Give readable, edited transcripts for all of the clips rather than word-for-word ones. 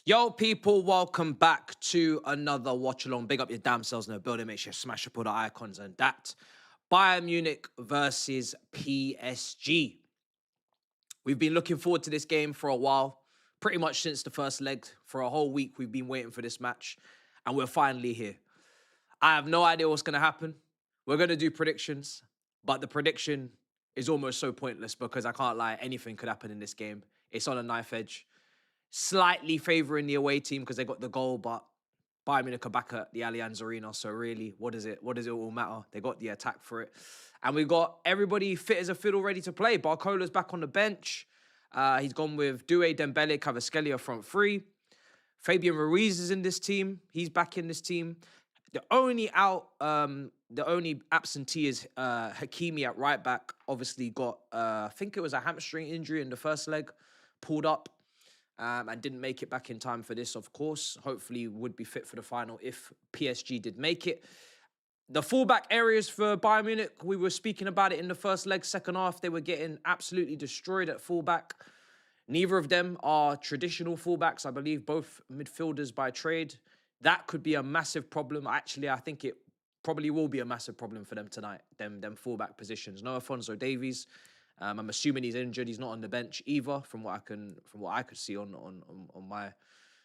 Yo, people, welcome back to another watch along. Big up your damn selves in the building. Make sure you smash up all the icons and that. Bayern Munich versus PSG. We've been looking forward to this game for a while, pretty much since the first leg. For a whole week, we've been waiting for this match, and we're finally here. I have no idea what's going to happen. We're going to do predictions, but the prediction is almost so pointless because I can't lie, anything could happen in this game. It's on a knife edge. Slightly favouring the away team because they got the goal, but Bayern Munich are back at the Allianz Arena, so really, what does it all matter? They got the attack for it. And we've got everybody fit as a fiddle ready to play. Barcola's back on the bench. He's gone with Doué, Dembele, Kvaratskhelia front three. Fabian Ruiz is in this team. He's back in this team. The only absentee is Hakimi at right back. Obviously got, I think it was a hamstring injury in the first leg, pulled up. And didn't make it back in time for this, of course. Hopefully would be fit for the final if PSG did make it. The fullback areas for Bayern Munich, we were speaking about it in the first leg. Second half, they were getting absolutely destroyed at fullback. Neither of them are traditional fullbacks. I believe both midfielders by trade. That could be a massive problem. Actually, I think it probably will be a massive problem for them tonight, them fullback positions. No Alphonso Davies. I'm assuming he's injured. He's not on the bench either, from what I could see on my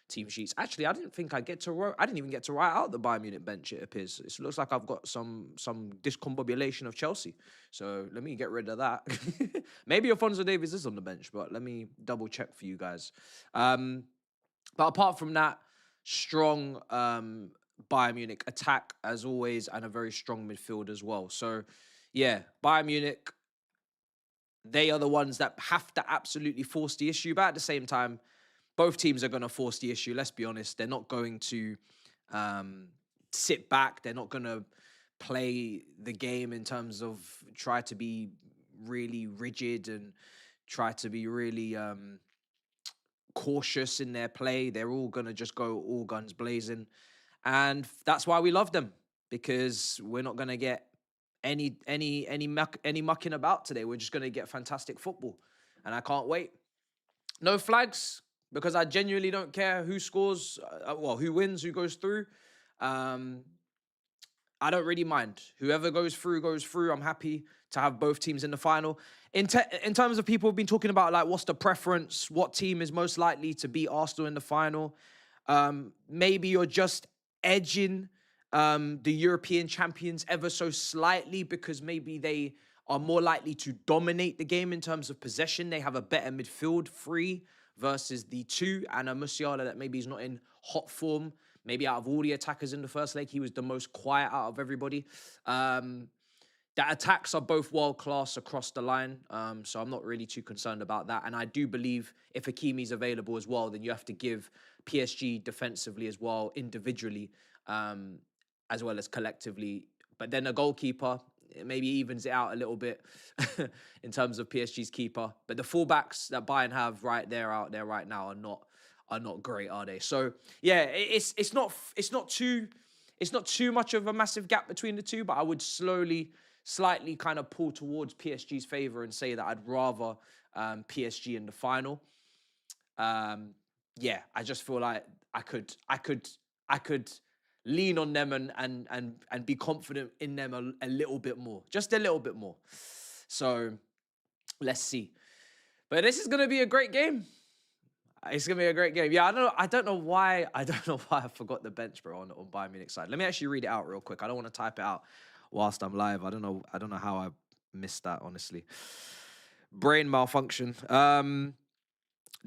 team sheets. Actually, I didn't even get to write out the Bayern Munich bench. It appears it looks like I've got some discombobulation of Chelsea. So let me get rid of that. Maybe Alphonso Davies is on the bench, but let me double check for you guys. But apart from that, strong Bayern Munich attack as always, and a very strong midfield as well. So yeah, Bayern Munich. They are the ones that have to absolutely force the issue. But at the same time, both teams are going to force the issue. Let's be honest. They're not going to sit back. They're not going to play the game in terms of try to be really rigid and try to be really cautious in their play. They're all going to just go all guns blazing. And that's why we love them, because we're not going to get any mucking about today. We're just going to get fantastic football. And I can't wait. No flags, because I genuinely don't care who scores, who wins, who goes through. I don't really mind. Whoever goes through, goes through. I'm happy to have both teams in the final. In terms of people who've been talking about, like, what's the preference? What team is most likely to beat Arsenal in the final? Maybe you're just edging the European champions ever so slightly, because maybe they are more likely to dominate the game in terms of possession. They have a better midfield three versus the two, and a Musiala that maybe is not in hot form. Maybe out of all the attackers in the first leg, he was the most quiet out of everybody. The attacks are both world-class across the line, so I'm not really too concerned about that. And I do believe if Hakimi's available as well, then you have to give PSG defensively as well, individually, as well as collectively. But then a goalkeeper, it maybe evens it out a little bit in terms of PSG's keeper. But the fullbacks that Bayern have out there right now are not great, are they? So yeah, it's not too much of a massive gap between the two, but I would slightly kind of pull towards PSG's favor and say that I'd rather PSG in the final. Yeah, I just feel like I could lean on them and be confident in them a little bit more, just a little bit more. So let's see. But this is gonna be a great game. It's gonna be a great game. Yeah, I don't know why I forgot the bench, bro, on Bayern Munich side. Let me actually read it out real quick. I don't want to type it out whilst I'm live. I don't know how I missed that, honestly. Brain malfunction.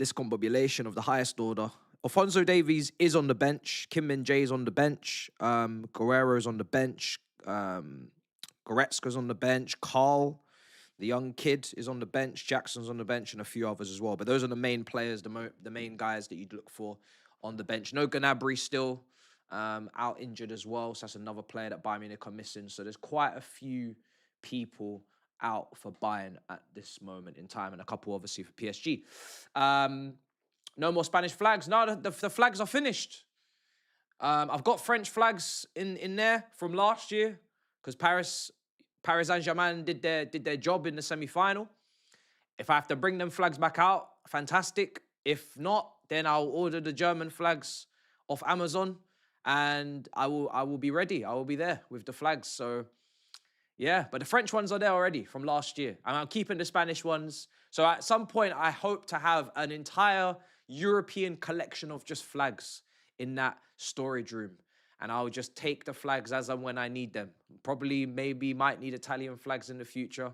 Discombobulation of the highest order. Alphonso Davies is on the bench. Kim Min-jae is on the bench. Guerrero's on the bench. Goretzka's on the bench. Carl, the young kid, is on the bench. Jackson's on the bench, and a few others as well. But those are the main players, the main guys that you'd look for on the bench. No Gnabry still out injured as well. So that's another player that Bayern Munich are missing. So there's quite a few people out for Bayern at this moment in time, and a couple obviously for PSG. No more Spanish flags. No, the flags are finished. I've got French flags in there from last year, because Paris Saint-Germain did their job in the semi-final. If I have to bring them flags back out, fantastic. If not, then I'll order the German flags off Amazon, and I will be ready. I will be there with the flags. So yeah, but the French ones are there already from last year, and I'm keeping the Spanish ones. So at some point, I hope to have an entire European collection of just flags in that storage room. And I'll just take the flags as and when I need them. Maybe might need Italian flags in the future.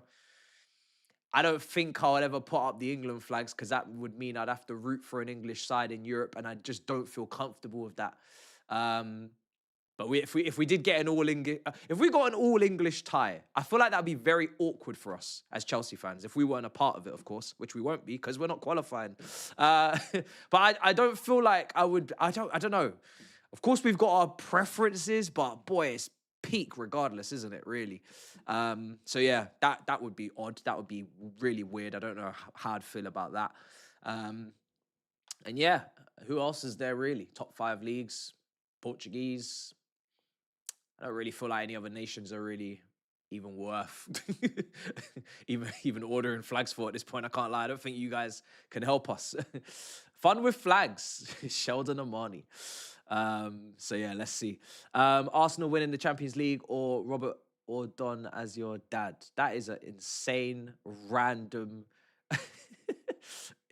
I don't think I'll ever put up the England flags, because that would mean I'd have to root for an English side in Europe, and I just don't feel comfortable with that. But if we did get if we got an all English tie, I feel like that'd be very awkward for us as Chelsea fans if we weren't a part of it, of course, which we won't be because we're not qualifying. But I don't feel like I would. I don't know. Of course, we've got our preferences, but boy, it's peak regardless, isn't it? Really. So yeah, that would be odd. That would be really weird. I don't know how I'd feel about that. And yeah, who else is there really? Top 5 leagues, Portuguese. I don't really feel like any other nations are really even worth even ordering flags for at this point. I can't lie. I don't think you guys can help us. Fun with flags, Sheldon Amani. So yeah, let's see. Arsenal winning the Champions League, or Robert or Don as your dad. That is an insane, random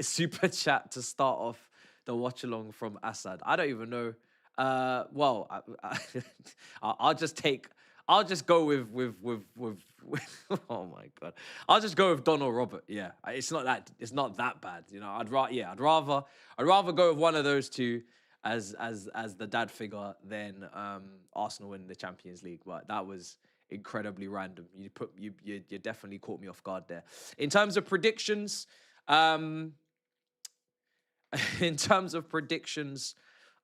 super chat to start off the watch along from Assad. I don't even know. Well, I'll just go with oh my God. I'll just go with Don or Robert. Yeah. It's not that bad. You know, I'd rather go with one of those two as the dad figure than Arsenal winning the Champions League. But that was incredibly random. You definitely caught me off guard there. In terms of predictions, In terms of predictions,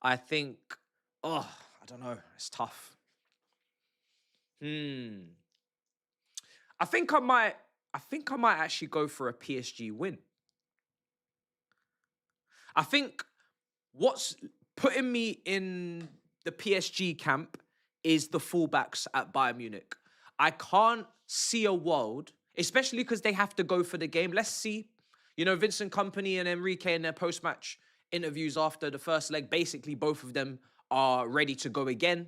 I think, I don't know. It's tough. I think I might. I think I might actually go for a PSG win. I think what's putting me in the PSG camp is the fullbacks at Bayern Munich. I can't see a world, especially because they have to go for the game. Let's see. Vincent Kompany and Enrique in their post-match interviews after the first leg, basically both of them are ready to go again.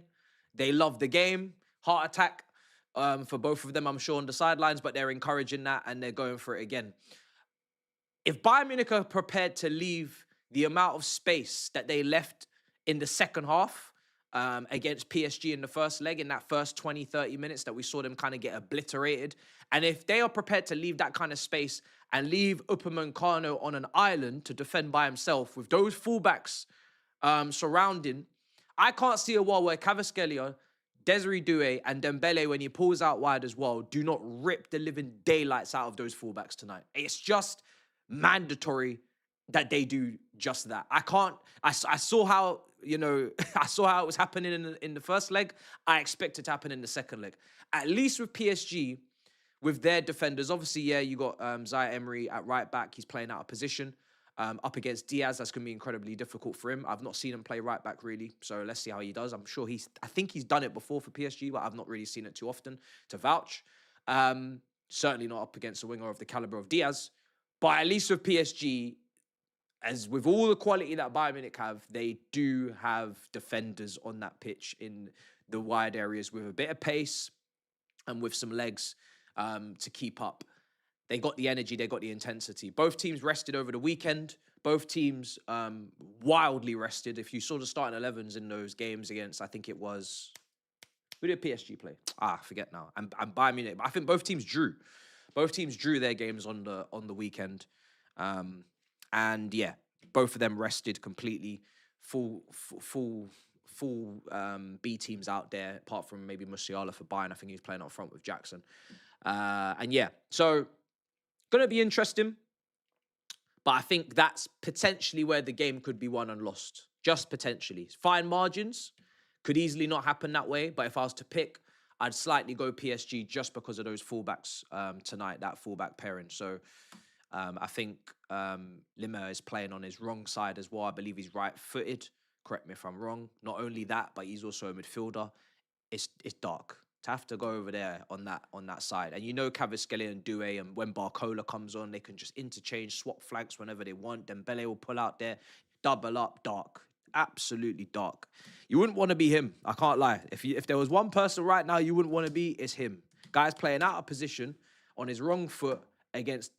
They love the game. Heart attack for both of them, I'm sure, on the sidelines, but they're encouraging that and they're going for it again. If Bayern Munich are prepared to leave the amount of space that they left in the second half against PSG in the first leg, in that first 20, 30 minutes that we saw them kind of get obliterated, and if they are prepared to leave that kind of space and leave Upamecano on an island to defend by himself with those fullbacks surrounding, I can't see a world where Kvaratskhelia, Desiree Doué, and Dembele, when he pulls out wide as well, do not rip the living daylights out of those fullbacks tonight. It's just mandatory that they do just that. I saw how, I saw how it was happening in the first leg. I expect it to happen in the second leg. At least with PSG, with their defenders, obviously, yeah, you got Zaire Emery at right back. He's playing out of position. Up against Diaz, that's going to be incredibly difficult for him. I've not seen him play right back, really, so let's see how he does. I think he's done it before for PSG, but I've not really seen it too often to vouch. Certainly not up against a winger of the caliber of Diaz. But at least with PSG, as with all the quality that Bayern Munich have, they do have defenders on that pitch in the wide areas with a bit of pace and with some legs to keep up. They got the energy, they got the intensity. Both teams rested over the weekend. Both teams wildly rested. If you saw the starting 11s in those games against, I think it was, who did PSG play? I forget now. And Bayern Munich. I think both teams drew. Both teams drew their games on the weekend. And yeah, both of them rested completely. Full B teams out there, apart from maybe Musiala for Bayern. I think he's playing up front with Jackson. And yeah, so going to be interesting. But I think that's potentially where the game could be won and lost. Just potentially. Fine margins. Could easily not happen that way. But if I was to pick, I'd slightly go PSG just because of those fullbacks tonight, that fullback pairing. So I think Limmer is playing on his wrong side as well. I believe he's right-footed. Correct me if I'm wrong. Not only that, but he's also a midfielder. It's dark to have to go over there on that side. And Kvaratskhelia and Doué, and when Barcola comes on, they can just interchange, swap flanks whenever they want. Dembele will pull out there, double up, dark. Absolutely dark. You wouldn't want to be him. I can't lie. If there was one person right now you wouldn't want to be, it's him. Guy's playing out of position on his wrong foot against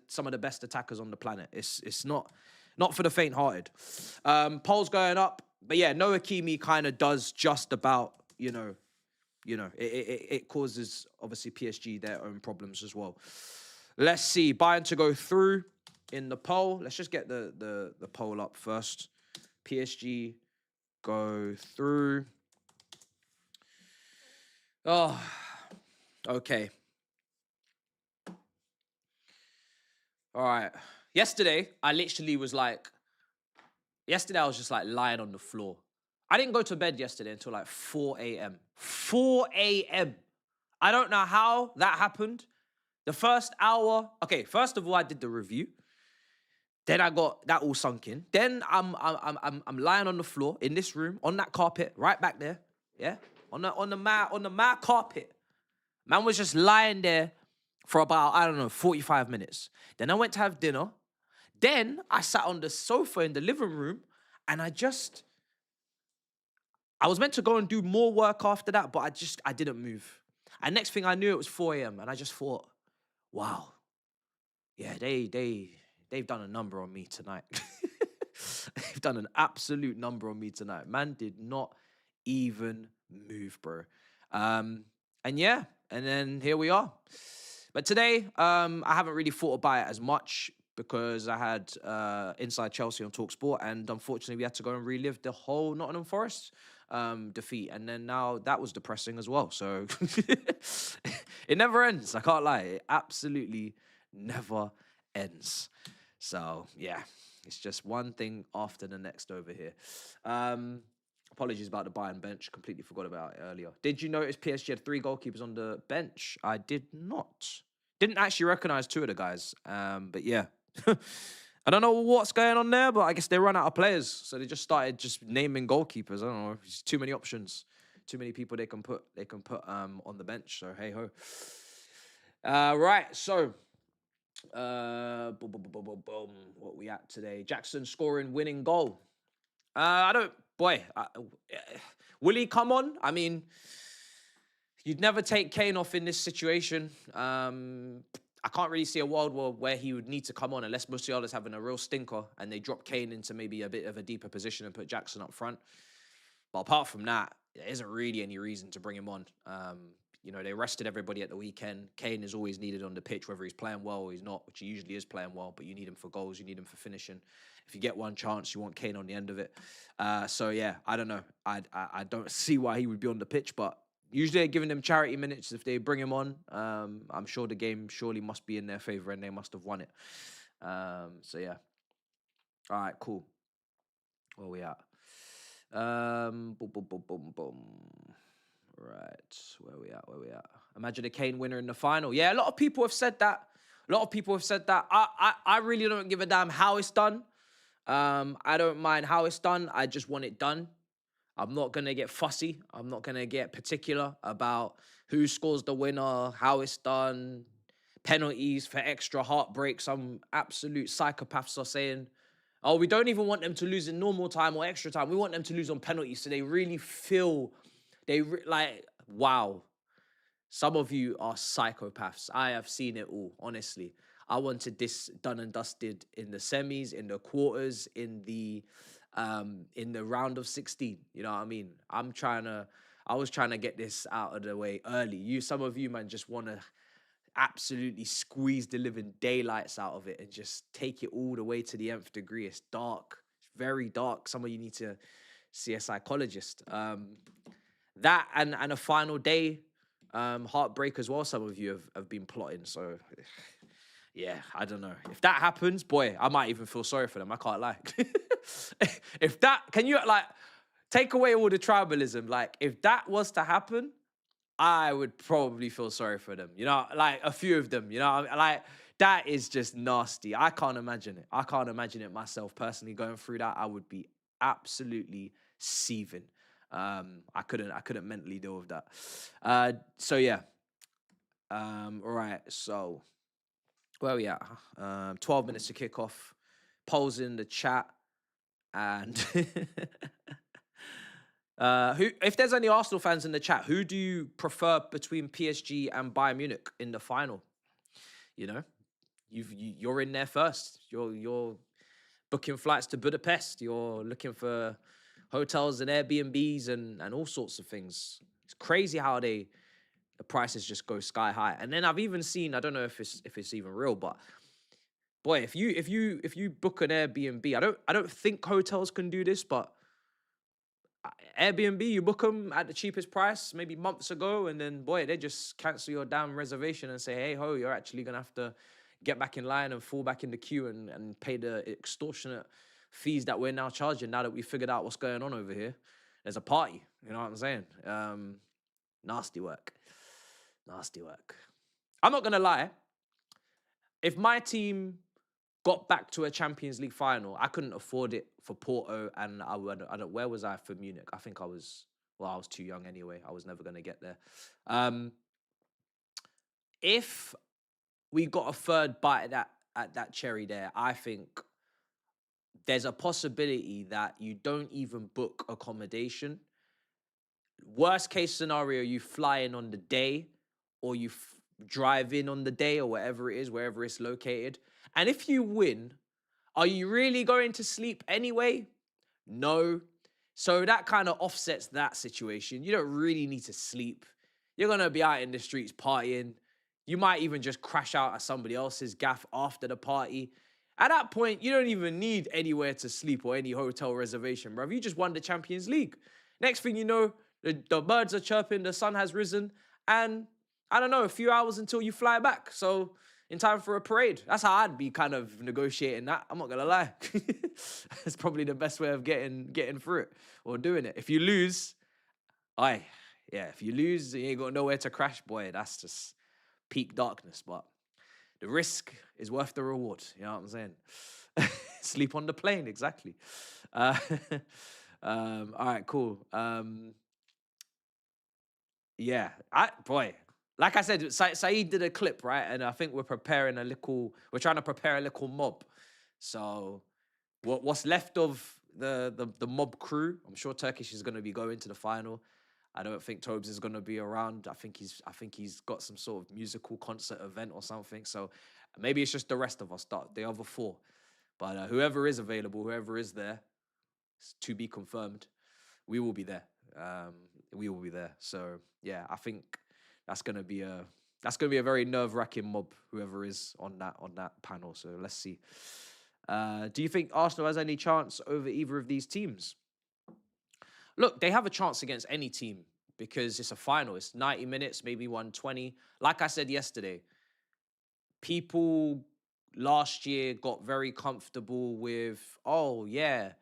some of the best attackers on the planet. It's not for the faint-hearted. Polls going up, but yeah, Noah Kimi kind of does just about, it causes obviously PSG their own problems as well. Let's see, Bayern to go through in the poll. Let's just get the poll up first. PSG go through. Oh, okay. All right. Yesterday, I was just like lying on the floor. I didn't go to bed yesterday until like 4 a.m. 4 a.m. I don't know how that happened. The first hour, okay, first of all, I did the review. Then I got that all sunk in. Then I'm lying on the floor in this room, on that carpet, right back there. Yeah? On the mat carpet. Man was just lying there for about, 45 minutes. Then I went to have dinner. Then I sat on the sofa in the living room and I was meant to go and do more work after that, but I didn't move. And next thing I knew, it was 4 a.m. And I just thought, wow, yeah, they've done a number on me tonight. They've done an absolute number on me tonight. Man did not even move, bro. And yeah, and then here we are. But today, I haven't really thought about it as much because I had Inside Chelsea on TalkSport, and unfortunately we had to go and relive the whole Nottingham Forest defeat. And then now that was depressing as well. So it never ends. I can't lie. It absolutely never ends. So yeah, It's just one thing after the next over here. Apologies about the Bayern bench. Completely forgot about it earlier. Did you notice PSG had 3 goalkeepers on the bench? I did not. Didn't actually recognize 2 of the guys. But yeah. I don't know what's going on there, but I guess they run out of players. So they just started just naming goalkeepers. I don't know. It's too many options. Too many people they can put on the bench. So hey ho. Right, so what we at today? Jackson scoring winning goal. Will he come on? I mean, you'd never take Kane off in this situation. I can't really see a world where he would need to come on unless Musiala's having a real stinker and they drop Kane into maybe a bit of a deeper position and put Jackson up front. But apart from that, there isn't really any reason to bring him on. They rested everybody at the weekend. Kane is always needed on the pitch, whether he's playing well or he's not, which he usually is playing well, but you need him for goals, you need him for finishing. If you get one chance, you want Kane on the end of it. So yeah, I don't know. I don't see why he would be on the pitch, but usually they're giving him charity minutes if they bring him on. I'm sure the game surely must be in their favour and they must have won it. So yeah. All right, cool. Where we at? Boom. Right, where we at? Imagine a Kane winner in the final. Yeah, a lot of people have said that. I really don't give a damn how it's done. I don't mind how it's done. I just want it done. I'm not going to get fussy. I'm not going to get particular about who scores the winner, how it's done, penalties for extra heartbreak. Some absolute psychopaths are saying, oh, we don't even want them to lose in normal time or extra time. We want them to lose on penalties. So they really feel, wow. Some of you are psychopaths. I have seen it all, honestly. I wanted this done and dusted in the semis, in the quarters, in the round of 16. You know what I mean? I was trying to get this out of the way early. Some of you, man, just want to absolutely squeeze the living daylights out of it and just take it all the way to the nth degree. It's dark. It's very dark. Some of you need to see a psychologist. That and a final day heartbreak as well. Some of you have been plotting. So yeah, I don't know. If that happens, boy, I might even feel sorry for them. I can't lie. Can you take away all the tribalism? Like, if that was to happen, I would probably feel sorry for them. You know, like a few of them, you know, like that is just nasty. I can't imagine it. I can't imagine it myself personally going through that. I would be absolutely seething. I couldn't mentally deal with that. So yeah. All right. So where are we at? 12 minutes to kick off. Polls in the chat. And if there's any Arsenal fans in the chat, who do you prefer between PSG and Bayern Munich in the final? You know, you're in there first. You're booking flights to Budapest. You're looking for hotels and Airbnbs and all sorts of things. It's crazy how the prices just go sky high. And then I've even seen, I don't know if it's even real, but boy, if you book an Airbnb, I don't think hotels can do this, but Airbnb, you book them at the cheapest price maybe months ago, and then boy, they just cancel your damn reservation and say, hey ho, you're actually gonna have to get back in line and fall back in the queue and pay the extortionate fees that we're now charging now that we figured out what's going on over here. There's a party, you know what I'm saying? Nasty work. I'm not gonna lie. If my team got back to a Champions League final, I couldn't afford it for Porto, and where was I for Munich? I think I was too young anyway. I was never going to get there. If we got a third bite at that cherry there, I think there's a possibility that you don't even book accommodation. Worst case scenario, you fly in on the day, or you drive in on the day, or wherever it's located. And if you win, are you really going to sleep anyway? No. So that kind of offsets that situation. You don't really need to sleep. You're going to be out in the streets partying. You might even just crash out at somebody else's gaff after the party. At that point, you don't even need anywhere to sleep or any hotel reservation, bruv. You just won the Champions League. Next thing you know, the birds are chirping, the sun has risen, and I don't know, a few hours until you fly back. So in time for a parade. That's how I'd be kind of negotiating that. I'm not gonna lie. It's probably the best way of getting through it or doing it. If you lose, if you lose, you ain't got nowhere to crash, boy. That's just peak darkness. But the risk is worth the reward. You know what I'm saying? Sleep on the plane, exactly. All right, cool. Yeah, like I said, Saeed did a clip, right? And I think we're trying to prepare a little mob. So what's left of the mob crew, I'm sure Turkish is going to be going to the final. I don't think Tobes is going to be around. I think he's got some sort of musical concert event or something. So maybe it's just the rest of us, the other four. But whoever is available, whoever is there, to be confirmed, we will be there. We will be there. So yeah, I think that's gonna be a very nerve-wracking mob, whoever is on that panel. So let's see. Do you think Arsenal has any chance over either of these teams? Look, they have a chance against any team because it's a final. It's 90 minutes, maybe 120. Like I said yesterday, people last year got very comfortable with, oh yeah,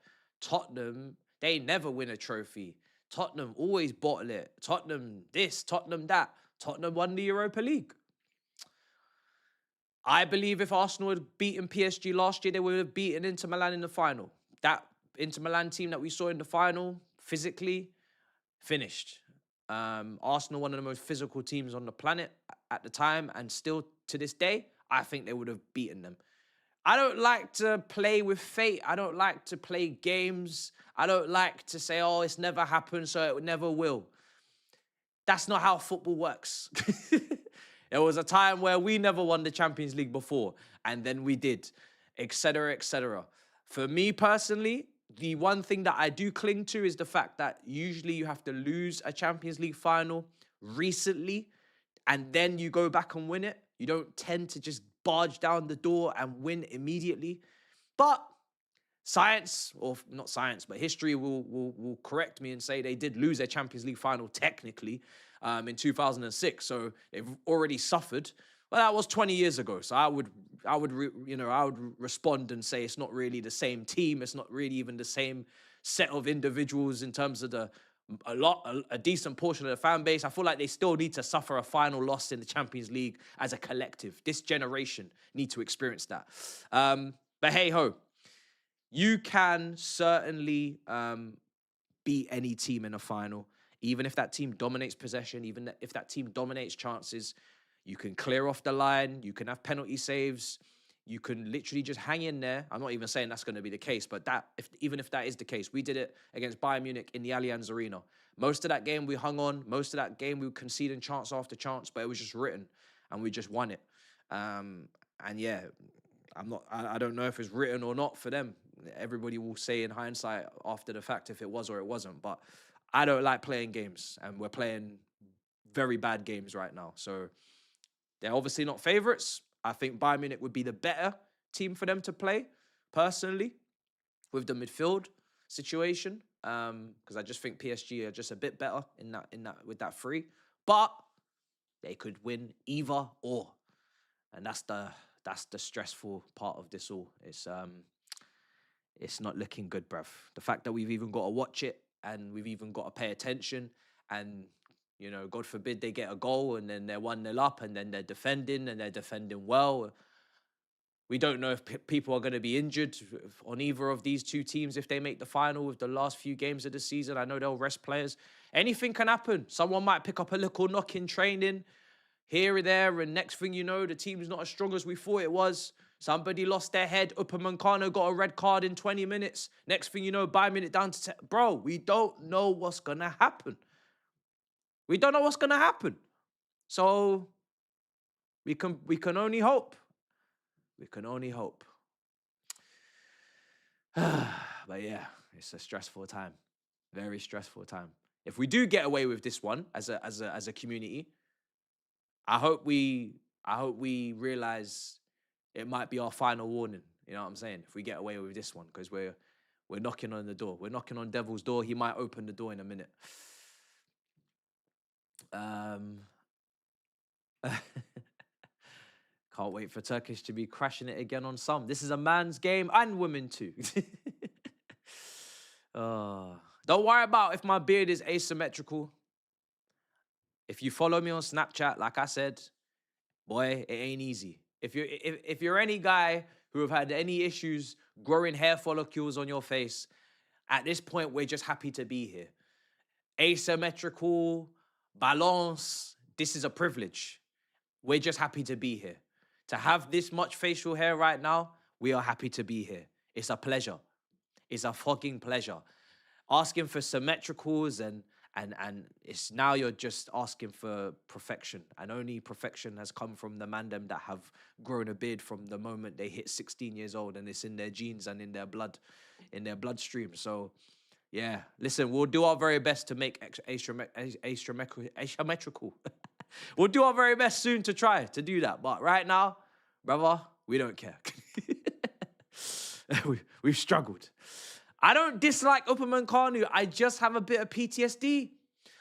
Tottenham, they never win a trophy. Tottenham always bottle it. Tottenham this, Tottenham that. Tottenham won the Europa League. I believe if Arsenal had beaten PSG last year, they would have beaten Inter Milan in the final. That Inter Milan team that we saw in the final, physically, finished. Arsenal, one of the most physical teams on the planet at the time, and still to this day, I think they would have beaten them. I don't like to play with fate. I don't like to play games. I don't like to say, oh, it's never happened, so it never will. That's not how football works. There was a time where we never won the Champions League before, and then we did, etc., etc. For me personally, the one thing that I do cling to is the fact that usually you have to lose a Champions League final recently, and then you go back and win it. You don't tend to just barge down the door and win immediately. But science, or not science, but history will correct me and say they did lose their Champions League final technically in 2006. So they've already suffered. Well, that was 20 years ago. So I would respond and say it's not really the same team. It's not really even the same set of individuals in terms of a decent portion of the fan base. I feel like they still need to suffer a final loss in the Champions League as a collective. This generation need to experience that. But hey ho, you can certainly beat any team in a final, even if that team dominates possession, even if that team dominates chances. You can clear off the line. You can have penalty saves. You can literally just hang in there. I'm not even saying that's going to be the case, but even if that is the case, we did it against Bayern Munich in the Allianz Arena. Most of that game we hung on. Most of that game we were conceding chance after chance, but it was just written, and we just won it. And yeah, I don't know if it's written or not for them. Everybody will say in hindsight after the fact if it was or it wasn't, but I don't like playing games, and we're playing very bad games right now. So they're obviously not favourites. I think Bayern Munich would be the better team for them to play, personally, with the midfield situation. Because I just think PSG are just a bit better in that with that three. But they could win either or. And that's the stressful part of this all. It's not looking good, bruv. The fact that we've even got to watch it and we've even got to pay attention, and God forbid they get a goal and then they're 1-0 up and then they're defending and they're defending well. We don't know if people are going to be injured on either of these two teams if they make the final with the last few games of the season. I know they'll rest players. Anything can happen. Someone might pick up a little knock in training here or there, and next thing you know, the team's not as strong as we thought it was. Somebody lost their head. Upamecano got a red card in 20 minutes. Next thing you know, Bayern Munich down to 10. Bro, we don't know what's going to happen. We don't know what's going to happen. So we can only hope. We can only hope. But yeah, it's a stressful time. Very stressful time. If we do get away with this one as a community, I hope we realize it might be our final warning. You know what I'm saying? If we get away with this one, because we're knocking on the door. We're knocking on Devil's door. He might open the door in a minute. Can't wait for Turkish to be crashing it again on some. This is a man's game and women too. Don't worry about if my beard is asymmetrical. If you follow me on Snapchat, like I said, boy, it ain't easy. If you're any guy who have had any issues growing hair follicles on your face, at this point, we're just happy to be here. Asymmetrical, balance, this is a privilege. We're just happy to be here. To have this much facial hair right now, we are happy to be here. It's a pleasure. It's a fucking pleasure. Asking for symmetricals and it's now you're just asking for perfection. And only perfection has come from the mandem that have grown a beard from the moment they hit 16 years old, and it's in their genes and in their blood, in their bloodstream. So yeah, listen, we'll do our very best to make asymmetrical. We'll do our very best soon to try to do that. But right now, brother, we don't care. We've struggled. I don't dislike Upperman Kanu. I just have a bit of PTSD.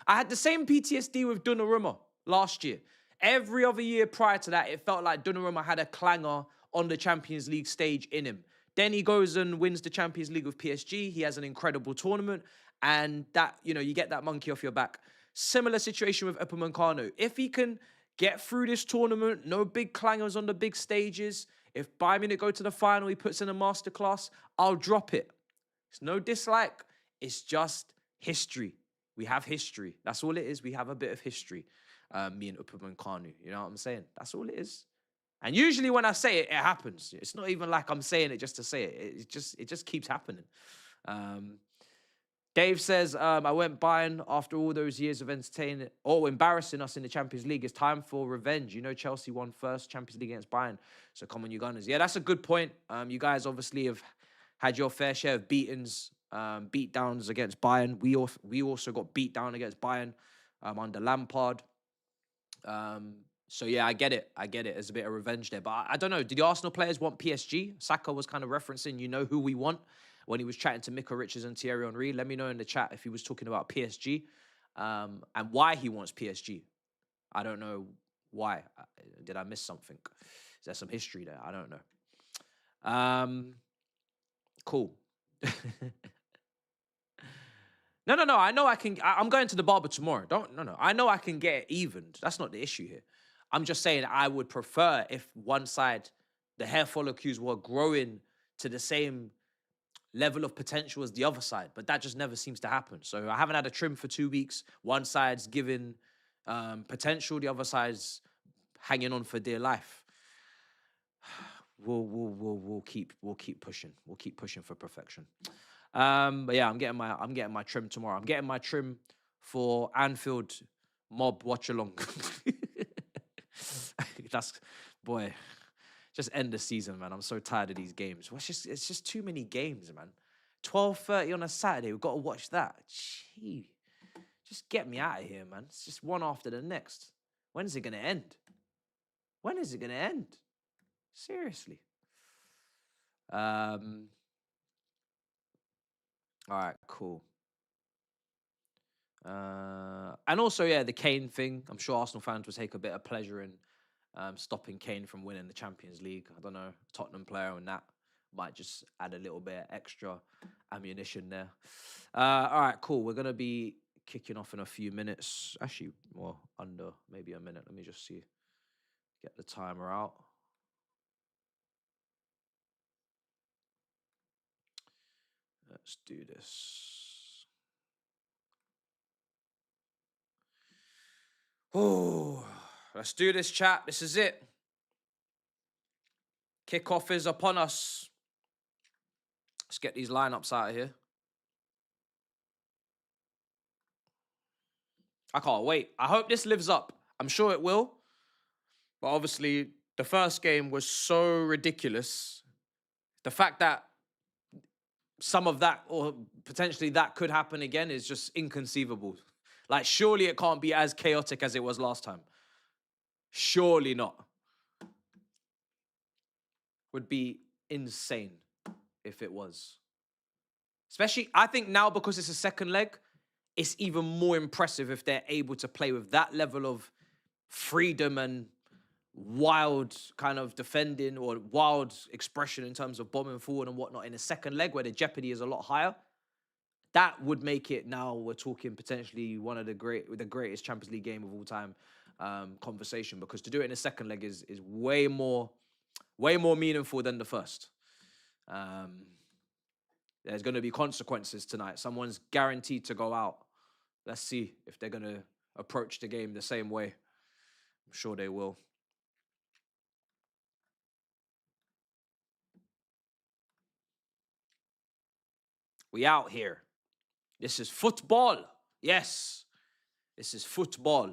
I had the same PTSD with Donnarumma last year. Every other year prior to that, it felt like Donnarumma had a clanger on the Champions League stage in him. Then he goes and wins the Champions League with PSG. He has an incredible tournament. And that, you know, you get that monkey off your back. Similar situation with Upperman Kanu. If he can get through this tournament, no big clangers on the big stages. If Bayern Munich go to the final, he puts in a masterclass, I'll drop it. It's no dislike. It's just history. We have history. That's all it is. We have a bit of history. Me and Upperman Kanu. You know what I'm saying? That's all it is. And usually when I say it, it happens. It's not even like I'm saying it just to say it. It just keeps happening. Dave says, I went Bayern after all those years of entertaining or embarrassing us in the Champions League. It's time for revenge. You know, Chelsea won first Champions League against Bayern. So come on, you Gunners. Yeah, that's a good point. You guys obviously have had your fair share of beatings, beatdowns against Bayern. We also got beat down against Bayern under Lampard. So yeah, I get it. There's a bit of revenge there. But I don't know. Did the Arsenal players want PSG? Saka was kind of referencing, you know who we want, when he was chatting to Mika Richards and Thierry Henry. Let me know in the chat if he was talking about PSG and why he wants PSG. I don't know why. Did I miss something? Is there some history there? I don't know. Cool. No. I know I can. I'm going to the barber tomorrow. No. I know I can get it evened. That's not the issue here. I'm just saying I would prefer if one side, the hair follicles were growing to the same level of potential as the other side, but that just never seems to happen. So I haven't had a trim for 2 weeks. One side's giving potential, the other side's hanging on for dear life. We'll keep pushing. We'll keep pushing for perfection. But yeah, I'm getting my trim tomorrow. I'm getting my trim for Anfield mob watch along. Boy, just end the season, man. I'm so tired of these games. It's just too many games, man. 12:30 on a Saturday. We've got to watch that. Gee, just get me out of here, man. It's just one after the next. When is it gonna end? Seriously. All right, cool. And also, yeah, the Kane thing. I'm sure Arsenal fans will take a bit of pleasure in stopping Kane from winning the Champions League. I don't know, Tottenham player and that might just add a little bit of extra ammunition there. All right, cool. We're going to be kicking off in a few minutes. Actually, well, under maybe a minute. Let me just see. Get the timer out. Let's do this. Oh, let's do this, chat. This is it. Kickoff is upon us. Let's get these lineups out of here. I can't wait. I hope this lives up. I'm sure it will. But obviously, the first game was so ridiculous. The fact that some of that, or potentially that, could happen again is just inconceivable. Like, surely it can't be as chaotic as it was last time. Surely not. Would be insane if it was. Especially, I think now, because it's a second leg, it's even more impressive if they're able to play with that level of freedom and wild kind of defending or wild expression in terms of bombing forward and whatnot in the second leg where the jeopardy is a lot higher, that would make it, now we're talking potentially one of the greatest Champions League game of all time conversation, because to do it in the second leg is way more meaningful than the first. There's going to be consequences tonight. Someone's guaranteed to go out. Let's see if they're going to approach the game the same way. I'm sure they will. We out here. This is football. Yes, this is football.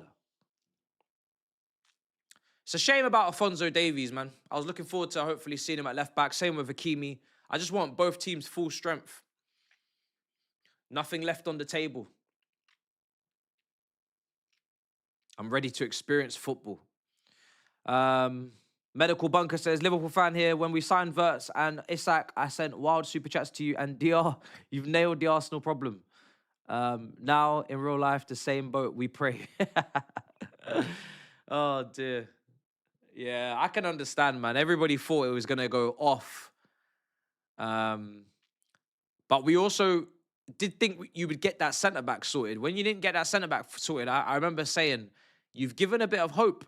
It's a shame about Alphonso Davies, man. I was looking forward to hopefully seeing him at left back. Same with Hakimi. I just want both teams full strength. Nothing left on the table. I'm ready to experience football. Medical Bunker says, Liverpool fan here. When we signed Wirtz and Isak, I sent wild super chats to you, and DR, you've nailed the Arsenal problem. Now, in real life, the same boat, we pray. Oh, dear. Yeah, I can understand, man. Everybody thought it was going to go off. But we also did think you would get that centre-back sorted. When you didn't get that centre-back sorted, I remember saying, you've given a bit of hope.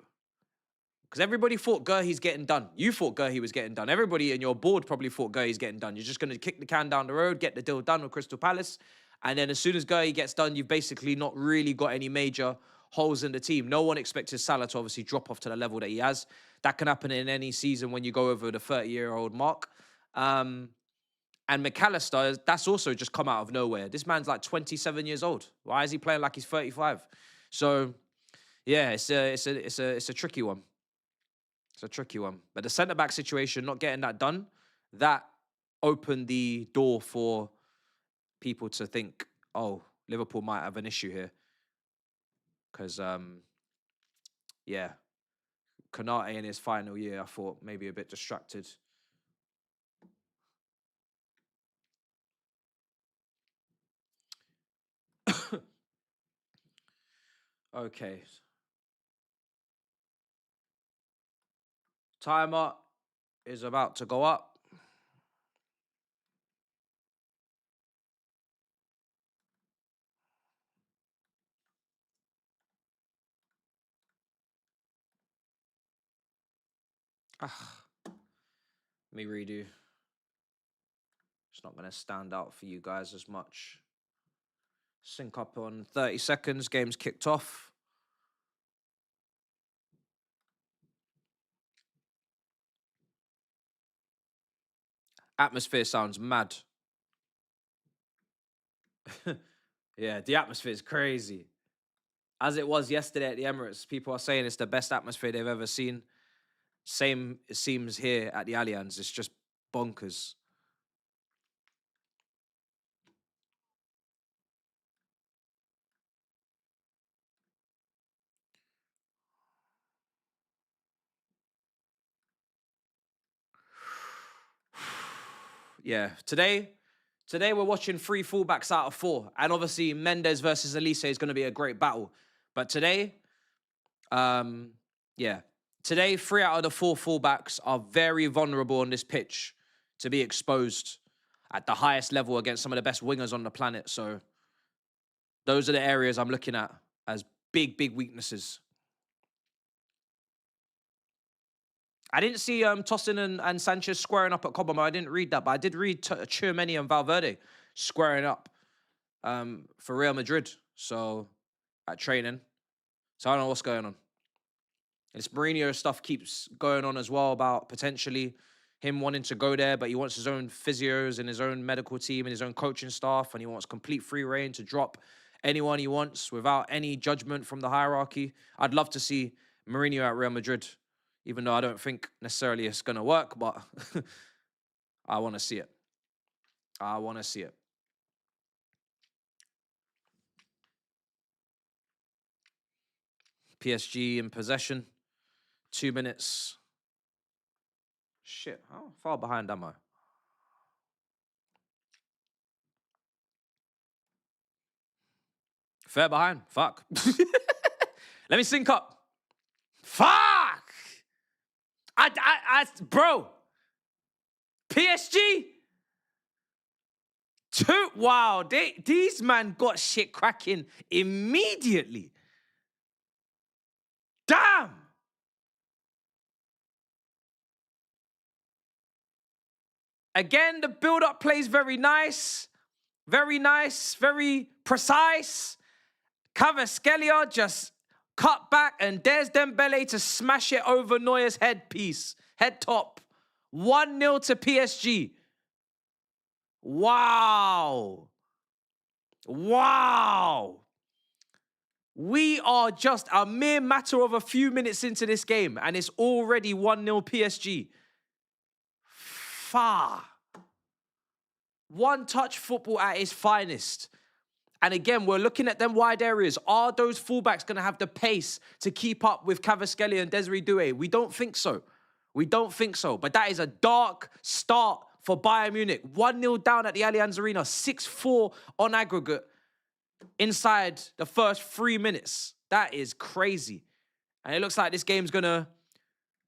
Because everybody thought Gerhi's getting done. You thought Gerhi was getting done. Everybody in your board probably thought Gerhi's getting done. You're just going to kick the can down the road, get the deal done with Crystal Palace. And then as soon as Gerhi gets done, you've basically not really got any major holes in the team. No one expected Salah to obviously drop off to the level that he has. That can happen in any season when you go over the 30-year-old mark. And McAllister, that's also just come out of nowhere. This man's like 27 years old. Why is he playing like he's 35? So, yeah, it's a tricky one. It's a tricky one. But the centre-back situation, not getting that done, that opened the door for people to think, oh, Liverpool might have an issue here. Because, yeah, Konate in his final year, I thought maybe a bit distracted. Okay. Timer is about to go up. Let me redo. It's not going to stand out for you guys as much. Sync up on 30 seconds. Game's kicked off. Atmosphere sounds mad. Yeah, the atmosphere is crazy. As it was yesterday at the Emirates, people are saying it's the best atmosphere they've ever seen. Same, it seems, here at the Allianz. It's just bonkers. Yeah, today we're watching 3 fullbacks out of 4. And obviously, Mendes versus Elise is going to be a great battle. But today, yeah. Today, 3 out of the 4 fullbacks are very vulnerable on this pitch to be exposed at the highest level against some of the best wingers on the planet. So those are the areas I'm looking at as big, big weaknesses. I didn't see Tosin and Sanchez squaring up at Cobham. I didn't read that, but I did read Tchouaméni and Valverde squaring up for Real Madrid. So, at training. So I don't know what's going on. This Mourinho stuff keeps going on as well about potentially him wanting to go there, but he wants his own physios and his own medical team and his own coaching staff, and he wants complete free reign to drop anyone he wants without any judgment from the hierarchy. I'd love to see Mourinho at Real Madrid, even though I don't think necessarily it's going to work, but I want to see it. I want to see it. PSG in possession. 2 minutes. Shit, how far behind am I? Fair behind. Fuck. Let me sync up. Fuck! Bro, PSG. Wow, these man got shit cracking immediately. Damn. Again, the build-up plays very nice, very precise. Kvaratskhelia just cut back, and there's Dembele to smash it over Neuer's head top. 1-0 to PSG. Wow. Wow. We are just a mere matter of a few minutes into this game, and it's already 1-0 PSG. Far. One-touch football at its finest. And again, we're looking at them wide areas. Are those fullbacks going to have the pace to keep up with Kvaratskhelia and Desiree Doué? We don't think so. We don't think so. But that is a dark start for Bayern Munich. 1-0 down at the Allianz Arena. 6-4 on aggregate inside the first 3 minutes. That is crazy. And it looks like this game's going to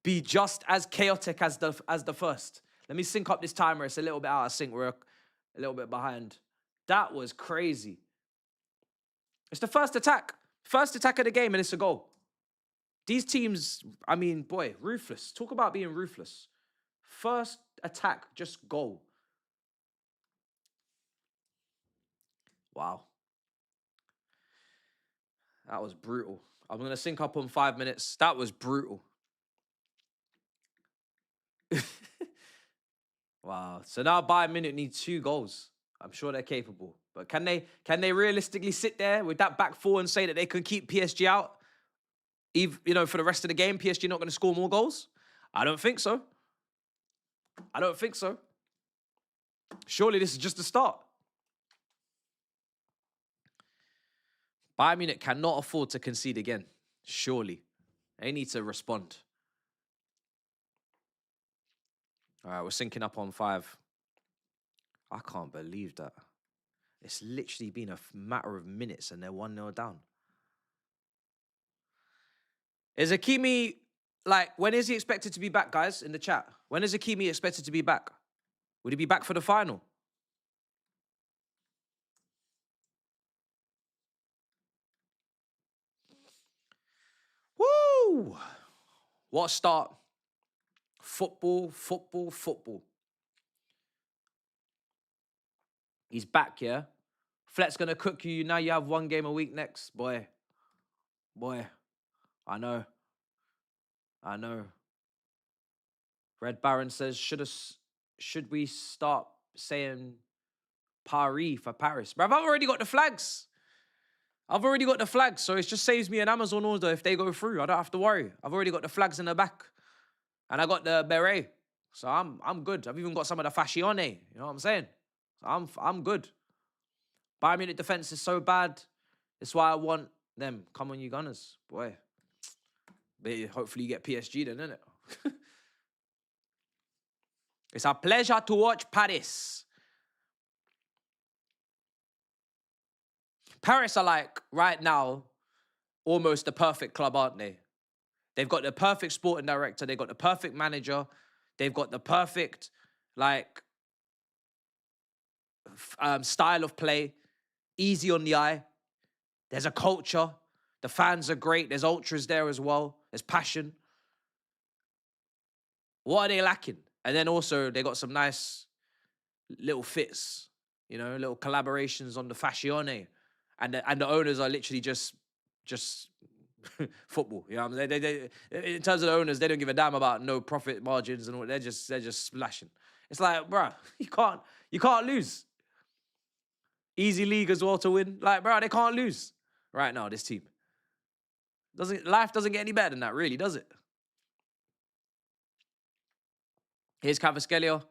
be just as chaotic as the first. Let me sync up this timer. It's a little bit out of sync. We're a little bit behind. That was crazy. It's the first attack. First attack of the game, and it's a goal. These teams, I mean, boy, ruthless. Talk about being ruthless. First attack, just goal. Wow. That was brutal. I'm going to sync up on 5 minutes. That was brutal. Wow. So now Bayern Munich need 2 goals. I'm sure they're capable. But can they realistically sit there with that back four and say that they can keep PSG out? Even, for the rest of the game, PSG not going to score more goals? I don't think so. I don't think so. Surely this is just the start. Bayern Munich cannot afford to concede again. Surely. They need to respond. All right, we're syncing up on 5. I can't believe that. It's literally been a matter of minutes and they're 1-0 down. Is Hakimi, when is he expected to be back, guys, in the chat? When is Hakimi expected to be back? Would he be back for the final? Woo! What a start. Football. He's back, yeah? Flet's going to cook you. Now you have 1 game a week next. Boy. I know. Red Baron says, should we start saying Paris for Paris? Bruv, I've already got the flags. So it just saves me an Amazon order if they go through. I don't have to worry. I've already got the flags in the back. And I got the beret. So I'm good. I've even got some of the fascione. You know what I'm saying? So I'm good. Bayern Munich defense is so bad. That's why I want them. Come on, you Gunners. Boy. But hopefully you get PSG then, isn't it? It's a pleasure to watch Paris. Paris are right now, almost the perfect club, aren't they? They've got the perfect sporting director. They've got the perfect manager. They've got the perfect, style of play. Easy on the eye. There's a culture. The fans are great. There's ultras there as well. There's passion. What are they lacking? And then also, they got some nice little fits, little collaborations on the fascione. And the owners are literally just football. You know what I'm saying? They in terms of the owners, they don't give a damn about no profit margins and all. They're just splashing. It's like, bruh, you can't lose. Easy league as well to win. Bruh, they can't lose right now, this team. Life doesn't get any better than that, really, does it? Here's Kvaratskhelia.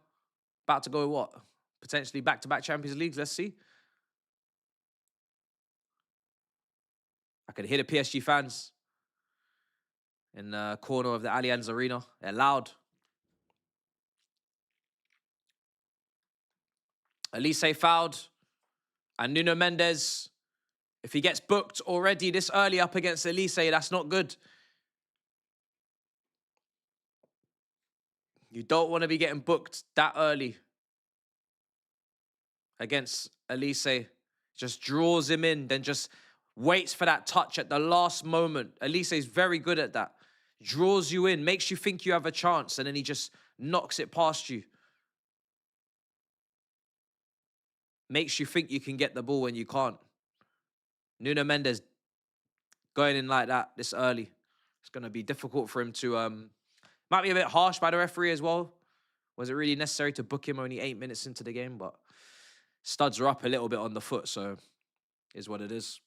About to go what? Potentially back-to-back Champions Leagues. Let's see. I could hear the PSG fans in the corner of the Allianz Arena. They're loud. Elise fouled. And Nuno Mendes, if he gets booked already this early up against Elise, that's not good. You don't want to be getting booked that early against Elise. Just draws him in, then just waits for that touch at the last moment. Elise is very good at that. Draws you in, makes you think you have a chance, and then he just knocks it past you. Makes you think you can get the ball when you can't. Nuno Mendes going in like that this early. It's going to be difficult for him to... might be a bit harsh by the referee as well. Was it really necessary to book him only 8 minutes into the game? But studs are up a little bit on the foot, so is what it is.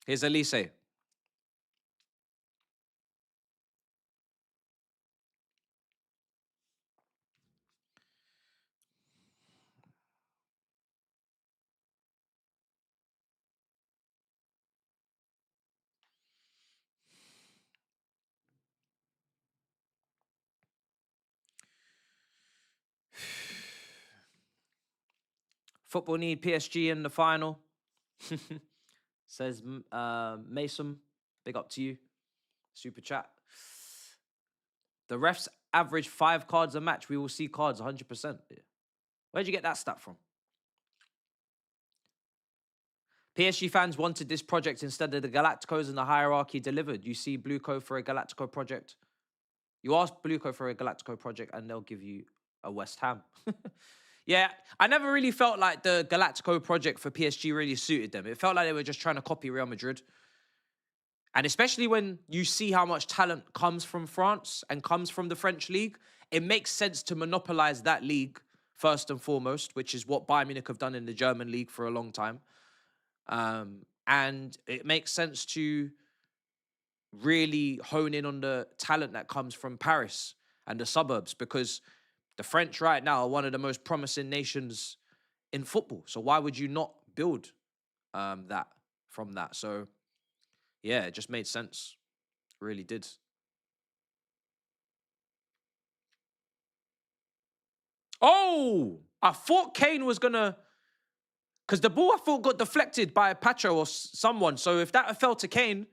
Here's Elise. Football need PSG in the final. Says Mason. Big up to you. Super chat. The refs average 5 cards a match. We will see cards 100%. Where'd you get that stat from? PSG fans wanted this project instead of the Galacticos, and the hierarchy delivered. You see Blueco for a Galactico project. You ask Blueco for a Galactico project and they'll give you a West Ham. Yeah, I never really felt like the Galactico project for PSG really suited them. It felt like they were just trying to copy Real Madrid. And especially when you see how much talent comes from France and comes from the French league, it makes sense to monopolize that league first and foremost, which is what Bayern Munich have done in the German league for a long time. And it makes sense to really hone in on the talent that comes from Paris and the suburbs, because the French right now are one of the most promising nations in football. So why would you not build that from that? So yeah, it just made sense. It really did. Oh, I thought Kane was gonna, because the ball I thought got deflected by Pacho or someone. So if that fell to Kane,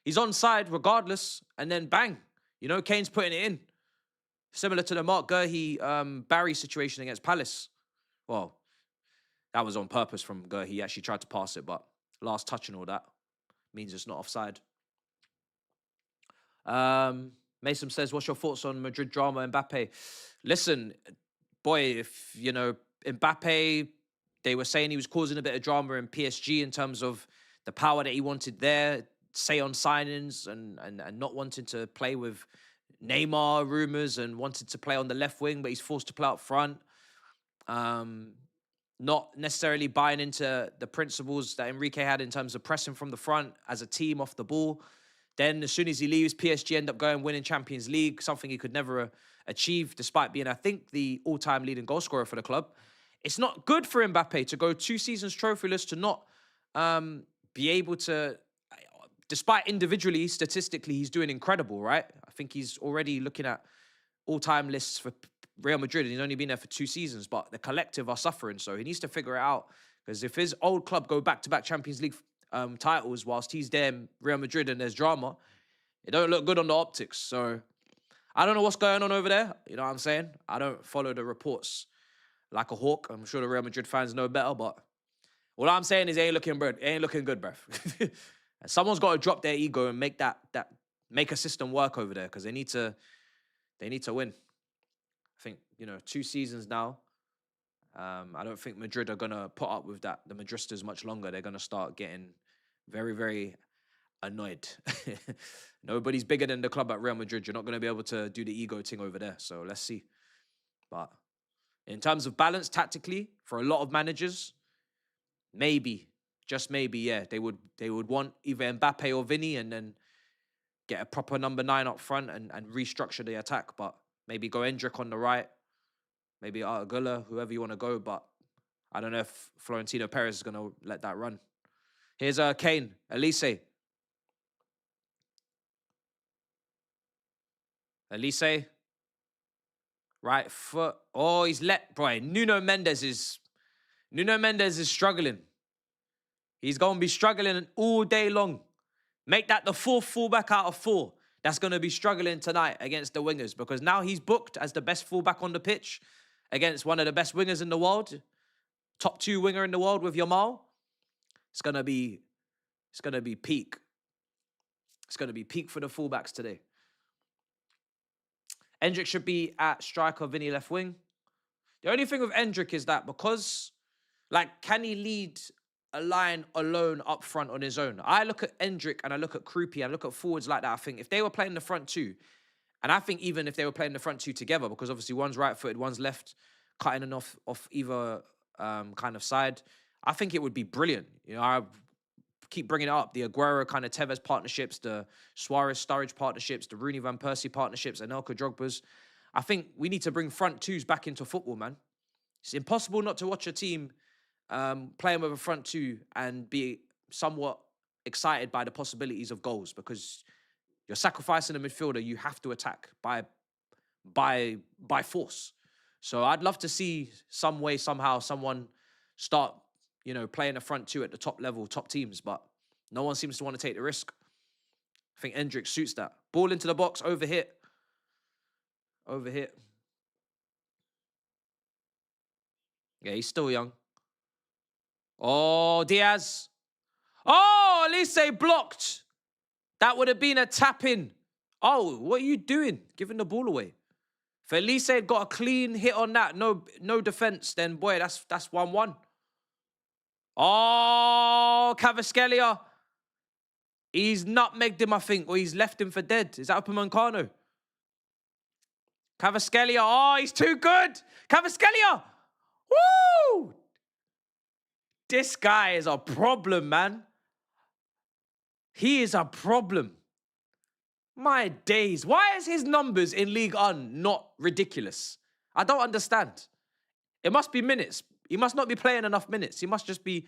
he's onside regardless, and then bang, you know, Kane's putting it in. Similar to the Mark Gurhey Barry situation against Palace. Well, that was on purpose from Gurhey. He actually tried to pass it, but last touch and all that means it's not offside. Mason says, what's your thoughts on Madrid drama, Mbappe? Listen, boy, if, you know, Mbappe, they were saying he was causing a bit of drama in PSG in terms of the power that he wanted there, say on signings and not wanting to play with Neymar rumours and wanted to play on the left wing, but he's forced to play up front. Not necessarily buying into the principles that Enrique had in terms of pressing from the front as a team off the ball. Then as soon as he leaves, PSG end up going winning Champions League, something he could never achieve despite being, I think, the all-time leading goal scorer for the club. It's not good for Mbappe to go 2 seasons trophyless, to not be able to, despite individually, statistically, he's doing incredible, right? I think he's already looking at all-time lists for Real Madrid, and he's only been there for 2 seasons, but the collective are suffering, so he needs to figure it out, because if his old club go back-to-back Champions League titles whilst he's there in Real Madrid and there's drama, it don't look good on the optics. So I don't know what's going on over there, you know what I'm saying? I don't follow the reports like a hawk. I'm sure the Real Madrid fans know better, but all I'm saying is it ain't looking good, bruv. Someone's got to drop their ego and make make a system work over there, because they need to win. I think, you know, 2 seasons now. I don't think Madrid are going to put up with that, the Madristas, much longer. They're going to start getting very, very annoyed. Nobody's bigger than the club at Real Madrid. You're not going to be able to do the ego thing over there. So let's see. But in terms of balance tactically, for a lot of managers, maybe, just maybe, yeah, they would want either Mbappe or Vinny and then get a proper number 9 up front and restructure the attack. But maybe go Endrick on the right, maybe Argula, whoever you want to go. But I don't know if Florentino Perez is going to let that run. Here's Kane, Elise. Elise. Right foot. Oh, he's let, boy. Nuno Mendes is struggling. He's going to be struggling all day long. Make that the fourth fullback out of 4. That's going to be struggling tonight against the wingers because now he's booked as the best fullback on the pitch against one of the best wingers in the world. Top 2 winger in the world with Yamal. It's going to be peak. It's going to be peak for the fullbacks today. Endrick should be at striker, Vinny left wing. The only thing with Endrick is that because, like, can he lead a line alone up front on his own? I look at Endrick and I look at Krupi and I look at forwards like that. I think if they were playing the front 2, and I think even if they were playing the front 2 together, because obviously one's right-footed, one's left, cutting and off either kind of side, I think it would be brilliant. You know, I keep bringing it up. The Aguero kind of Tevez partnerships, the Suarez-Sturridge partnerships, the Rooney Van Persie partnerships, and Anelka Drogba's. I think we need to bring front 2s back into football, man. It's impossible not to watch a team playing with a front 2 and be somewhat excited by the possibilities of goals because you're sacrificing a midfielder. You have to attack by force. So I'd love to see some way, somehow, someone start, you know, playing a front 2 at the top level, top teams, but no one seems to want to take the risk. I think Endrick suits that. Ball into the box, overhit. Yeah, he's still young. Oh, Diaz. Oh, Elise blocked. That would have been a tap-in. Oh, what are you doing? Giving the ball away. If Elise had got a clean hit on that, no defense, then boy, that's 1-1. Oh, Cavaschellia. He's nutmegged him, I think, or he's left him for dead. Is that Upamecano? Cavaschellia. Oh, he's too good. Cavaschellia. Woo! This guy is a problem, man. He is a problem. My days. Why is his numbers in League One not ridiculous? I don't understand. It must be minutes. He must not be playing enough minutes. He must just be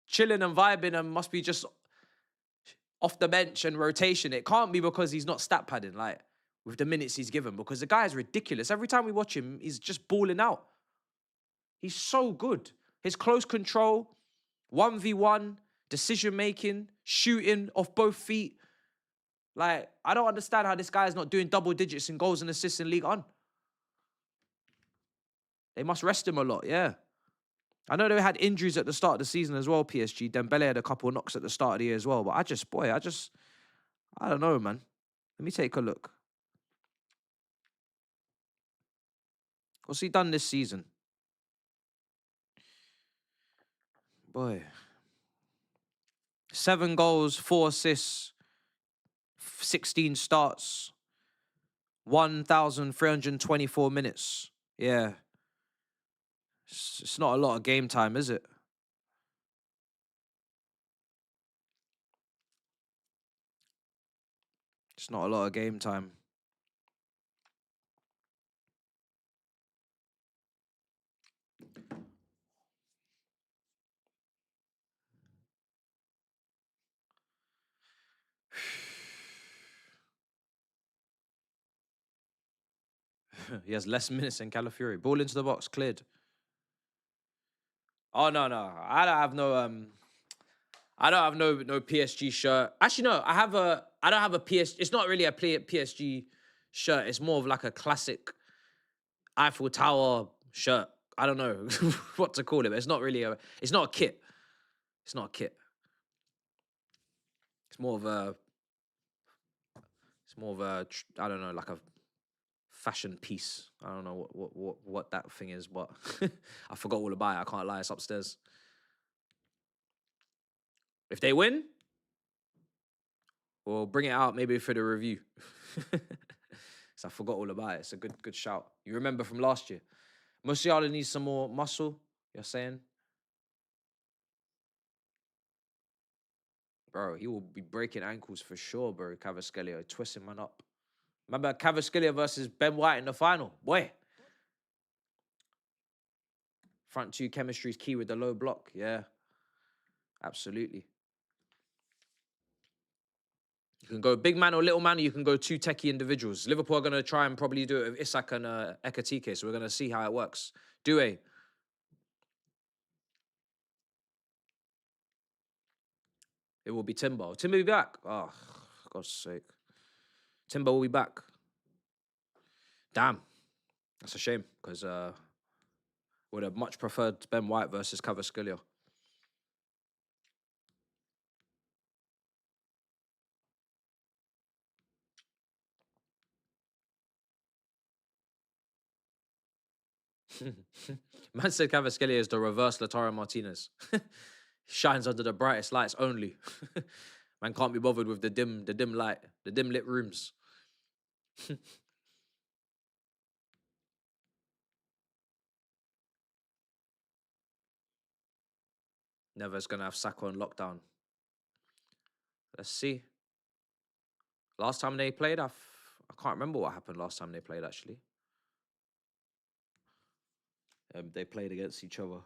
chilling and vibing and must be just off the bench and rotation. It can't be because he's not stat padding, like, with the minutes he's given, because the guy is ridiculous. Every time we watch him, he's just balling out. He's so good. His close control, 1v1, decision-making, shooting off both feet. Like, I don't understand how this guy is not doing double digits in goals and assists in League One. They must rest him a lot, yeah. I know they had injuries at the start of the season as well, PSG. Dembele had a couple of knocks at the start of the year as well. But I don't know, man. Let me take a look. What's he done this season? Boy. 7 goals, 4 assists, 16 starts, 1,324 minutes. Yeah. It's not a lot of game time, is it? It's not a lot of game time. He has less minutes than Calafiori. Ball into the box, cleared. Oh no. I don't have no PSG shirt. Actually, no, I don't have a PSG. It's not really a PSG shirt. It's more of like a classic Eiffel Tower shirt. I don't know what to call it, but it's not a kit. It's not a kit. It's more of a I don't know, like a fashion piece. I don't know what that thing is, but I forgot all about it. I can't lie, it's upstairs. If they win, we'll bring it out maybe for the review. So I forgot all about it. It's a good shout. You remember from last year. Musiala needs some more muscle, you're saying? Bro, he will be breaking ankles for sure, bro. Cavaschellia, twisting man up. Remember Cavaschellia versus Ben White in the final? Boy. Front 2 chemistry is key with the low block. Yeah, absolutely. You can go big man or little man, or you can go 2 techie individuals. Liverpool are going to try and probably do it with Isak and Ekatike, so we're going to see how it works. Doué. It will be Timber. Timber will be back. Oh, God's sake. Timber will be back. Damn. That's a shame because would have much preferred Ben White versus Cavaskillia. Man said Cavaskillia is the reverse Lautaro Martinez. Shines under the brightest lights only. Man can't be bothered with the dim light, the dim lit rooms. Never's gonna have Saka on lockdown. Let's see. Last time they played, I can't remember what happened last time they played actually. They played against each other.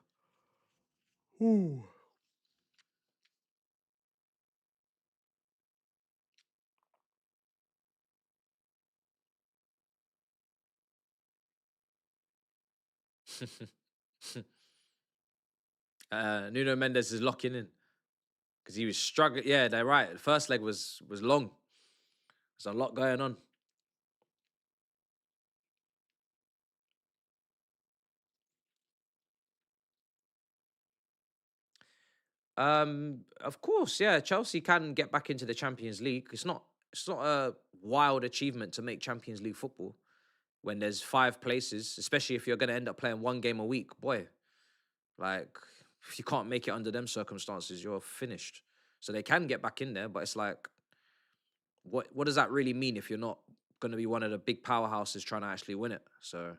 Ooh. Nuno Mendes is locking in because he was struggling. Yeah, they're right. The first leg was long. There's a lot going on. Of course, yeah. Chelsea can get back into the Champions League. It's not a wild achievement to make Champions League football when there's 5 places, especially if you're going to end up playing 1 game a week. Boy, like if you can't make it under them circumstances, you're finished. So they can get back in there, but it's like, what does that really mean if you're not going to be one of the big powerhouses trying to actually win it? So.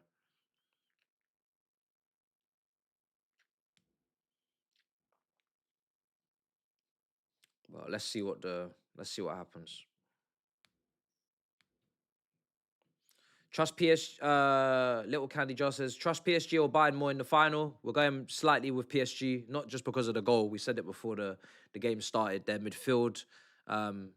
Well, let's see what happens. Trust PSG. Little Candy Jar says trust PSG or Bayern more in the final. We're going slightly with PSG, not just because of the goal. We said it before the game started. Their midfield, and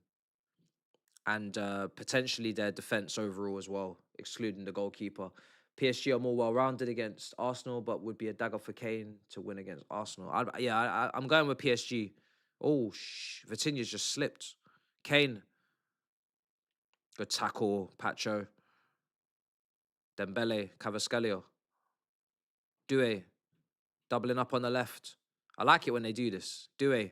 potentially their defense overall as well, excluding the goalkeeper. PSG are more well-rounded against Arsenal, but would be a dagger for Kane to win against Arsenal. I'm going with PSG. Oh, Vitinha's just slipped. Kane. Good tackle, Pacho. Dembele, Cavaskillia. Doué, doubling up on the left. I like it when they do this. Doué.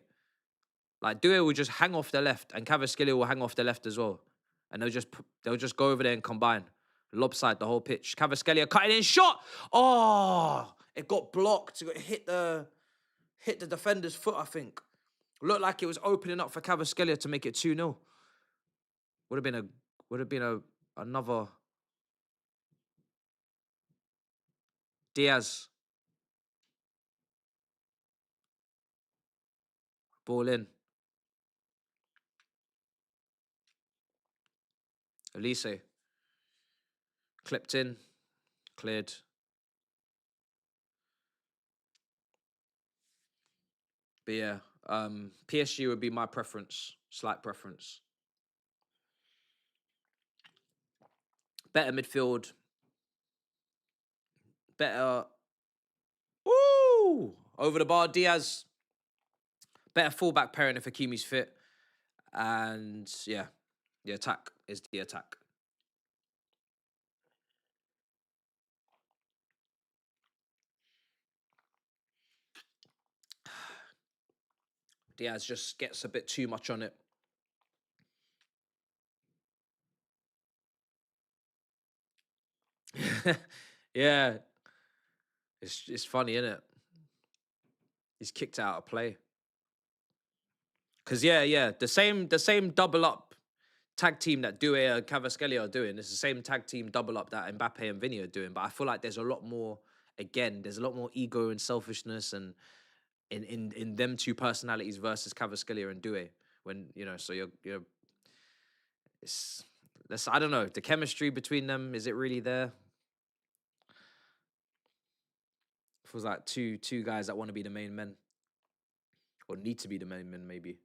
Like, Doué will just hang off the left, and Cavaskillia will hang off the left as well. And they'll just go over there and combine. Lopside the whole pitch. Cavaskillia cutting in, shot! Oh! It got blocked. It hit the defender's foot, I think. Looked like it was opening up for Cavaskillia to make it 2-0. Would have been another Diaz. Ball in. Elise. Clipped in. Cleared. But yeah, PSG would be my preference. Slight preference. Better midfield. Better. Ooh! Over the bar, Diaz. Better fullback pairing if Hakimi's fit. And yeah, the attack is the attack. Diaz just gets a bit too much on it. Yeah. It's funny, isn't it? He's kicked out of play. Cause yeah, the same double up tag team that Doué and Cavaskillia are doing. It's the same tag team double up that Mbappe and Vinny are doing. But I feel like there's a lot more. Again, there's a lot more ego and selfishness and in them two personalities versus Cavaskillia and Doué. When so you're I don't know, the chemistry between them, is it really there? Feels like two guys that want to be the main men or need to be the main men, maybe.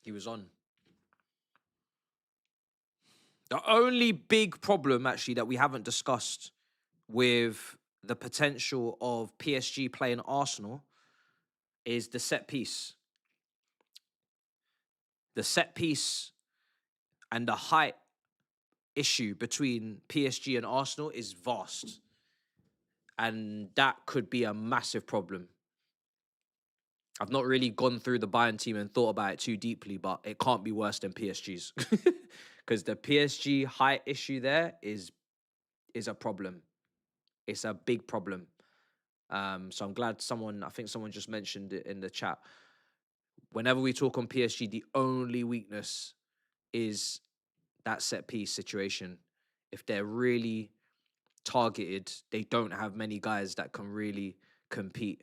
He was on. The only big problem, actually, that we haven't discussed with the potential of PSG playing Arsenal is the set piece. The set piece and the height issue between PSG and Arsenal is vast. And that could be a massive problem. I've not really gone through the Bayern team and thought about it too deeply, but it can't be worse than PSG's. Because the PSG height issue there is a problem. It's a big problem. So I'm glad I think someone just mentioned it in the chat. Whenever we talk on PSG, the only weakness is that set piece situation. If they're really targeted, they don't have many guys that can really compete,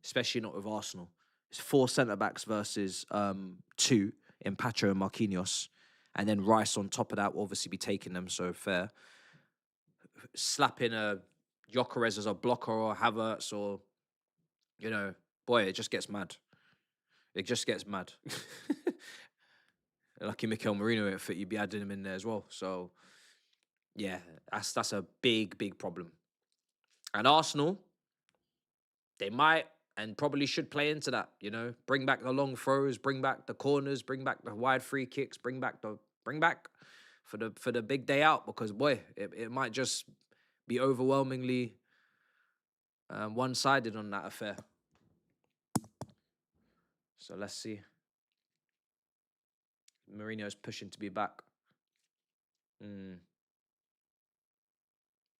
especially not with Arsenal. It's 4 centre-backs versus 2 in Pacho and Marquinhos. And then Rice on top of that will obviously be taking them, so fair. Slapping a Gyökeres as a blocker or Havertz or, boy, it just gets mad. It just gets mad. Lucky Mikel Merino, if you'd be adding him in there as well. So, yeah, that's a big, big problem. And Arsenal, they might and probably should play into that, Bring back the long throws, bring back the corners, bring back the wide free kicks, bring back for the big day out, because, boy, it might just be overwhelmingly one-sided on that affair. So let's see. Mourinho's pushing to be back.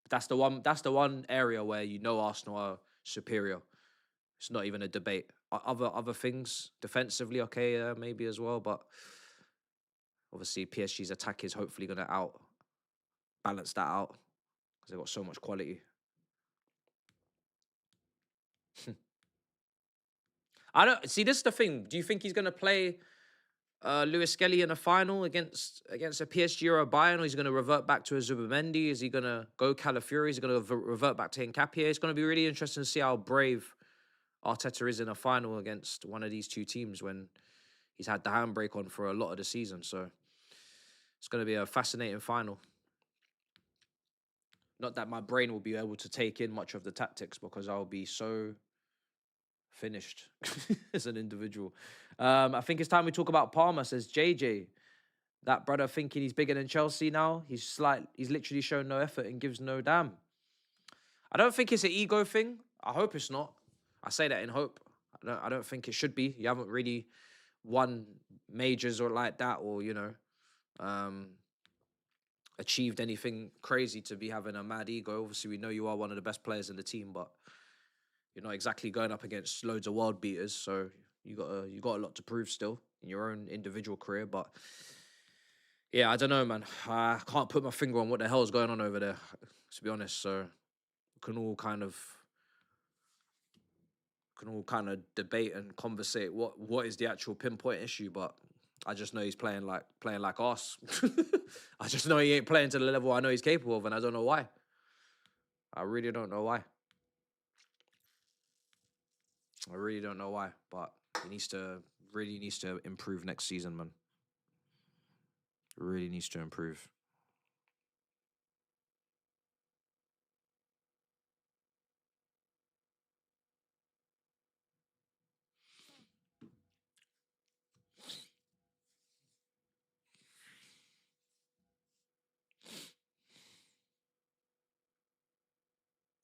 That's the one area where Arsenal are superior. It's not even a debate. Other things defensively, okay, maybe as well, but obviously PSG's attack is hopefully going to balance that out because they've got so much quality. I don't see. This is the thing. Do you think he's going to play Lewis Skelly in a final against a PSG or a Bayern, or he's going to revert back to a Zubimendi? Is he going to go Calafiori? Is he going to revert back to Nkapie? It's going to be really interesting to see how brave Arteta is in a final against one of these two teams when he's had the handbrake on for a lot of the season. So it's going to be a fascinating final. Not that my brain will be able to take in much of the tactics because I'll be so finished as an individual. I think it's time we talk about Palmer, says JJ. That brother thinking he's bigger than Chelsea now. He's literally shown no effort and gives no damn. I don't think it's an ego thing. I hope it's not. I say that in hope. I don't think it should be. You haven't really won majors or like that, or achieved anything crazy to be having a mad ego. Obviously, we know you are one of the best players in the team, but you're not exactly going up against loads of world beaters. So you got a lot to prove still in your own individual career. But yeah, I don't know, man. I can't put my finger on what the hell is going on over there, to be honest. So we can all kind of debate and conversate what is the actual pinpoint issue, but I just know he's playing like arse. I just know he ain't playing to the level I know he's capable of, and I don't know why. I really don't know why. But he really needs to improve next season, man. Really needs to improve.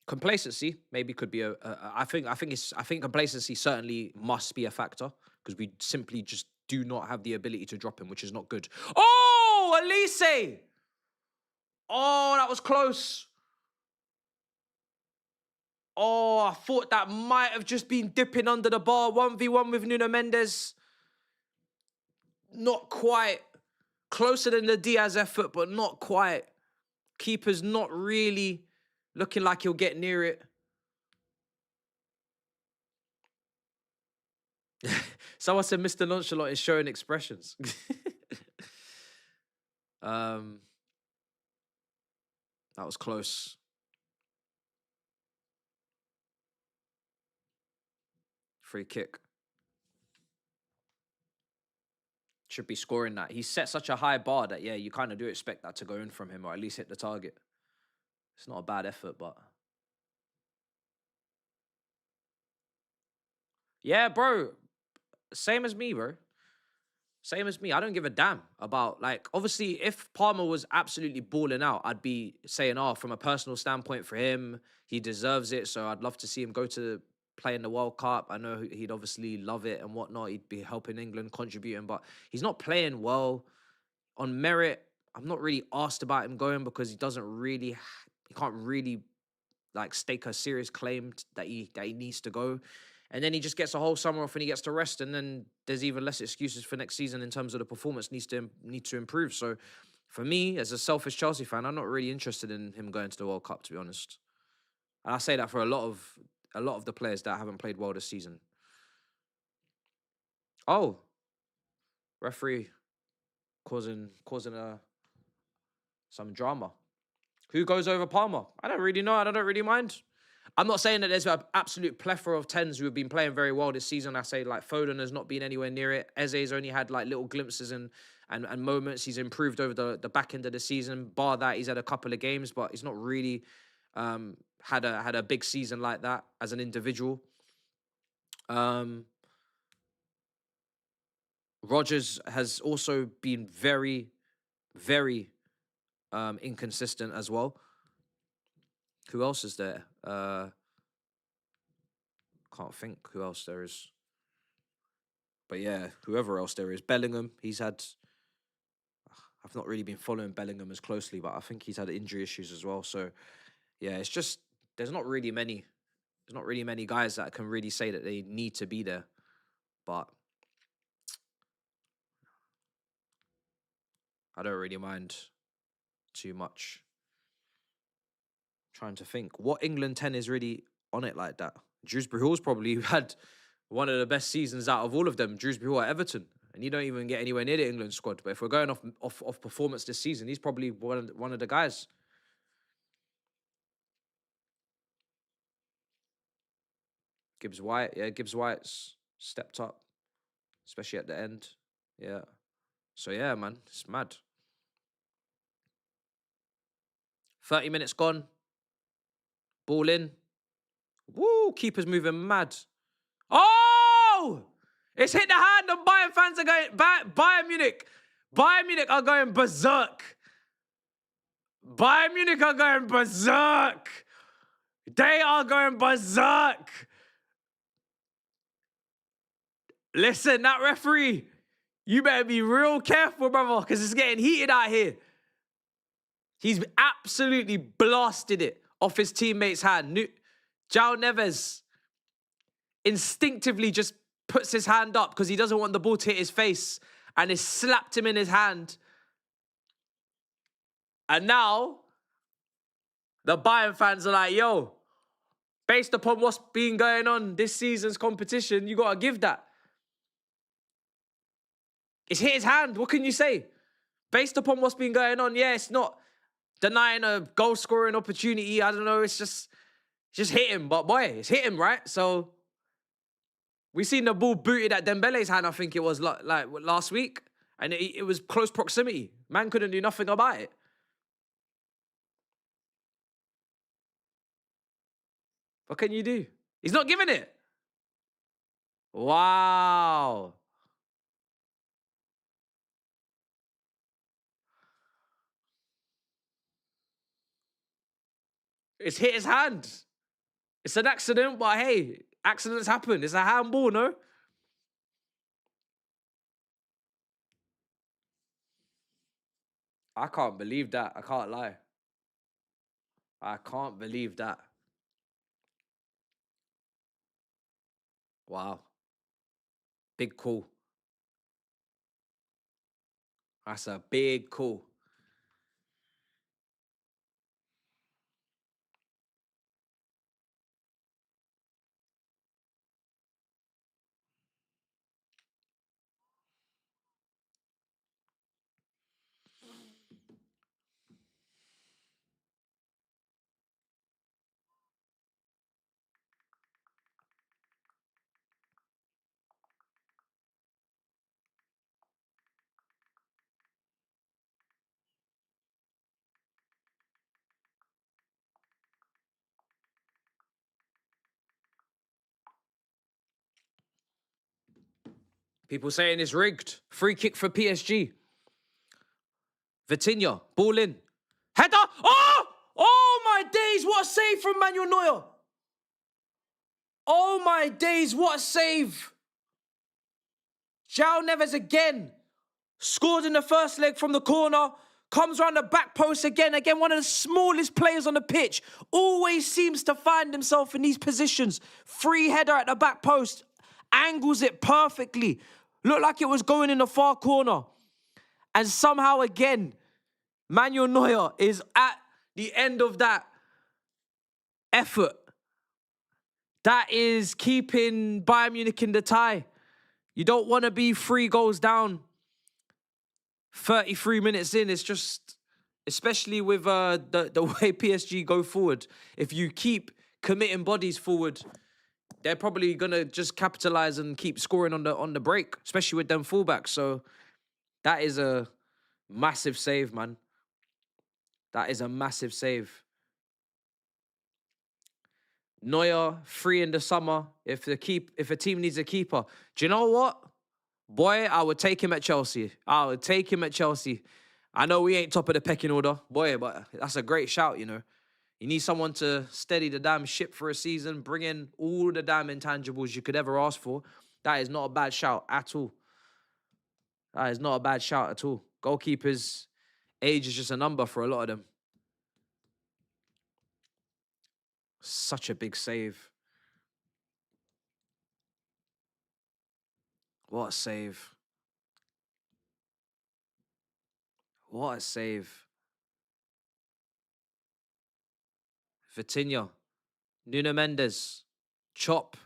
Complacency maybe could be I think complacency certainly must be a factor because we simply just do not have the ability to drop him, which is not good. Oh, Elise! Oh, that was close. Oh, I thought that might have just been dipping under the bar. 1v1 with Nuno Mendes. Not quite. Closer than the Diaz effort, but not quite. Keeper's not really looking like he'll get near it. Someone said Mr. Nonchalant is showing expressions. That was close. Free kick. Should be scoring that. He set such a high bar that, yeah, you kind of do expect that to go in from him or at least hit the target. It's not a bad effort, but... Yeah, bro. Same as me, bro. Same as me. I don't give a damn about, like, obviously, if Palmer was absolutely balling out, I'd be saying, oh, from a personal standpoint for him, he deserves it. So I'd love to see him go to play in the World Cup. I know he'd obviously love it and whatnot. He'd be helping England, contributing, but he's not playing well. On merit, I'm not really asked about him going because he doesn't really, he can't really like stake a serious claim that he needs to go. And then he just gets a whole summer off and he gets to rest. And then there's even less excuses for next season in terms of the performance need to improve. So for me, as a selfish Chelsea fan, I'm not really interested in him going to the World Cup, to be honest. And I say that for a lot of the players that haven't played well this season. Oh, referee causing some drama. Who goes over Palmer? I don't really know. I don't really mind. I'm not saying that there's an absolute plethora of 10s who have been playing very well this season. I say like Foden has not been anywhere near it. Eze's only had like little glimpses and moments. He's improved over the back end of the season. Bar that, he's had a couple of games, but he's not really had a big season like that as an individual. Rodgers has also been very, very inconsistent as well. Who else is there? Can't think who else there is. But yeah, whoever else there is. Bellingham, he's had... I've not really been following Bellingham as closely, but I think he's had injury issues as well. So yeah, it's just... There's not really many guys that can really say that they need to be there. But I don't really mind too much. Trying to think. What England 10 is really on it like that? Dewsbury Hall's probably had one of the best seasons out of all of them. Dewsbury Hall at Everton. And you don't even get anywhere near the England squad. But if we're going off performance this season, he's probably one of the guys. Gibbs White. Yeah, Gibbs White's stepped up. Especially at the end. Yeah. So yeah, man. It's mad. 30 minutes gone. Ball in. Woo! Keeper's moving mad. Oh! It's hit the hand and Bayern fans are going... Bayern Munich. Bayern Munich are going berserk. Bayern Munich are going berserk. They are going berserk. Listen, that referee, you better be real careful, brother, because it's getting heated out here. He's absolutely blasted it off his teammate's hand. João Neves instinctively just puts his hand up because he doesn't want the ball to hit his face and has slapped him in his hand. And now, the Bayern fans are like, yo, based upon what's been going on this season's competition, you got to give that. It's hit his hand. What can you say? Based upon what's been going on, yeah, it's not denying a goal-scoring opportunity. I don't know. It's just hit him. But boy, it's hit him, right? So we seen the ball booted at Dembele's hand, I think it was like last week. And it was close proximity. Man couldn't do nothing about it. What can you do? He's not giving it. Wow. It's hit his hand. It's an accident, but hey, accidents happen. It's a handball, no? I can't believe that. I can't lie. I can't believe that. Wow. Big call. That's a big call. People saying it's rigged. Free kick for PSG. Vitinha, ball in. Header! Oh! Oh my days, what a save from Manuel Neuer. Oh my days, what a save. João Neves again. Scored in the first leg from the corner. Comes around the back post again. Again, one of the smallest players on the pitch. Always seems to find himself in these positions. Free header at the back post. Angles it perfectly. Looked like it was going in the far corner. And somehow again, Manuel Neuer is at the end of that effort. That is keeping Bayern Munich in the tie. You don't want to be 3 goals down 33 minutes in. It's just, especially with the way PSG go forward, if you keep committing bodies forward, they're probably going to just capitalize and keep scoring on the break, especially with them fullbacks. So that is a massive save, man. That is a massive save. Neuer, free in the summer. If a team needs a keeper, do you know what? Boy, I would take him at Chelsea. I would take him at Chelsea. I know we ain't top of the pecking order, boy, but that's a great shout, you know. You need someone to steady the damn ship for a season, bring in all the damn intangibles you could ever ask for. That is not a bad shout at all. That is not a bad shout at all. Goalkeepers' age is just a number for a lot of them. Such a big save. What a save. What a save. Vitinha. Nuno Mendes. Chop.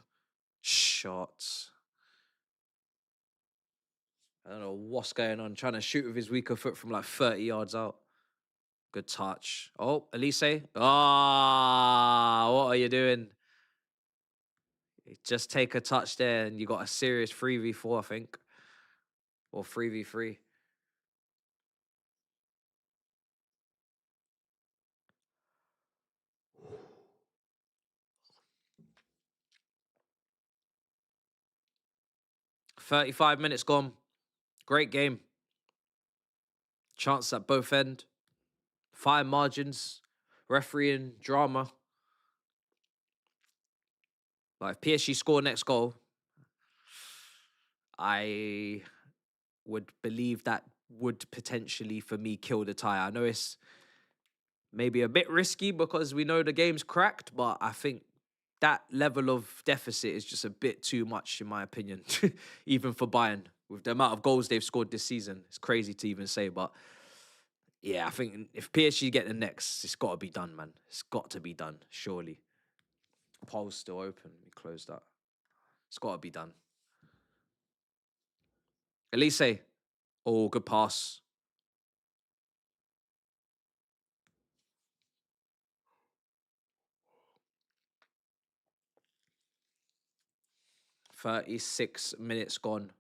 Shots. I don't know what's going on. Trying to shoot with his weaker foot from like 30 yards out. Good touch. Oh, Elise. Ah, what are you doing? Just take a touch there and you got a serious 3v4, I think. Or 3v3. "35 minutes gone. Great game. Chance at both end. Fine margins. Refereeing drama. But if PSG score next goal, I would believe that would potentially, for me, kill the tie. I know it's maybe a bit risky because we know the game's cracked, but I think that level of deficit is just a bit too much, in my opinion, even for Bayern. With the amount of goals they've scored this season, it's crazy to even say, but yeah, I think if PSG get the next, it's got to be done, man. It's got to be done, surely. Poll's still open. Let me close that. It's got to be done. Elise. Oh, good pass. "36 minutes gone."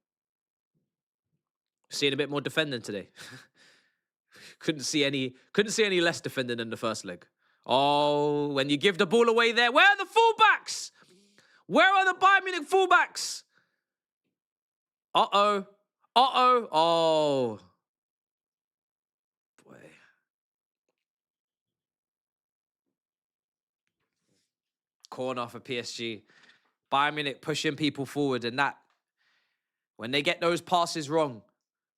Seeing a bit more defending today. Couldn't see any less defending than the first leg. Oh, when you give the ball away there, where are the fullbacks? Where are the Bayern Munich fullbacks? Uh-oh. Uh-oh. Oh. Boy. Corner for PSG. Bayern Munich pushing people forward, and that, when they get those passes wrong,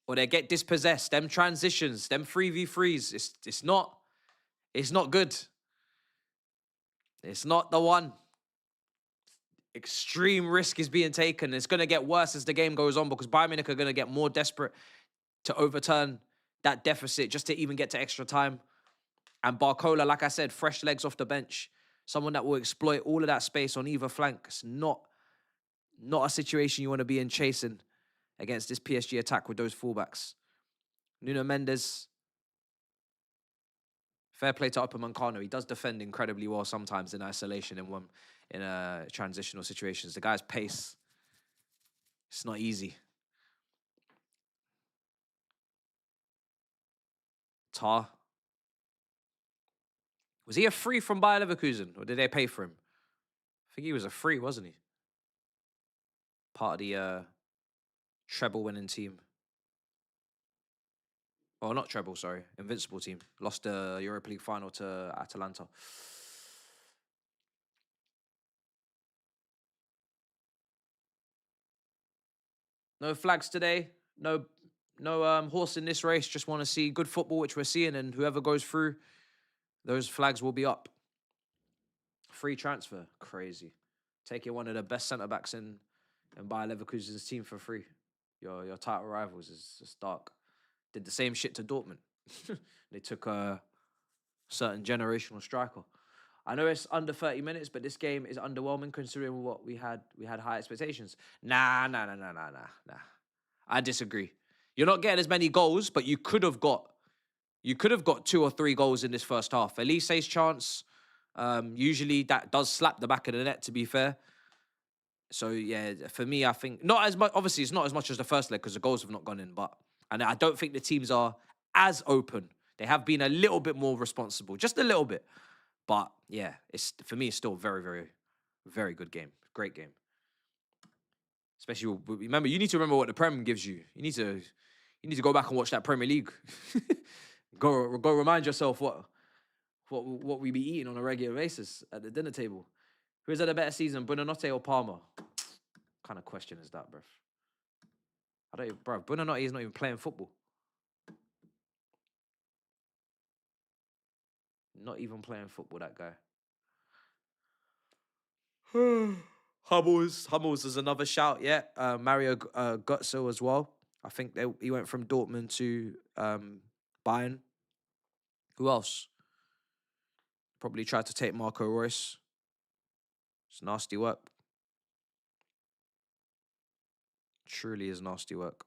or they get dispossessed, them transitions, them 3v3s, it's not good. It's not the one. Extreme risk is being taken. It's going to get worse as the game goes on because Bayern Munich are going to get more desperate to overturn that deficit just to even get to extra time. And Barcola, like I said, fresh legs off the bench. Someone that will exploit all of that space on either flank. It's not a situation you want to be in chasing against this PSG attack with those fullbacks. Nuno Mendes. Fair play to Upamecano. He does defend incredibly well sometimes in isolation in transitional situations. The guy's pace, it's not easy. Tar. Was he a free from Bayer Leverkusen, or did they pay for him? I think he was a free, wasn't he? Part of the treble winning team. Oh, not treble, sorry. Invincible team. Lost the Europa League final to Atalanta. No flags today. No horse in this race. Just want to see good football, which we're seeing, and whoever goes through, those flags will be up. Free transfer. Crazy. Taking one of the best centre-backs in Bayer Leverkusen's team for free. Your title rivals is just dark. Did the same shit to Dortmund. They took a certain generational striker. I know it's under 30 minutes, but this game is underwhelming considering what we had. We had high expectations. Nah. I disagree. You're not getting as many goals, but you could have got 2 or 3 goals in this first half. Elise's chance, usually that does slap the back of the net, to be fair. So yeah, for me, I think not as much. Obviously, it's not as much as the first leg because the goals have not gone in. And I don't think the teams are as open. They have been a little bit more responsible, just a little bit. But yeah, for me, it's still a very, very, very good game. Great game. Especially remember, you need to remember what the Prem gives you. You need to go back and watch that Premier League. go remind yourself what we be eating on a regular basis at the dinner table. Who's had a better season, Buonanotte or Palmer? What kind of question is that, bruv? Buonanotte is not even playing football. Not even playing football, that guy. Hummels is another shout, yeah. Mario Götze as well. I think he went from Dortmund to Bayern. Who else? Probably tried to take Marco Reus. It's nasty work. Truly is nasty work.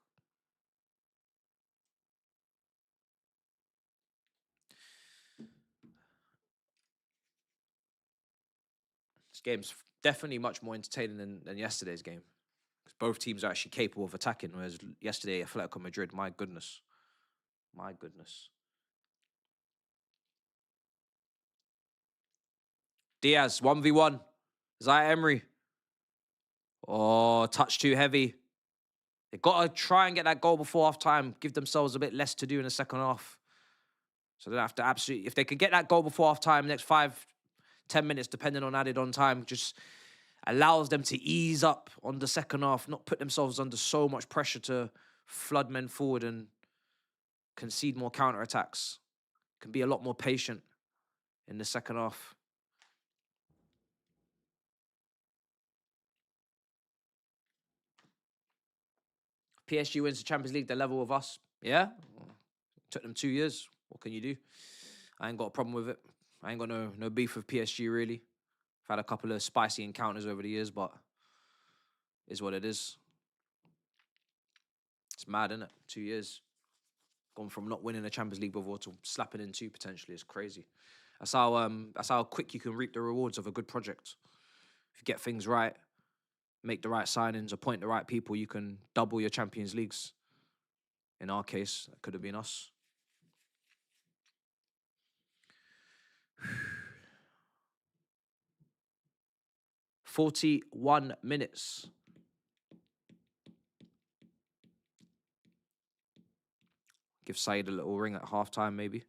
This game's definitely much more entertaining than yesterday's game. Because both teams are actually capable of attacking, whereas yesterday, Atletico Madrid, my goodness. Diaz, 1v1. Zaya Emery. Oh, touch too heavy. They've got to try and get that goal before half-time. Give themselves a bit less to do in the second half. So they have to if they could get that goal before half-time, next 5-10 minutes, depending on added on time, just allows them to ease up on the second half, not put themselves under so much pressure to flood men forward and concede more counter-attacks. Can be a lot more patient in the second half. PSG wins the Champions League, the level of us. Yeah? Took them 2 years. What can you do? I ain't got a problem with it. I ain't got no beef with PSG, really. I've had a couple of spicy encounters over the years, but is what it is. It's mad, isn't it? 2 years. Gone from not winning a Champions League before to slapping in 2 potentially. It's crazy. That's how quick you can reap the rewards of a good project. If you get things right, make the right signings, appoint the right people, you can double your Champions Leagues. In our case, that could have been us. 41 minutes. Give Said a little ring at halftime, maybe.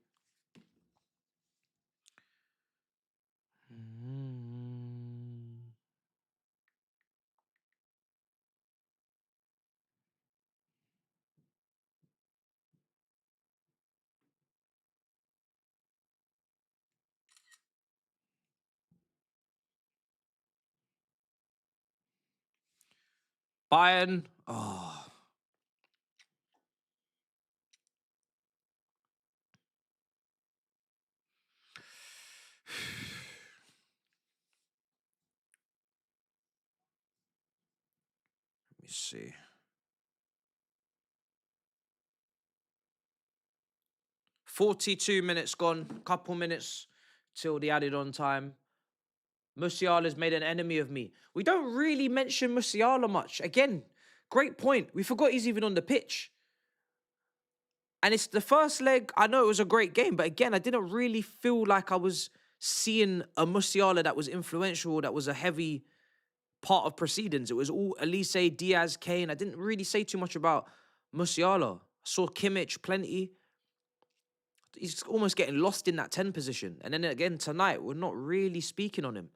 Bayern. Oh. Let me see. "42 minutes gone. Couple minutes till the added on time. Musiala's made an enemy of me." We don't really mention Musiala much. Again, great point. We forgot he's even on the pitch. And it's the first leg. I know it was a great game, but again, I didn't really feel like I was seeing a Musiala that was influential, that was a heavy part of proceedings. It was all Elise, Diaz, Kane. I didn't really say too much about Musiala. I saw Kimmich plenty. He's almost getting lost in that 10 position. And then again, tonight, we're not really speaking on him.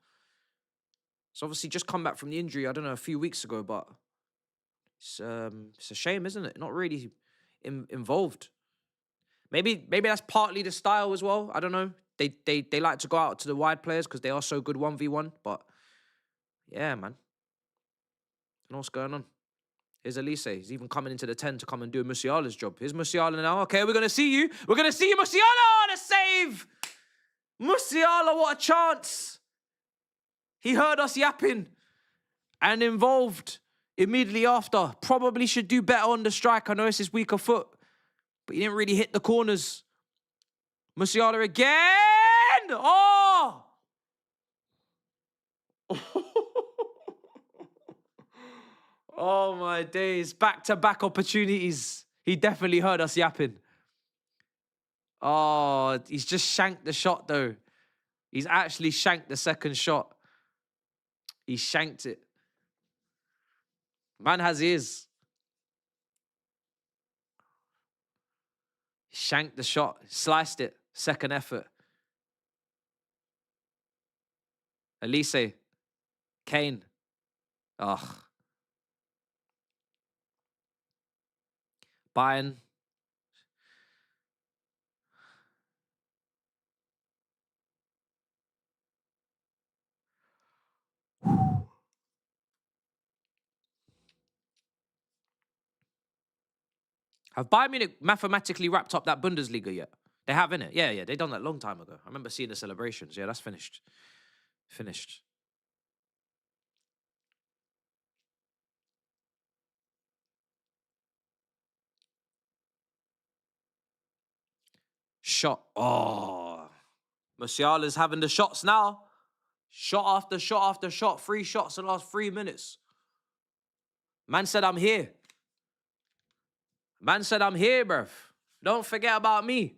So obviously just come back from the injury, I don't know, a few weeks ago, but it's a shame, isn't it? Not really involved. Maybe that's partly the style as well. I don't know. They like to go out to the wide players because they are so good 1v1. But yeah, man. I don't know what's going on. Here's Elise. He's even coming into the 10 to come and do Musiala's job. Here's Musiala now. Okay, we're going to see you. We're going to see you, Musiala, on a save. Musiala, what a chance. He heard us yapping and involved immediately after. Probably should do better on the strike. I know it's his weaker foot, but he didn't really hit the corners. Musiala again. Oh! Oh, my days. Back-to-back opportunities. He definitely heard us yapping. Oh, he's just shanked the shot, though. He's actually shanked the second shot. He shanked it. Man has ears. Shanked the shot. Sliced it. Second effort. Elise. Kane. Ugh. Bayern. Have Bayern Munich mathematically wrapped up that Bundesliga yet? They have, innit? Yeah. They done that a long time ago. I remember seeing the celebrations. Yeah, that's finished. Finished. Shot. Oh. Musiala's having the shots now. Shot after shot after shot. 3 shots in the last 3 minutes. Man said, I'm here. Man said, I'm here, bruv. Don't forget about me.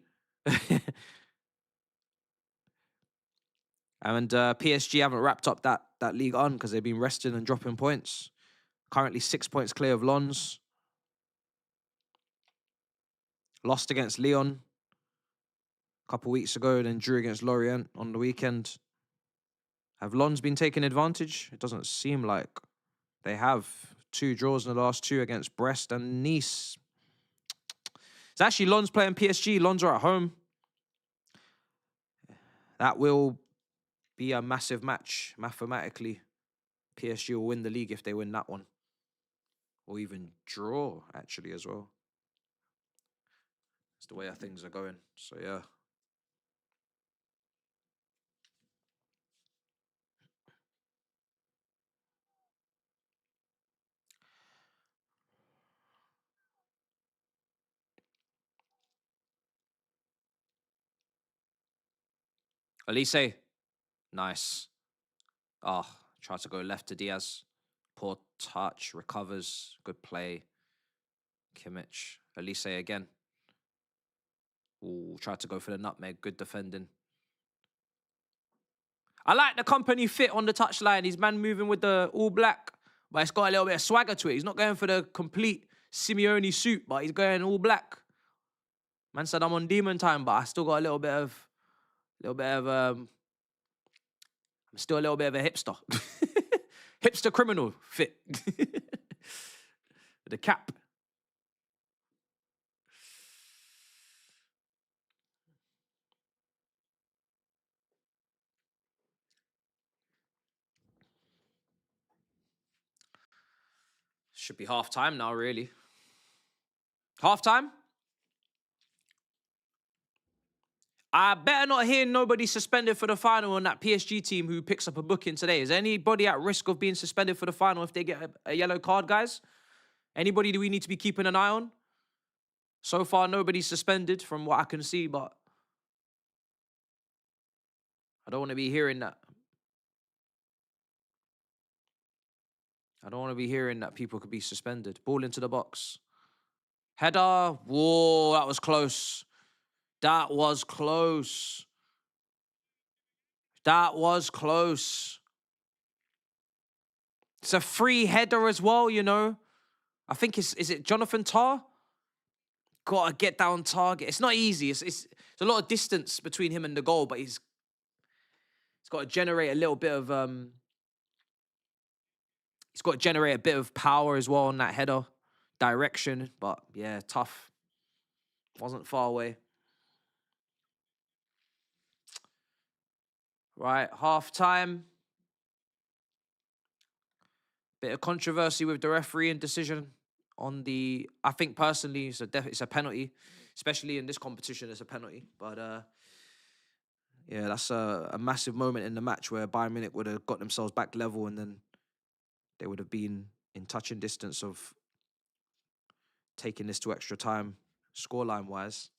And PSG haven't wrapped up that league on because they've been resting and dropping points. Currently 6 points clear of Lens. Lost against Lyon a couple weeks ago, then drew against Lorient on the weekend. Have Lens been taking advantage? It doesn't seem like they have. 2 draws in the last 2 against Brest and Nice. It's actually Lens playing PSG. Lens are at home. That will be a massive match, mathematically. PSG will win the league if they win that one. Or even draw, actually, as well. That's the way our things are going. So, yeah. Elise. Nice. Oh, tried to go left to Diaz. Poor touch. Recovers. Good play. Kimmich. Elise again. Ooh, tried to go for the nutmeg. Good defending. I like the company fit on the touchline. He's man moving with the all black, but it's got a little bit of swagger to it. He's not going for the complete Simeone suit, but he's going all black. Man said I'm on demon time, but I still got a little bit of I'm still a little bit of a hipster. Hipster criminal fit. With the cap. Should be half time now, really. Half time? I better not hear nobody suspended for the final on that PSG team who picks up a booking today. Is anybody at risk of being suspended for the final if they get a yellow card, guys? Anybody do we need to be keeping an eye on? So far, nobody's suspended from what I can see, but I don't want to be hearing that. I don't want to be hearing that people could be suspended. Ball into the box. Header. Whoa, that was close. That was close. That was close. It's a free header as well, you know. I think is it Jonathan Tah? Gotta get down target. It's not easy. It's a lot of distance between him and the goal, but he's got to generate a little bit of he's got to generate a bit of power as well on that header direction. But yeah, tough. Wasn't far away. Right, half time. Bit of controversy with the refereeing decision on the. I think personally, it's a penalty, especially in this competition. It's a penalty, but yeah, that's a massive moment in the match where Bayern Munich would have got themselves back level, and then they would have been in touching distance of taking this to extra time, scoreline wise.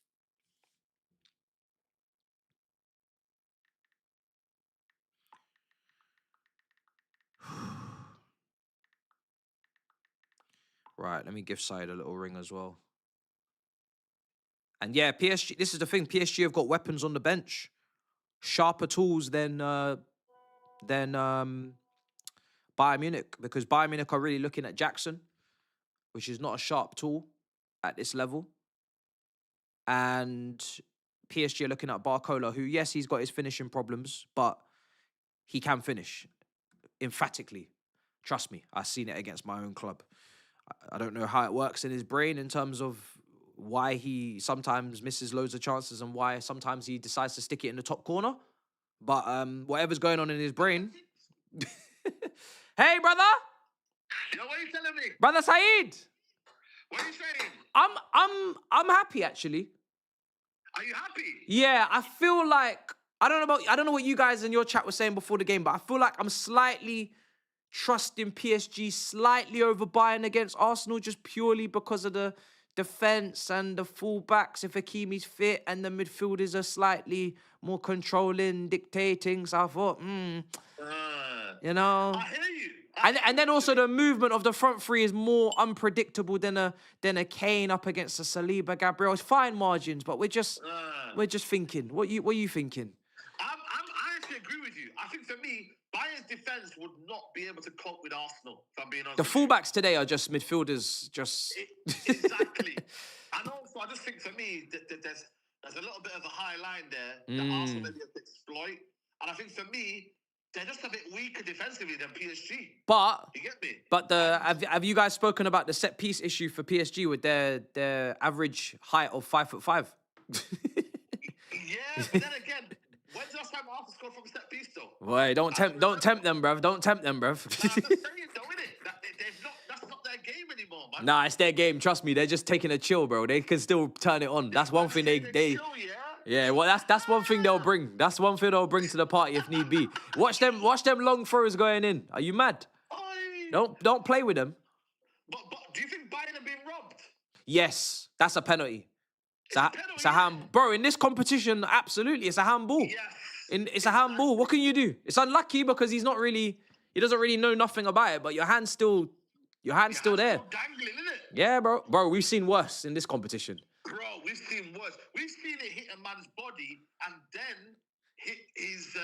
Right, let me give Side a little ring as well. And yeah, PSG, this is the thing, PSG have got weapons on the bench. Sharper tools than Bayern Munich, because Bayern Munich are really looking at Jackson, which is not a sharp tool at this level. And PSG are looking at Barcola, who, yes, he's got his finishing problems, but he can finish emphatically. Trust me, I've seen it against my own club. I don't know how it works in his brain in terms of why he sometimes misses loads of chances and why sometimes he decides to stick it in the top corner. But whatever's going on in his brain. Hey, brother! Yo, what are you telling me? Brother Saeed! What are you saying? I'm happy, actually. Are you happy? Yeah, I feel like I don't know what you guys in your chat were saying before the game, but I feel like I'm slightly trusting PSG slightly over Bayern against Arsenal, just purely because of the defense and the fullbacks if Hakimi's fit, and the midfielders are slightly more controlling, dictating. So I thought, you know. I hear you. And then also the movement of the front three is more unpredictable than a Kane up against a Saliba, Gabriel. It's fine margins, but we're just thinking. What are you thinking? I actually agree with you. I think for me, Bayern's defense would not be able to cope with Arsenal, if I'm being honest. The fullbacks today are just midfielders, exactly. And also, I just think for me that there's a little bit of a high line there that Arsenal maybe have to exploit. And I think for me, they're just a bit weaker defensively than PSG. But you get me? But have you guys spoken about the set piece issue for PSG with their average height of 5'5"? Yeah, but then again, when's the last time Arsenal scored from a set piece though? Boy, don't tempt them, bruv. Don't tempt them, bruv. I'm just saying though, innit? That's not their game anymore, man. Nah, it's their game. Trust me, they're just taking a chill, bro. They can still turn it on. That's one thing they chill, yeah, well, that's one thing they'll bring. That's one thing they'll bring to the party if need be. Watch them long throws going in. Are you mad? Don't play with them. But do you think Bayern have been robbed? Yes, that's a penalty. It's a hand, bro. In this competition, absolutely, it's a handball. Yes. It's a handball. What can you do? It's unlucky because he doesn't really know nothing about it. But your hand's still there. Still dangling, isn't it? Yeah, bro. Bro, we've seen worse in this competition. Bro, we've seen worse. We've seen it hit a man's body and then hit his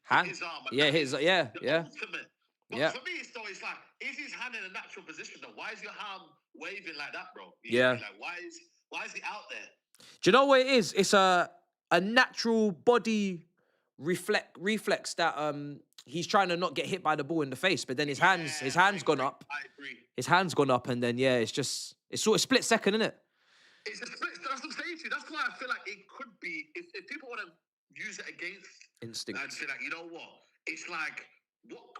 hand. His arm. Yeah, ultimate. But yeah. for me, it's like, is his hand in a natural position though? Why is your arm waving like that, bro? Yeah. Like, why is he out there? Do you know what it is? It's a natural body reflex that he's trying to not get hit by the ball in the face, but then his hand's gone up. I agree. His hand's gone up, and then it's sort of split second, isn't it? It's a split. That's what I'm saying to you. That's why I feel like it could be if people want to use it against instinct and say like, you know what? It's like,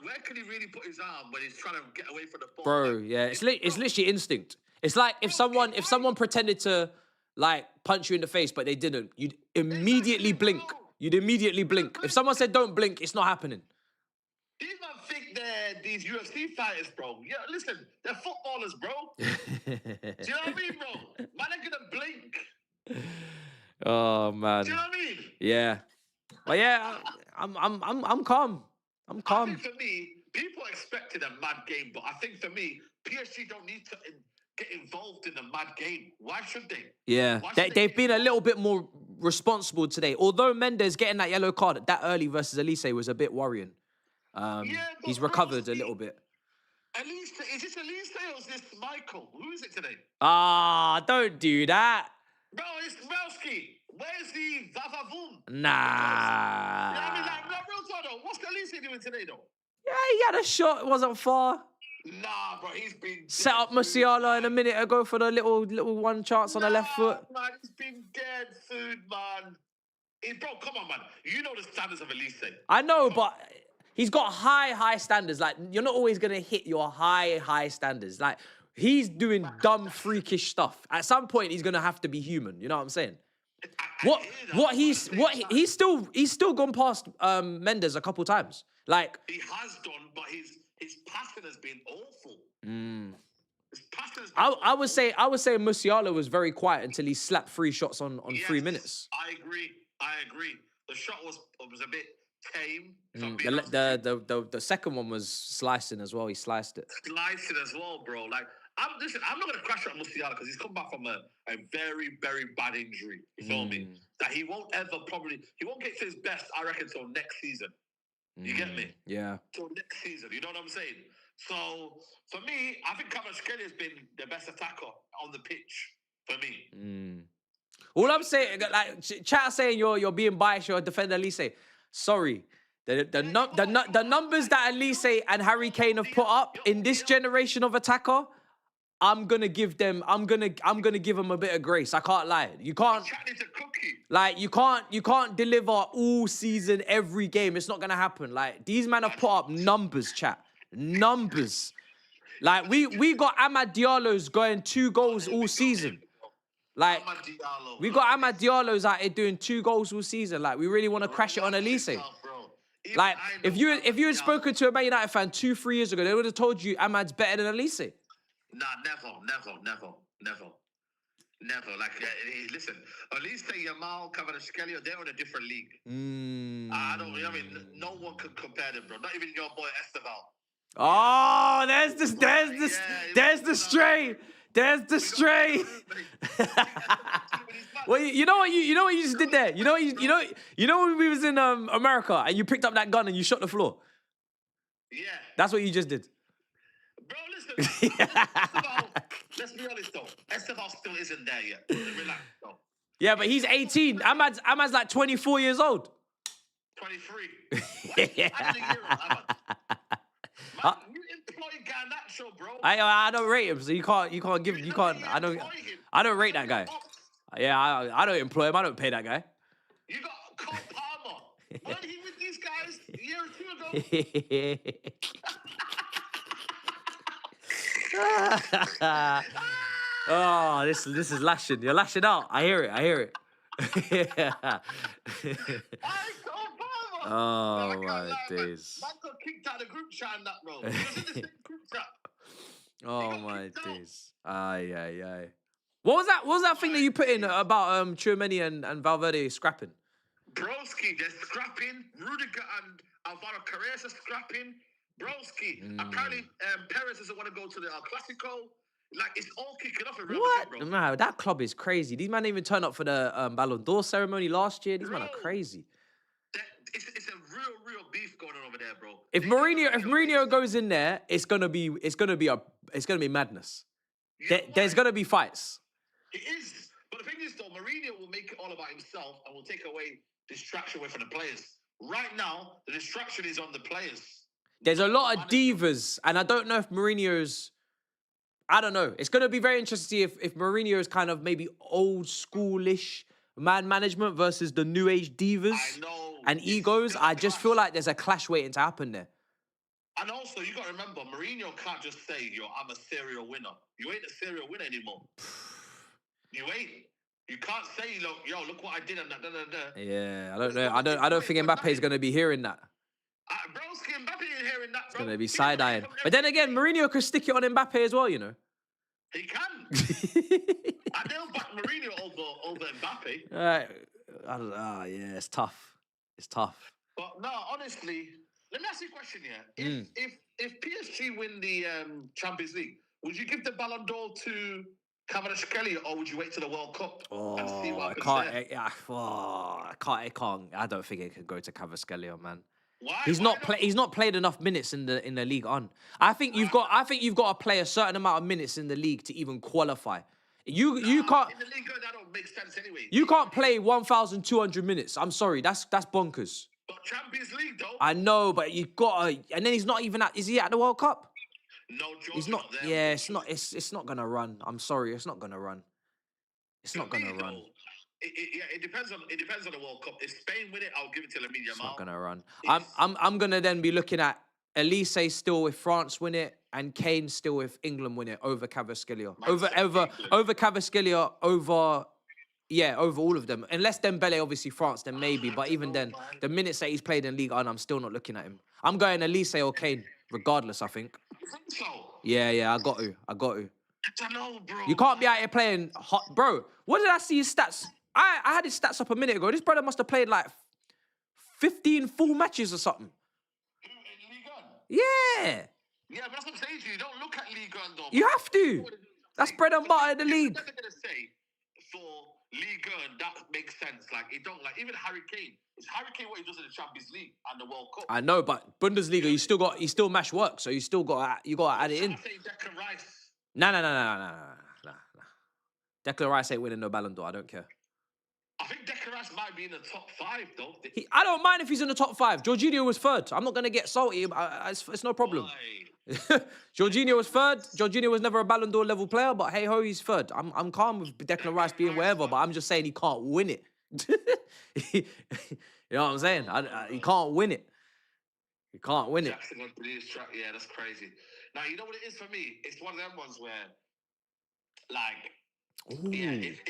where can he really put his arm when he's trying to get away from the ball? Bro, like, yeah, it's literally instinct. It's like if someone pretended to like punch you in the face, but they didn't, you'd immediately blink. You'd immediately blink. If someone said don't blink, it's not happening. These men think they're these UFC fighters, bro. Yeah, listen, they're footballers, bro. Do you know what I mean, bro? Man, are gonna blink. Oh man. Do you know what I mean? Yeah. But yeah, I'm calm. I'm calm. I think for me, people expected a mad game, but I think for me, PSG don't need to get involved in a mad game. Why should they? Yeah, they've been a little bit more responsible today. Although Mendes getting that yellow card that early versus Elise was a bit worrying. He's recovered a little bit. Elise, is this Elise or is this Michael? Who is it today? Ah, don't do that. Bro, it's Belsky. Where's the Vavavoom? Nah. Yeah, I mean, like, no, real talk though. What's Elise doing today though? Yeah, he had a shot. It wasn't far. Nah, bro, he's been Set up Musiala in a minute ago for the little one chance on the left foot. Man, he's been dead food, man. Bro, come on, man. You know the standards of Elise. I know, but he's got high standards. Like, you're not always going to hit your high standards. Like, he's doing dumb, freakish stuff. At some point, he's going to have to be human. You know what I'm saying? He's still gone past Mendes a couple times. Like, he has done, but his passing has been awful. His passing has been I would say Musiala was very quiet until he slapped 3 shots on 3 minutes. I agree. The shot was a bit tame. The second one was slicing as well. He sliced it. Slicing as well, bro. Like, I'm not gonna crash on Musiala because he's come back from a very, very bad injury. You feel me? That he won't get to his best, I reckon, till next season. You get me? Yeah. Till next season. You know what I'm saying? So for me, I think Kvaratskhelia has been the best attacker on the pitch for me. All I'm saying, like, chat saying you're being biased, you're defending Elise. Sorry. The numbers that Elise and Harry Kane have put up in this generation of attacker, I'm gonna give them a bit of grace. I can't lie. You can't you can't deliver all season every game. It's not gonna happen. Like, these men have put up numbers, chat. Numbers. Like, we got Amad Diallo's going 2 goals all season. Like, we got Amad Diallo's out here doing 2 goals all season. Like, we really want to crash it on Elise. Like, if you had spoken to a Man United fan 2-3 years ago, they would have told you Amad's better than Elise. Nah, never. Like, listen, Elise, Yamal, Kvaratskhelia, they're in a different league. No one can compare them, bro. Not even your boy Esteval. Oh, there's the stray. There's the stray. Well, you know what you just did there. You know when we was in America and you picked up that gun and you shot the floor. Yeah. That's what you just did. Bro, listen. Esteval, let's be honest though. Esteval still isn't there yet. Relax though. Yeah, but he's 18. Amad's like 24 years old. 23. What? I didn't hear him, Amad. Man, you employ Garnacho, bro. I don't rate him, so you can't I don't rate that guy. Yeah, I don't employ him. I don't pay that guy. You got Cole Palmer. Wasn't he with these guys a year or 2 ago? Oh, this is lashing. You're lashing out. I hear it. Oh, my days. Man got kicked out of the group chat and that, bro. He was in the same group chat. Oh, my days. Aye. What was that thing that you put in about Tchouaméni and Valverde scrapping? Broski, they're scrapping. Rudiger and Alvaro Carreras are scrapping. Broski. Apparently, Perez doesn't want to go to the El Clasico. Like, it's all kicking off in Real Madrid, bro. Man, that club is crazy. These men didn't even turn up for the Ballon d'Or ceremony last year. These men are crazy. It's a real beef going on over there, bro. If Mourinho goes in there, it's gonna be madness. There's gonna be fights. It is. But the thing is, though, Mourinho will make it all about himself and will take away distraction away from the players. Right now, the distraction is on the players. There's a lot of divas, and I don't know if Mourinho's... I don't know. It's going to be very interesting to see if Mourinho is kind of maybe old schoolish man management versus the new age divas and egos. I just feel like there's a clash waiting to happen there. And also, you got to remember, Mourinho can't just say, I'm a serial winner. You ain't a serial winner anymore. You ain't. You can't say, look what I did and that. Yeah, I don't know. I don't think Mbappe is going to be hearing that. Broski, Mbappe ain't hearing that, bro. It's going to be side-eyeing. But then again, Mourinho could stick it on Mbappe as well, you know. He can. I don't back Mourinho over Mbappe. I don't know. Yeah, it's tough. But no, honestly, let me ask you a question here. If PSG win the Champions League, would you give the Ballon d'Or to Kvaratskhelia or would you wait till the World Cup and see what happens there? I don't think it could go to Kvaratskhelia, man. Why? He's Why not play. He's not played enough minutes in the league on. I think you've got to play a certain amount of minutes in the league to even qualify. You can't. In the league, that don't make sense anyway. You can't play 1,200 minutes. I'm sorry, that's bonkers. But Champions League though. I know, but you gotta. And then he's not even at. Is he at the World Cup? No, George He's not. there. Yeah, it's not. It's not gonna run. I'm sorry, it's not gonna run. It's not gonna run. It depends on the World Cup. If Spain win it, I'll give it to Lamine Yamal. It's not gonna run. I'm gonna then be looking at Elise still if France win it, and Kane still if England win it over Kvaratskhelia. Over Kvaratskhelia over all of them. Unless Dembele obviously France, then maybe. But even then, the minutes that he's played in Ligue 1, I'm still not looking at him. I'm going Elise or Kane, regardless. I think. You think so? Yeah, I got to. I don't know, bro. You can't be out here playing hot, bro. What did I see his stats? I had his stats up a minute ago. This brother must have played like 15 full matches or something. In Ligue 1? Yeah. Yeah, but that's what I'm saying to you. You don't look at Ligue 1 though. You have to. That's bread and butter in the league. I'm gonna say for Ligue 1, that makes sense. Like it don't like even Harry Kane. It's Harry Kane what he does in the Champions League and the World Cup. I know, but Bundesliga, you still mash work, so you got to add it in. I say Declan Rice. No. Declan Rice ain't winning no Ballon d'Or. I don't care. I think Declan Rice might be in the top 5 though. I don't mind if he's in the top 5. Jorginho was third. I'm not gonna get salty. It's no problem. Jorginho was third. Jorginho was never a Ballon d'Or level player, but hey ho, he's third. I'm calm with Declan Rice being wherever, but I'm just saying he can't win it. You know what I'm saying? He can't win it. He can't win it. Jackson on this track, yeah, that's crazy. Now you know what it is for me. It's one of them ones where, like, yeah, if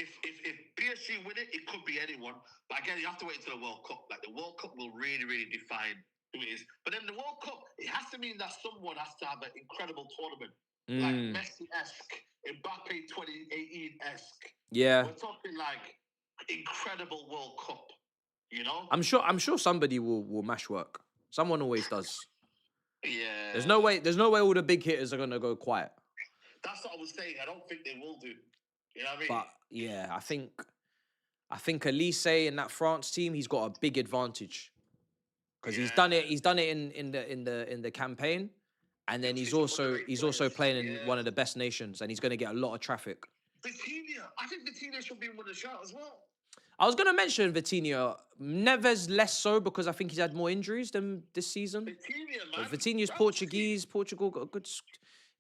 PSG win it, it could be anyone. But again, you have to wait until the World Cup. Like the World Cup will really, really define who it is. But then the World Cup, it has to mean that someone has to have an incredible tournament, like Messi-esque, Mbappe 2018-esque. Yeah, we're talking like incredible World Cup. You know, I'm sure somebody will mash work. Someone always does. Yeah. There's no way all the big hitters are gonna go quiet. That's what I was saying. I don't think they will do. You know what I mean? But yeah, I think Elise in that France team, he's got a big advantage because he's done it. He's done it in the campaign, and then he's also playing in one of the best nations, and he's going to get a lot of traffic. Vitinha, I think Vitinha should be in with a shout as well. I was going to mention Vitinha. Neves less so because I think he's had more injuries than this season. Vitinha, man. Vitinha's Portuguese. Portugal got a good.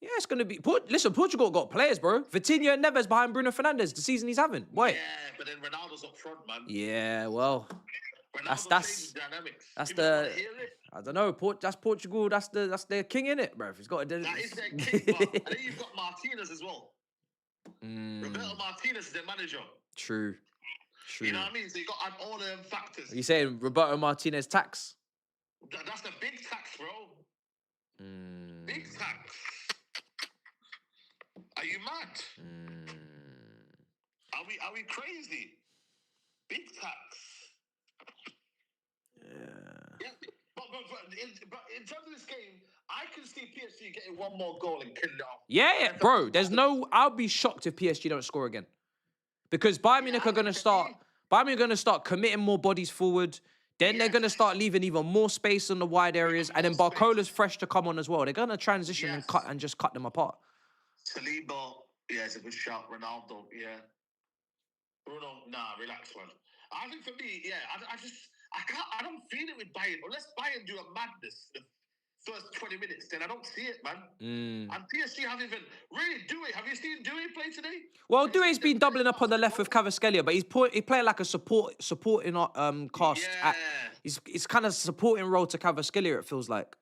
Yeah, it's going to be... Listen, Portugal got players, bro. Vitinha and Neves behind Bruno Fernandes, the season he's having. Wait. Yeah, but then Ronaldo's up front, man. Yeah, well... That's dynamics. That's the... I don't know. That's Portugal. That's their king, innit, bro? He's got... That is their king, but I think you've got Martinez as well. Roberto Martinez is their manager. True. You know what I mean? So you got all them factors. Are you saying Roberto Martinez tax? That's the big tax, bro. Big tax. Are you mad? Are we crazy? Big tax. Yeah. But in terms of this game, I can see PSG getting one more goal and killing it off. Yeah, bro. I'll be shocked if PSG don't score again. Because Bayern Munich are going to start... Bayern Munich are going to start committing more bodies forward. Then they're going to start leaving even more space in the wide areas. And then Barcola's fresh to come on as well. They're going to transition and just cut them apart. Saliba, yeah, it's a good shout. Ronaldo, yeah. Bruno, nah, relax, man. I think for me, yeah, I don't feel it with Bayern. Unless Bayern do a madness the first 20 minutes, then I don't see it, man. And PSG haven't even really Doué. Have you seen Doué play today? Well, Doué's been doubling up on the left with Kvaratskhelia, but he playing like a supporting cast. Yeah. He's kind of supporting role to Kvaratskhelia, it feels like.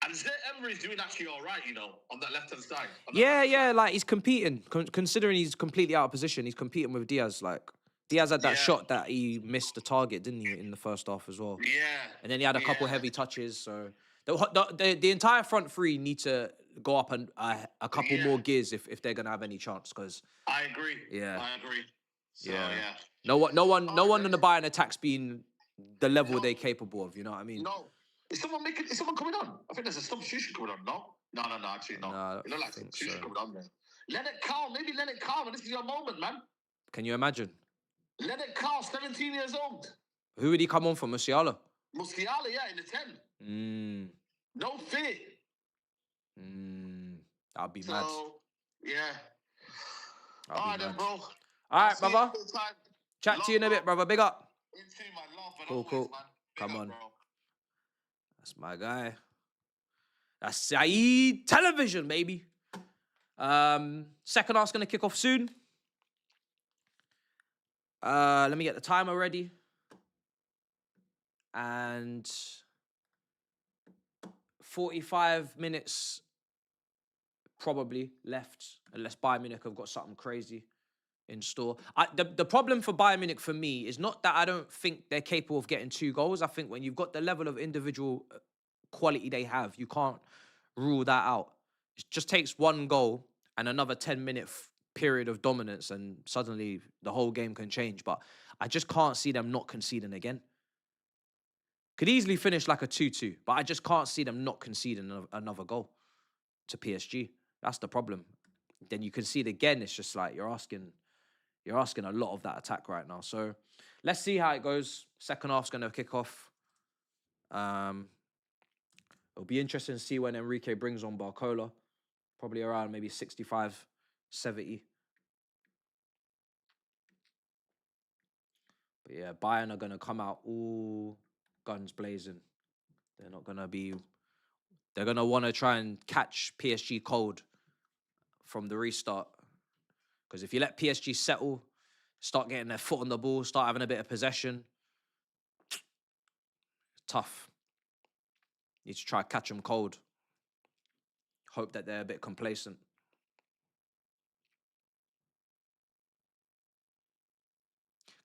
And Emery's doing actually all right, you know, on that left-hand side. Yeah, like he's competing. Considering he's completely out of position, he's competing with Diaz. Like, Diaz had that shot that he missed the target, didn't he, in the first half as well? Yeah. And then he had a couple heavy touches. So the entire front three need to go up a couple more gears if they're going to have any chance. Because I agree. Yeah. I agree. So, No one in the Bayern attack's been the level they're capable of. You know what I mean? No. Is someone coming on? I think there's a substitution coming on, no? No, actually, no. No, you know, like substitution coming on there. Let it calm, maybe let it calm, and this is your moment, man. Can you imagine? Let it calm, 17 years old. Who would he come on for, Musiala? Musiala, yeah, in the 10. No fear. That'd be mad. So, yeah. That'd All be right, then, mad. bro. All I'll right, see you brother. another time. Chat Love, to you in a bit, brother. Big up. You too, man. Love, but Cool, always, cool. man. Big Come up, on. bro. That's my guy. That's Saeed Television, baby. Second half's gonna kick off soon. Let me get the timer ready. And 45 minutes probably left, unless Bayern Munich have got something crazy in store. The problem for Bayern Munich for me is not that I don't think they're capable of getting 2 goals. I think when you've got the level of individual quality they have, you can't rule that out. It just takes 1 goal and another 10-minute period of dominance, and suddenly the whole game can change. But I just can't see them not conceding again. Could easily finish like a 2-2, but I just can't see them not conceding another goal to PSG. That's the problem. Then you concede again, it's just like you're asking a lot of that attack right now. So let's see how it goes. Second half's going to kick off. It'll be interesting to see when Enrique brings on Barcola. Probably around maybe 65, 70. But yeah, Bayern are going to come out all guns blazing. They're not going to be... They're going to want to try and catch PSG cold from the restart. Because if you let PSG settle, start getting their foot on the ball, start having a bit of possession, tough. Need to try catch them cold. Hope that they're a bit complacent.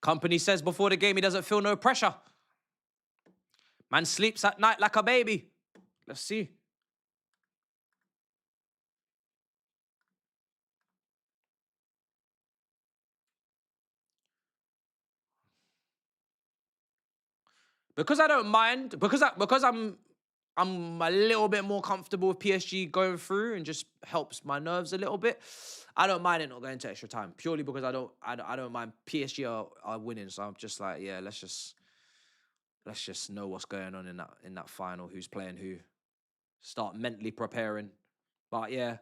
Company says before the game he doesn't feel no pressure. Man sleeps at night like a baby. Let's see. Because I don't mind, because I'm a little bit more comfortable with PSG going through and just helps my nerves a little bit. I don't mind it not going to extra time, purely because I don't mind PSG are winning. So I'm just like, yeah, let's just know what's going on in that final, who's playing who. Start mentally preparing. But yeah,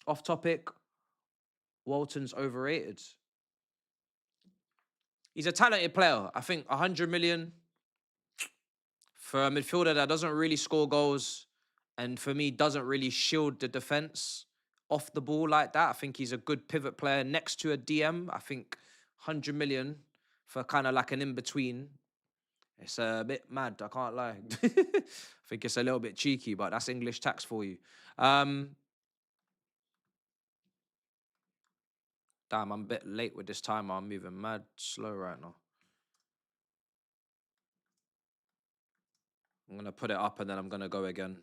off topic, Walton's overrated. He's a talented player. I think 100 million for a midfielder that doesn't really score goals and for me doesn't really shield the defense off the ball like that. I think he's a good pivot player next to a DM. I think 100 million for kind of like an in-between. It's a bit mad, I can't lie. I think it's a little bit cheeky, but that's English tax for you. Damn, I'm a bit late with this timer. I'm moving mad slow right now. I'm going to put it up and then I'm going to go again.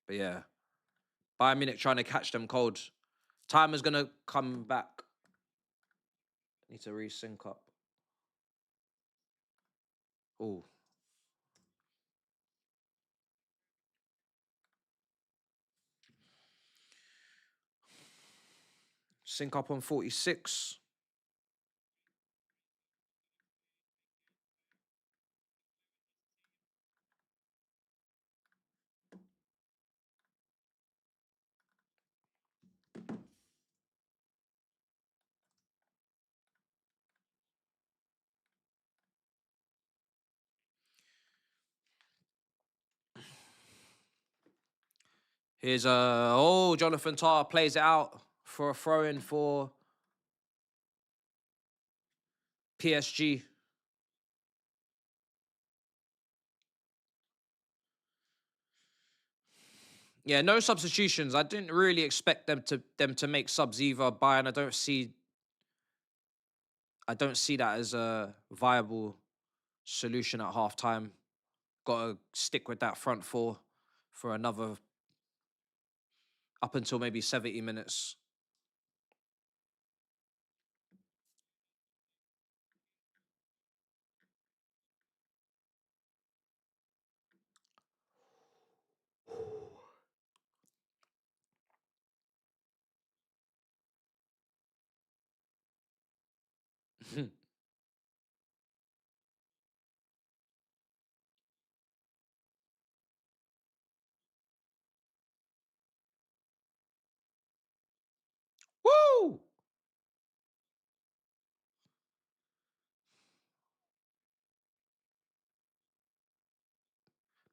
But yeah, Bayern Munich trying to catch them cold. Timer's going to come back. Need to resync up. Oh. Sync up on 46. Here's Jonathan Tah plays it out for a throw-in for PSG. Yeah, no substitutions. I didn't really expect them to make subs either. Bayern, I don't see that as a viable solution at halftime. Got to stick with that front four for another up until maybe 70 minutes.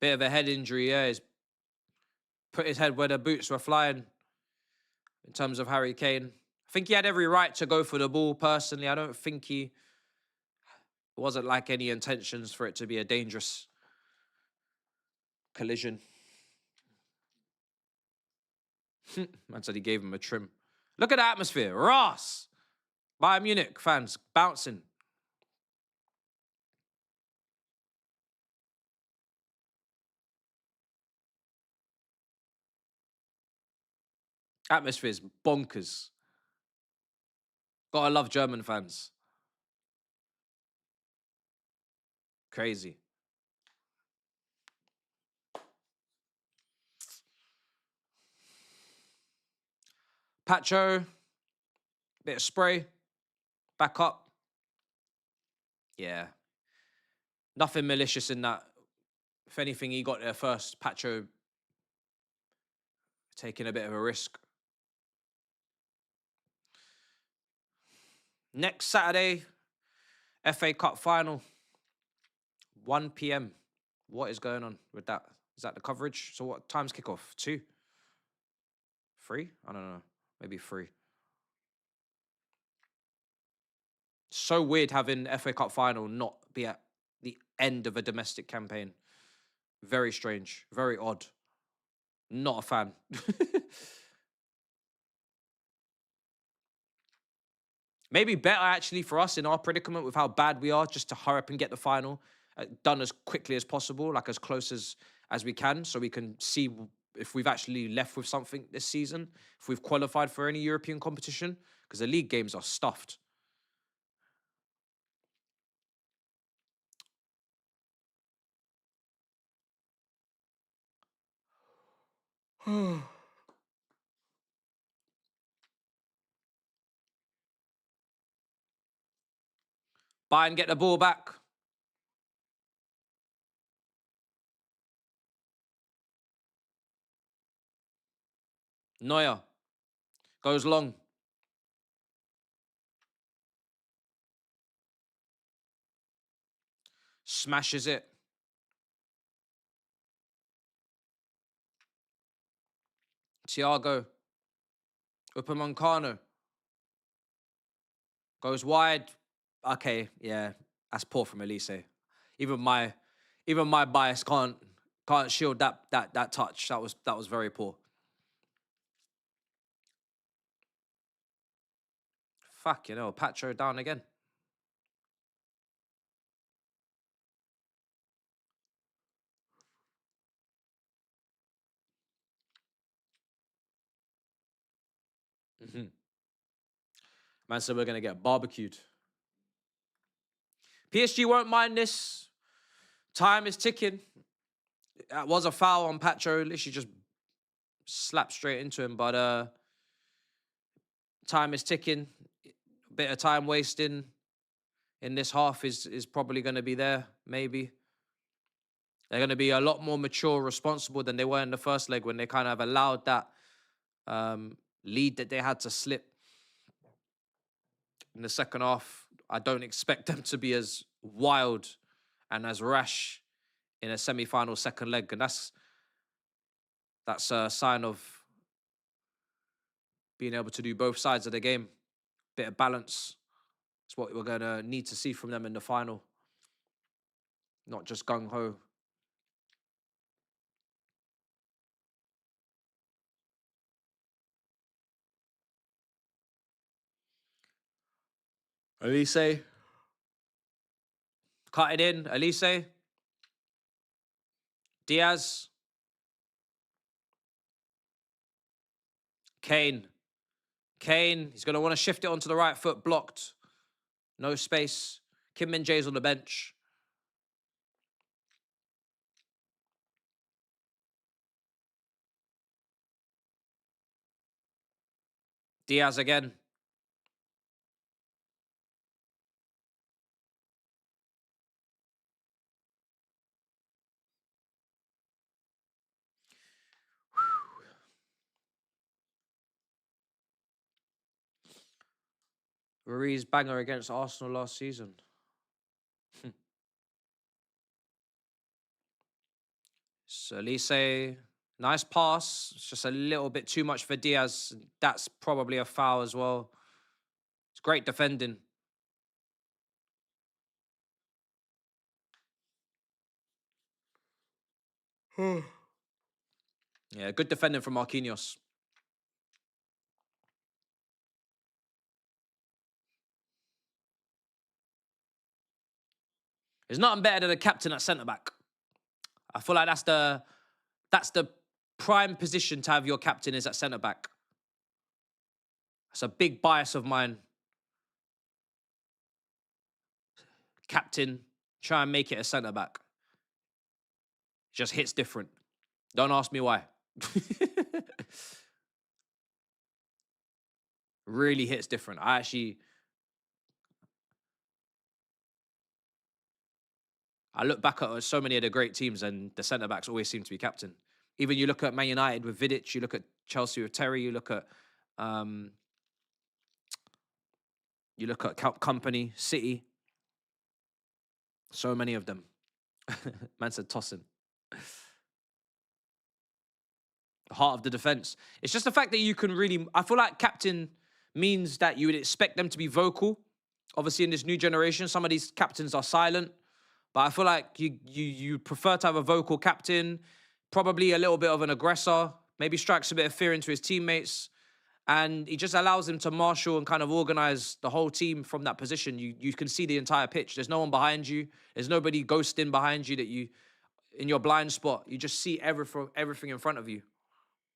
Bit of a head injury, yeah. He's put his head where the boots were flying in terms of Harry Kane. I think he had every right to go for the ball, personally. I don't think it wasn't like any intentions for it to be a dangerous collision. Man said he gave him a trim. Look at the atmosphere. Ross! Bayern Munich fans bouncing. Atmosphere's bonkers. Gotta love German fans. Crazy. Pacho, bit of spray, back up. Yeah. Nothing malicious in that. If anything, he got there first. Pacho taking a bit of a risk. Next Saturday, FA Cup final, 1 p.m. What is going on with that? Is that the coverage? So what time's kickoff? 2? 3? I don't know. Maybe 3. So weird having FA Cup final not be at the end of a domestic campaign. Very strange. Very odd. Not a fan. Maybe better, actually, for us in our predicament with how bad we are, just to hurry up and get the final done as quickly as possible, like as close as we can, so we can see if we've actually left with something this season, if we've qualified for any European competition, because the league games are stuffed. Bayern get the ball back. Neuer goes long. Smashes it. Thiago. Upamecano. Goes wide. Okay, yeah. That's poor from Elise. Even my bias can't shield that touch. That was very poor. Fuck, you know, Pacho down again. Man said we're going to get barbecued. PSG won't mind this. Time is ticking. That was a foul on Pacho. Literally just slapped straight into him. But time is ticking. A bit of time wasting in this half is probably going to be there, maybe. They're going to be a lot more mature, responsible than they were in the first leg when they kind of allowed that lead that they had to slip. In the second half, I don't expect them to be as wild and as rash in a semi-final second leg. And that's a sign of being able to do both sides of the game. Bit of balance. It's what we're going to need to see from them in the final. Not just gung-ho. Elise. Cut it in. Elise. Diaz. Kane. He's going to want to shift it onto the right foot. Blocked. No space. Kim Min-jae's on the bench. Diaz again. Ruiz banger against Arsenal last season. So Elise, nice pass. It's just a little bit too much for Diaz. That's probably a foul as well. It's great defending. Yeah, good defending from Marquinhos. There's nothing better than a captain at centre-back. I feel like that's the prime position to have your captain is at centre-back. That's a big bias of mine. Captain, try and make it a centre-back. Just hits different. Don't ask me why. Really hits different. I look back at so many of the great teams and the centre-backs always seem to be captain. Even you look at Man United with Vidic, you look at Chelsea with Terry, you look at Company, City. So many of them. Man said tossing. The heart of the defense. It's just the fact that you can really... I feel like captain means that you would expect them to be vocal. Obviously, in this new generation, some of these captains are silent. But I feel like you prefer to have a vocal captain, probably a little bit of an aggressor, maybe strikes a bit of fear into his teammates. And he just allows him to marshal and kind of organize the whole team from that position. You can see the entire pitch. There's no one behind you. There's nobody ghosting behind you that you, in your blind spot, you just see everything in front of you.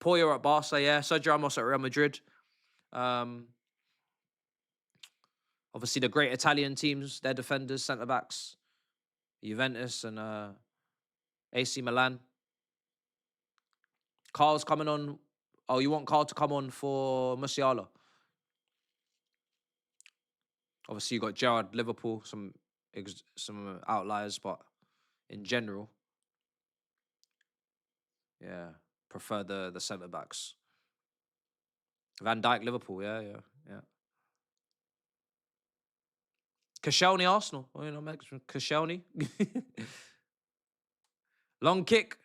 Poya at Barca, yeah. Sergio Ramos at Real Madrid. Obviously, the great Italian teams, their defenders, centre-backs. Juventus and AC Milan. Carl's coming on. Oh, you want Carl to come on for Musiala? Obviously, you got Gerrard, Liverpool, some outliers, but in general, yeah, prefer the centre backs. Van Dijk, Liverpool, yeah. Koscielny, Arsenal. Well, you know, Koscielny. Long kick.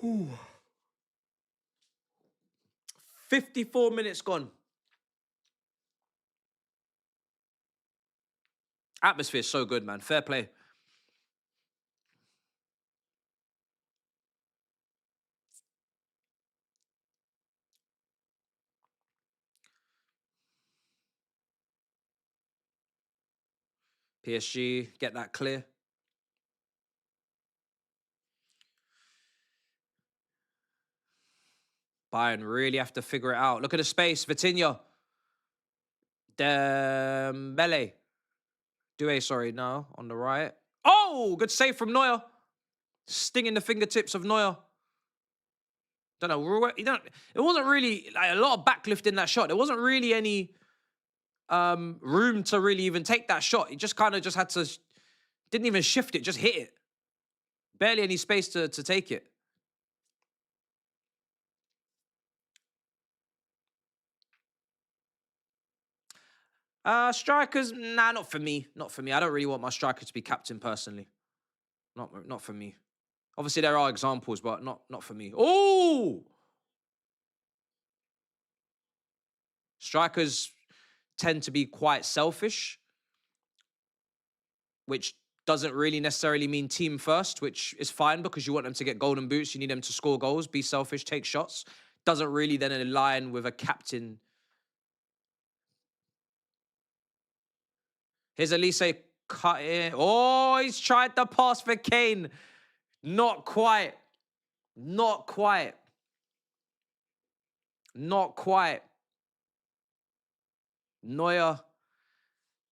Ooh. 54 minutes gone. Atmosphere is so good, man. Fair play. PSG, get that clear. Bayern really have to figure it out. Look at the space. Vitinha. Dembele. Doué, sorry, no, on the right. Oh, good save from Neuer. Stinging the fingertips of Neuer. Don't know. It wasn't really like a lot of backlift in that shot. There wasn't really any room to really even take that shot. He just kind of just had to, didn't even shift it, just hit it. Barely any space to take it. Strikers, nah, not for me. Not for me. I don't really want my striker to be captain personally. Not for me. Obviously, there are examples, but not for me. Oh! Strikers tend to be quite selfish, which doesn't really necessarily mean team first, which is fine because you want them to get golden boots. You need them to score goals, be selfish, take shots. Doesn't really then align with a captain. Here's Elise cut in. Oh, he's tried the pass for Kane. Not quite. Not quite. Not quite. Neuer.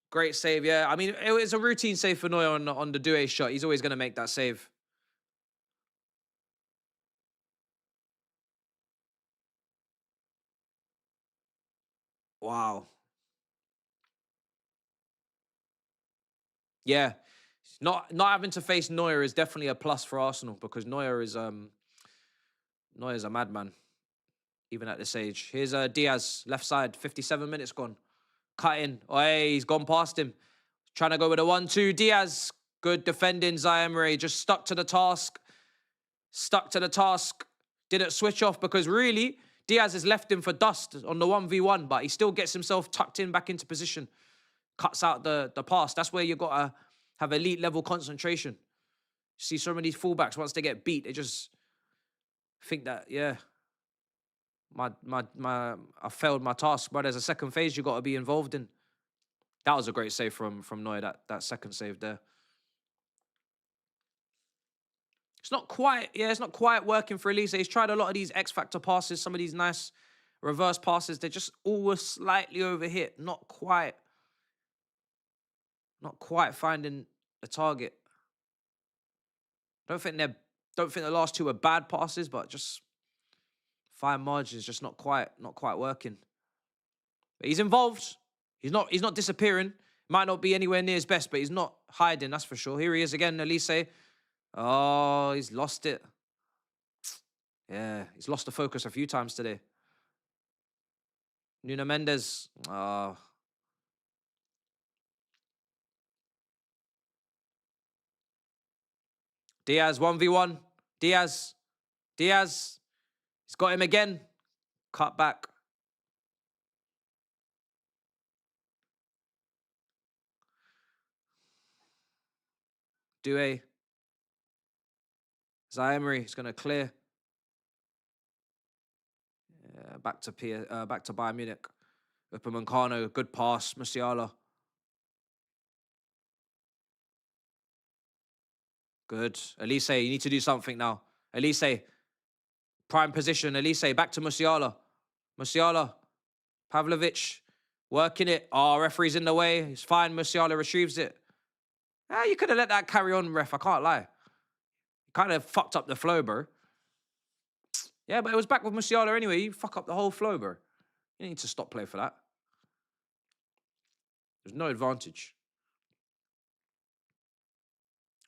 Great save, yeah. I mean, it was a routine save for Neuer on the Doué shot. He's always going to make that save. Wow. Yeah. Not having to face Neuer is definitely a plus for Arsenal because Neuer's a madman, even at this age. Here's Diaz, left side, 57 minutes gone. Cutting. Oh, hey, he's gone past him. Trying to go with a 1-2. Diaz. Good defending, Zaire. Just stuck to the task. Stuck to the task. Didn't switch off because really, Diaz has left him for dust on the 1v1, but he still gets himself tucked in back into position. Cuts out the pass. That's where you got to have elite level concentration. See so many fullbacks, once they get beat, they just think that, yeah, I failed my task, but there's a second phase you got to be involved in. That was a great save from Neuer, that second save there. It's not quite working for Elise. He's tried a lot of these X-Factor passes, some of these nice reverse passes. They're just always slightly overhit. Not quite finding the target. Don't think the last two are bad passes, but just fine margins, just not quite working. But he's involved. He's not disappearing. Might not be anywhere near his best, but he's not hiding, that's for sure. Here he is again, Elise. Oh, he's lost it. Yeah, he's lost the focus a few times today. Nuno Mendes. Oh. Diaz, 1v1. Diaz. He's got him again. Cut back. Doué. Zaire, he's going to clear. Yeah, back to Bayern Munich. Upamecano, good pass. Musiala. Good. Elise, you need to do something now. Elise. Prime position. Elise, back to Musiala. Musiala. Pavlovic. Working it. Oh, referee's in the way. It's fine. Musiala retrieves it. You could have let that carry on, ref. I can't lie. Kind of fucked up the flow, bro. Yeah, but it was back with Musiala anyway. You fuck up the whole flow, bro. You need to stop play for that. There's no advantage.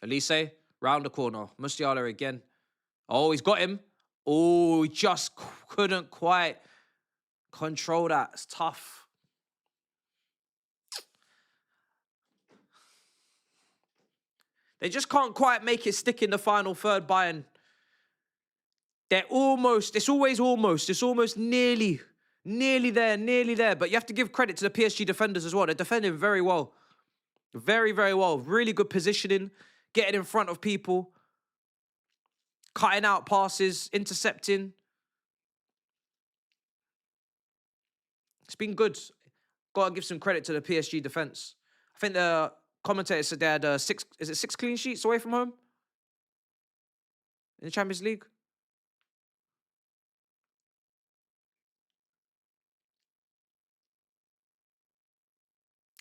Elise, round the corner. Musiala again. Oh, he's got him. Oh, he just couldn't quite control that. It's tough. They just can't quite make it stick in the final third, Bayern. They're almost, it's almost nearly there. But you have to give credit to the PSG defenders as well. They're defending very well. Very, very well. Really good positioning, getting in front of people, cutting out passes, intercepting. It's been good. Got to give some credit to the PSG defense. I think the commentator said they had six clean sheets away from home in the Champions League.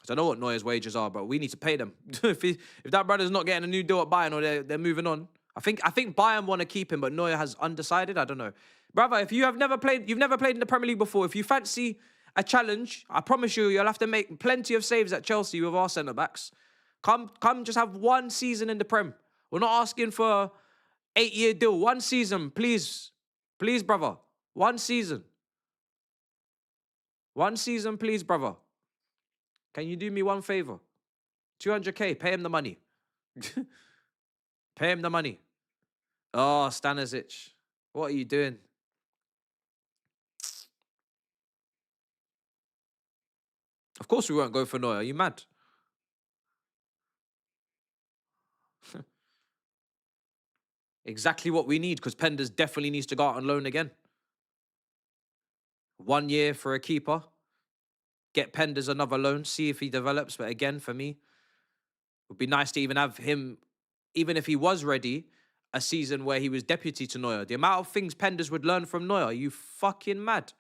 I don't know what Neuer's wages are, but we need to pay them. if that brother's not getting a new deal at Bayern or they're moving on, I think Bayern want to keep him, but Neuer has undecided. I don't know, brother. If you've never played in the Premier League before, if you fancy a challenge, I promise you'll have to make plenty of saves at Chelsea with our centre backs. Come, just have one season in the Prem. We're not asking for 8-year deal. One season, please, brother. One season, please, brother. Can you do me one favor? 200k, pay him the money. Pay him the money. Oh, Stanisic. What are you doing? Of course we won't go for Neuer. Are you mad? Exactly what we need, because Penders definitely needs to go out on loan again. 1 year for a keeper. Get Penders another loan, see if he develops. But again, for me, it would be nice to even have him, even if he was ready, a season where he was deputy to Neuer. The amount of things Penders would learn from Neuer, are you fucking mad?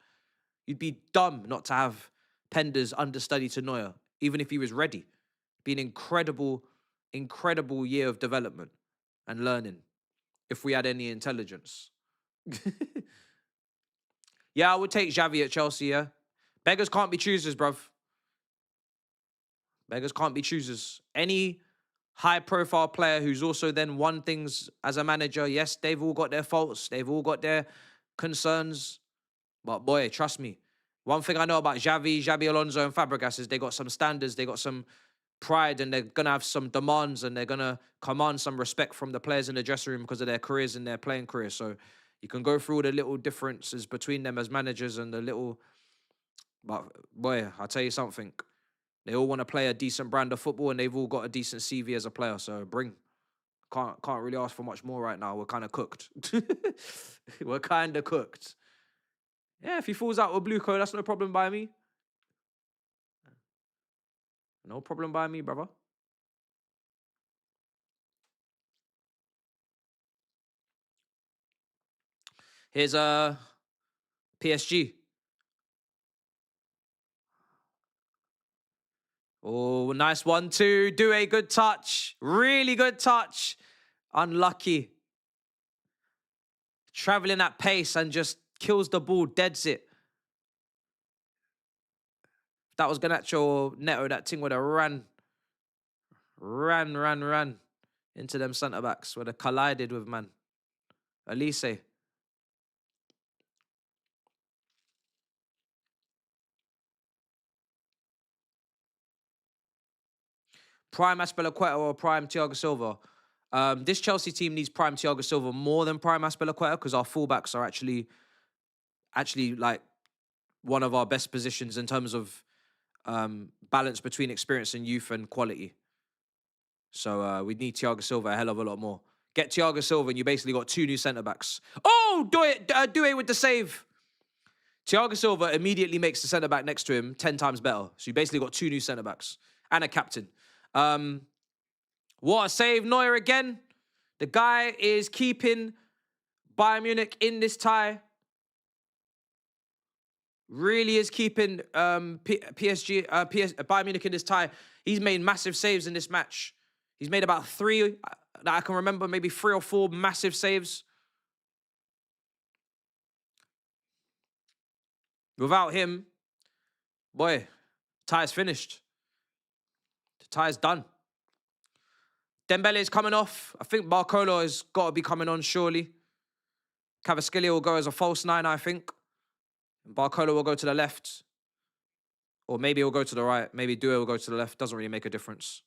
You'd be dumb not to have Penders understudy to Neuer, even if he was ready. It'd be an incredible year of development and learning, if we had any intelligence. Yeah, I would take Xavi at Chelsea, yeah. Beggars can't be choosers, bruv. Beggars can't be choosers. Any high-profile player who's also then won things as a manager, yes, they've all got their faults. They've all got their concerns. But boy, trust me, One thing I know about Xabi Alonso, and Fabregas is they got some standards, they got some pride, and they're going to have some demands, and they're going to command some respect from the players in the dressing room because of their careers and their playing careers. So you can go through all the little differences between them as managers and the little... But, boy, I'll tell you something. They all want to play a decent brand of football, and they've all got a decent CV as a player. So bring. Can't really ask for much more right now. We're kind of cooked. We're kind of cooked. Yeah, if he falls out with Bluco, that's no problem by me. No problem by me, brother. Here's PSG. Oh, nice 1-2. Do a good touch. Really good touch. Unlucky. Traveling at pace and just kills the ball, deads it. If that was Garnacho or Neto, that thing would have ran into them centre-backs. Would have collided with, man. Elise. Prime Azpilicueta or prime Thiago Silva? This Chelsea team needs prime Thiago Silva more than prime Azpilicueta because our fullbacks are actually like one of our best positions in terms of balance between experience and youth and quality. So we need Thiago Silva a hell of a lot more. Get Thiago Silva and you basically got 2 new centre-backs. Oh, do it with the save. Thiago Silva immediately makes the centre-back next to him 10 times better. So you basically got 2 new centre-backs and a captain. What a save, Neuer again. The guy is keeping Bayern Munich in this tie. Really is keeping Bayern Munich in this tie. He's made massive saves in this match. He's made about 3 that I can remember, maybe 3 or 4 massive saves. Without him, boy, tie's finished. The tie's done. Dembele is coming off. I think Barcola has got to be coming on, surely. Cavaschillia will go as a false 9, I think. Barcola will go to the left. Or maybe he'll go to the right. Maybe Due will go to the left. Doesn't really make a difference.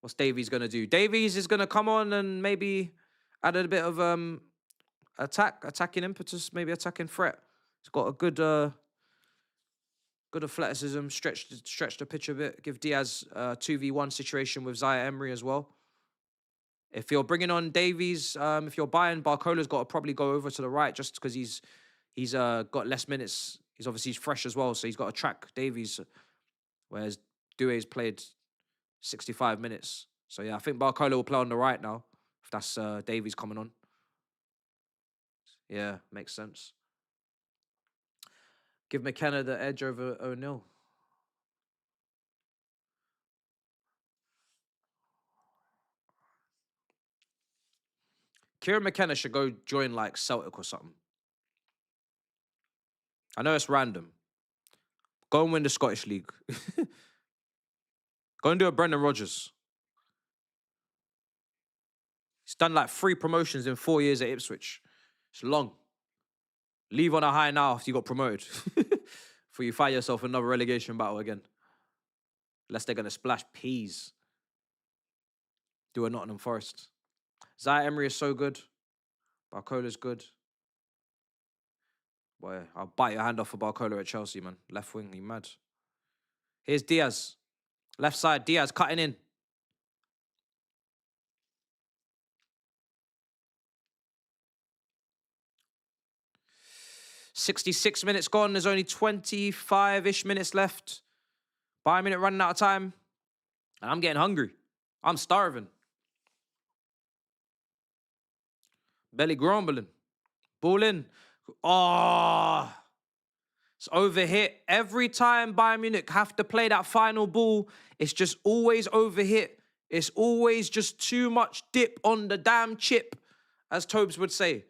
What's Davies going to do? Davies is going to come on and maybe add a bit of attacking impetus, maybe attacking threat. He's got a good athleticism, stretch the pitch a bit. Give Diaz a 2v1 situation with Zaire Emery as well. If you're bringing on Davies, if you're buying, Barcola's got to probably go over to the right just because he's got less minutes. He's fresh as well, so he's got to track Davies, whereas Doué's played 65 minutes. So yeah, I think Barcola will play on the right now, if that's Davies coming on. Yeah, makes sense. Give McKenna the edge over O'Neill. Kieran McKenna should go join like Celtic or something. I know it's random. Go and win the Scottish League. Go and do a Brendan Rodgers. He's done like 3 promotions in 4 years at Ipswich. It's long. Leave on a high now after you got promoted. Before you find yourself another relegation battle again. Unless they're going to splash peas. Do a Nottingham Forest. Zaire Emery is so good. Barcola's good. Boy, I'll bite your hand off for Barcola at Chelsea, man. Left wing, you mad. Here's Diaz. Left side, Diaz cutting in. .66 minutes gone. There's only 25-ish minutes left. Bayern Munich running out of time. And I'm getting hungry. I'm starving. Belly grumbling. Ball in. Oh, it's overhit. Every time Bayern Munich have to play that final ball, it's just always overhit. It's always just too much dip on the damn chip, as Tobes would say.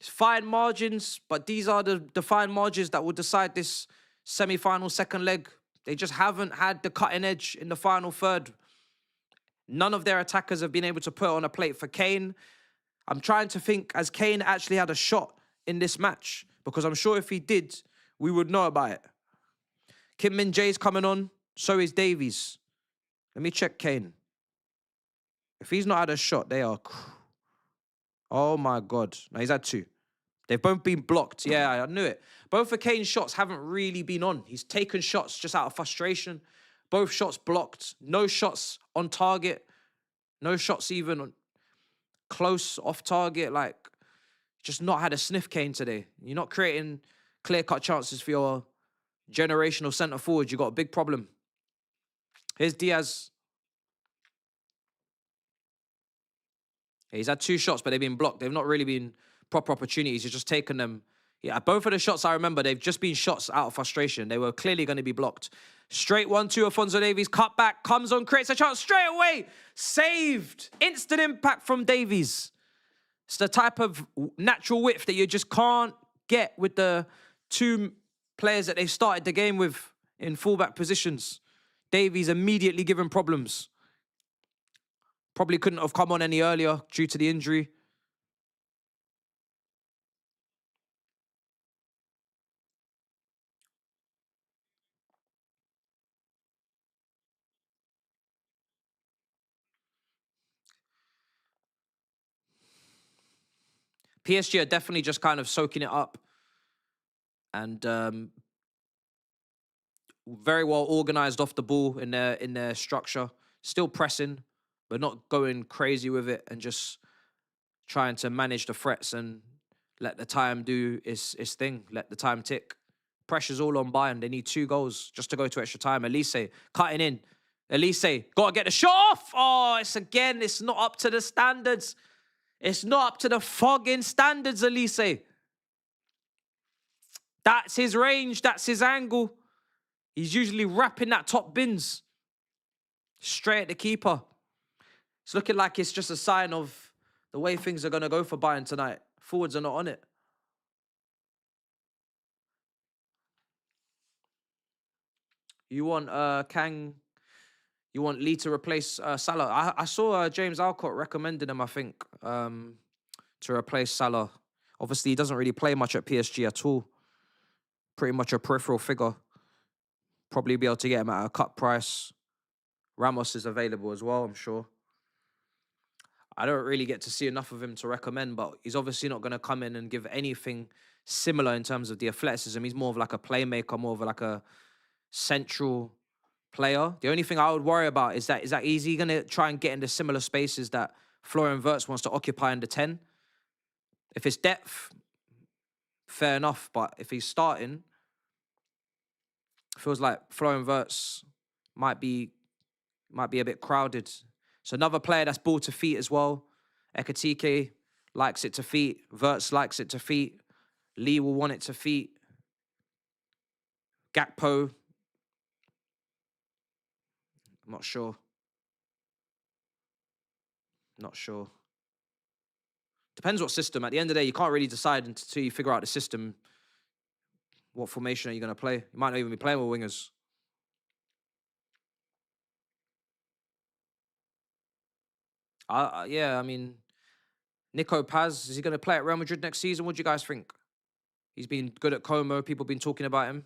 It's fine margins, but these are the fine margins that will decide this semi-final second leg. They just haven't had the cutting edge in the final third. None of their attackers have been able to put on a plate for Kane. I'm trying to think, has Kane actually had a shot in this match? because I'm sure if he did, we would know about it. Kim Min Jae's coming on. So is Davies. Let me check Kane. If he's not had a shot, they are... Oh, my God. No, he's had 2. They've both been blocked. Yeah, I knew it. Both of Kane's shots haven't really been on. He's taken shots just out of frustration. Both shots blocked. No shots on target. No shots even on close off target. Like, just not had a sniff, Kane, today. You're not creating clear-cut chances for your generational centre forward. You got a big problem. Here's Diaz. He's had 2 shots, but they've been blocked. They've not really been proper opportunities. He's just taken them. Yeah, both of the shots I remember, they've just been shots out of frustration. They were clearly going to be blocked. Straight 1-2, Alphonso Davies. Cut back, comes on, creates a chance straight away. Saved. Instant impact from Davies. It's the type of natural width that you just can't get with the 2 players that they started the game with in fullback positions. Davies immediately given problems. Probably couldn't have come on any earlier due to the injury. PSG are definitely just kind of soaking it up. And very well organised off the ball in their structure. Still pressing, but not going crazy with it and just trying to manage the threats and let the time do its thing. Let the time tick. Pressure's all on Bayern. They need 2 goals just to go to extra time. Elise cutting in. Elise, got to get the shot off. Oh, it's not up to the standards. It's not up to the fogging standards, Elise. That's his range. That's his angle. He's usually wrapping that top bins. Straight at the keeper. It's looking like it's just a sign of the way things are going to go for Bayern tonight. Forwards are not on it. You want Kang... You want Lee to replace Salah. I saw James Alcott recommending him, I think, to replace Salah. Obviously, he doesn't really play much at PSG at all. Pretty much a peripheral figure. Probably be able to get him at a cut price. Ramos is available as well, I'm sure. I don't really get to see enough of him to recommend, but he's obviously not going to come in and give anything similar in terms of the athleticism. He's more of like a playmaker, more of like a central player. The only thing I would worry about is that is he going to try and get into similar spaces that Florian Wirtz wants to occupy in the 10? If it's depth, fair enough. But if he's starting, feels like Florian Wirtz might be a bit crowded. So another player that's ball to feet as well. Ekatike likes it to feet. Wirtz likes it to feet. Lee will want it to feet. Gakpo, I'm not sure. Not sure. Depends what system. At the end of the day, you can't really decide until you figure out the system. What formation are you going to play? You might not even be playing with wingers. Yeah, I mean, Nico Paz, is he going to play at Real Madrid next season? What do you guys think? He's been good at Como. People have been talking about him.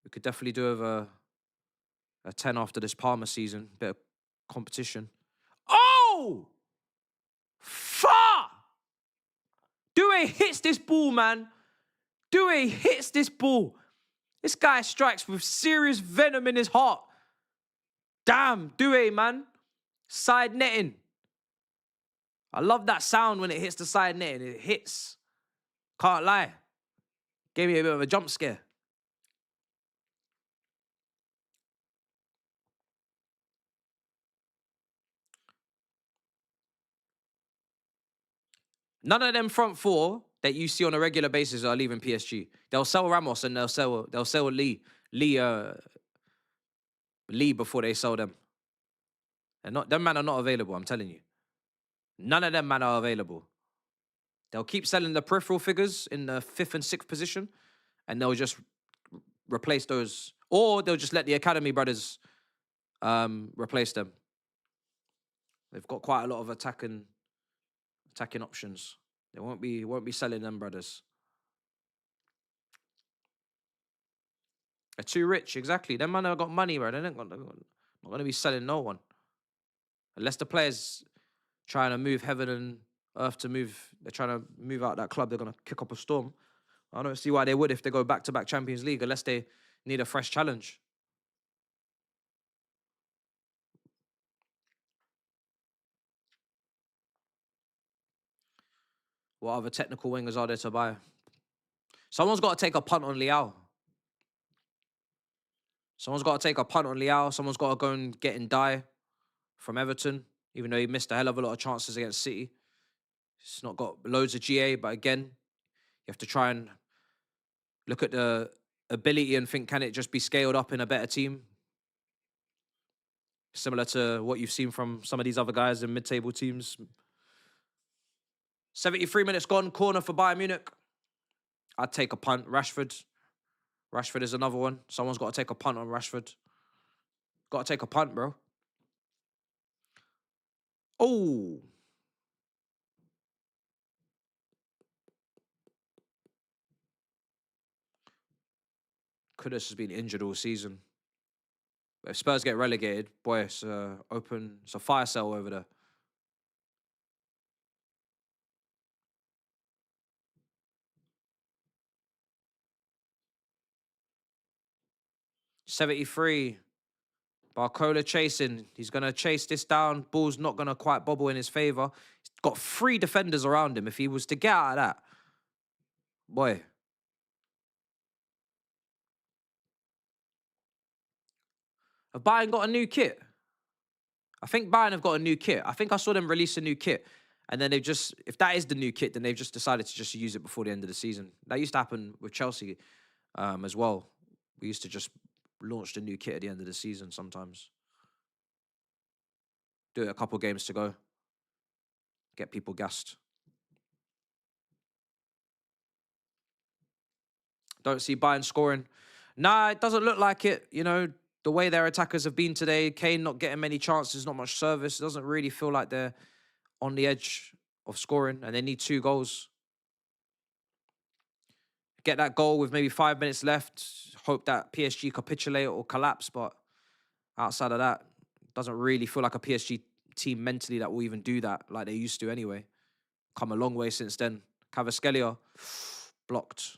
We could definitely do with a 10 after this Parma season. Bit of competition. Oh! Fuck! Due hits this ball, man. Due hits this ball. This guy strikes with serious venom in his heart. Damn, Due, man. Side netting. I love that sound when it hits the side netting. It hits. Can't lie. Gave me a bit of a jump scare. None of them front 4 that you see on a regular basis are leaving PSG. They'll sell Ramos and they'll sell Lee before they sell them. And them men are not available, I'm telling you. None of them men are available. They'll keep selling the peripheral figures in the 5th and 6th position, and they'll just replace those, or they'll just let the academy brothers replace them. They've got quite a lot of attacking options. They won't be selling them brothers. They're too rich, exactly. Them man have got money, bro. They're not going to be selling no one. Unless the players trying to move heaven and earth to move, they're trying to move out that club, they're going to kick up a storm. I don't see why they would if they go back-to-back Champions League, unless they need a fresh challenge. What other technical wingers are there to buy? Someone's got to take a punt on Leao. Someone's got to take a punt on Leao. Someone's got to go and get in Dye from Everton, even though he missed a hell of a lot of chances against City. It's not got loads of GA, but again, you have to try and look at the ability and think, can it just be scaled up in a better team? Similar to what you've seen from some of these other guys in mid-table teams. 73 minutes gone, corner for Bayern Munich. I'd take a punt. Rashford is another one. Someone's got to take a punt on Rashford. Got to take a punt, bro. Oh. Kudus has been injured all season. But if Spurs get relegated, boy, it's a fire sale over there. .73. Barcola chasing. He's going to chase this down. Ball's not going to quite bobble in his favour. He's got 3 defenders around him. If he was to get out of that, boy. Have Bayern got a new kit? I think Bayern have got a new kit. I think I saw them release a new kit. And then they've just, if that is the new kit, then they've just decided to just use it before the end of the season. That used to happen with Chelsea as well. We used to just launch the new kit at the end of the season sometimes. Do it a couple games to go. Get people gassed. Don't see Bayern scoring. Nah, it doesn't look like it. You know, the way their attackers have been today, Kane not getting many chances, not much service. It doesn't really feel like they're on the edge of scoring, and they need 2 goals. Get that goal with maybe 5 minutes left. Hope that PSG capitulate or collapse, but outside of that, doesn't really feel like a PSG team mentally that will even do that like they used to anyway. Come a long way since then. Kvaratskhelia, blocked.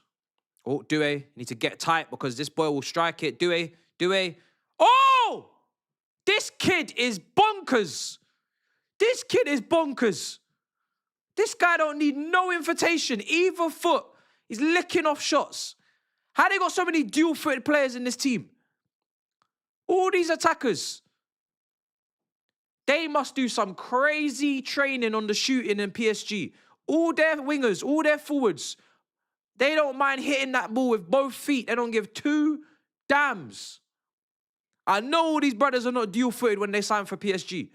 Oh, Doué, need to get tight because this boy will strike it. Doué. Oh! This kid is bonkers. This kid is bonkers. This guy don't need no invitation. Either foot. He's licking off shots. How they got so many dual-footed players in this team? All these attackers. They must do some crazy training on the shooting in PSG. All their wingers, all their forwards, they don't mind hitting that ball with both feet. They don't give 2 damns. I know all these brothers are not dual-footed when they sign for PSG.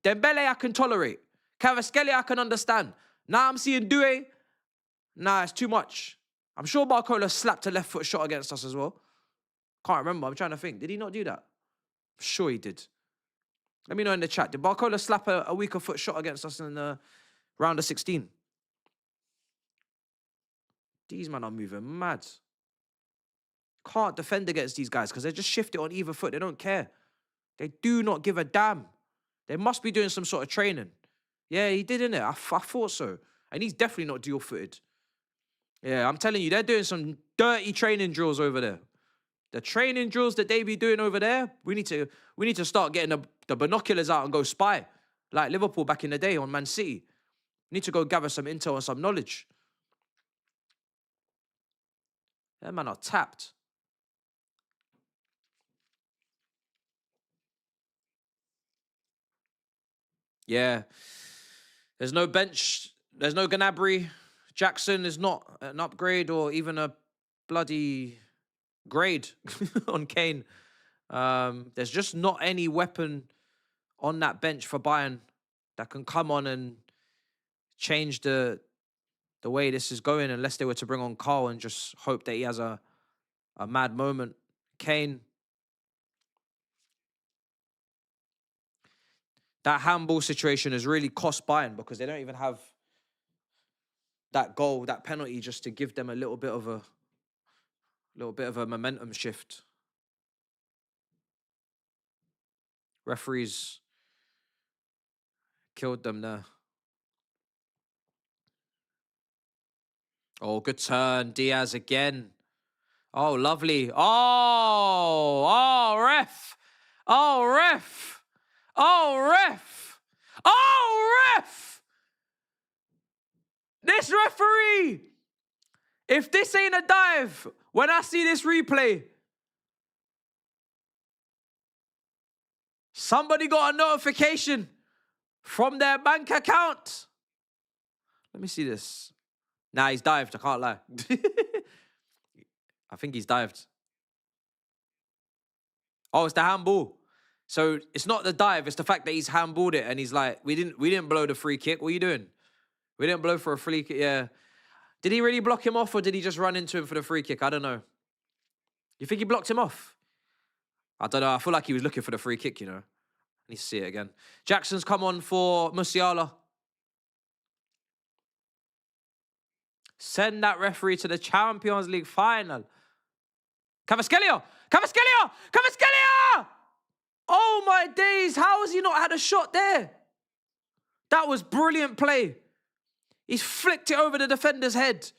Dembele, I can tolerate. Kvaratskhelia, I can understand. Now I'm seeing Doué. Nah, it's too much. I'm sure Barcola slapped a left foot shot against us as well. Can't remember. I'm trying to think. Did he not do that? I'm sure he did. Let me know in the chat. Did Barcola slap a weaker foot shot against us in the round of 16? These men are moving mad. Can't defend against these guys because they just shift it on either foot. They don't care. They do not give a damn. They must be doing some sort of training. Yeah, he did, innit? I thought so. And he's definitely not dual-footed. Yeah, I'm telling you, they're doing some dirty training drills over there. The training drills that they be doing over there, we need to start getting the binoculars out and go spy. Like Liverpool back in the day on Man City. We need to go gather some intel and some knowledge. That man are tapped. Yeah. There's no bench. There's no Gnabry. Jackson is not an upgrade or even a bloody grade on Kane. There's just not any weapon on that bench for Bayern that can come on and change the way this is going unless they were to bring on Carl and just hope that he has a mad moment. Kane. That handball situation has really cost Bayern because they don't even have that goal, that penalty, just to give them a little bit of a momentum shift. Referees killed them there. Oh, good turn. Diaz again. Oh, lovely. Oh, ref. Oh, ref. Oh, ref. Oh, ref. This referee. If this ain't a dive, when I see this replay, somebody got a notification from their bank account. Let me see this. Nah, he's dived. I can't lie. I think he's dived. Oh, it's the handball. So it's not the dive. It's the fact that he's handballed it, and he's like, we didn't blow the free kick. What are you doing? We didn't blow for a free kick. Yeah. Did he really block him off, or did he just run into him for the free kick? I don't know. You think he blocked him off? I don't know. I feel like he was looking for the free kick, you know. I need to see it again. Jackson's come on for Musiala. Send that referee to the Champions League final. Cavaschellia! Cavaschellia! Cavaschellia! Oh my days, how has he not had a shot there? That was brilliant play. He's flicked it over the defender's head,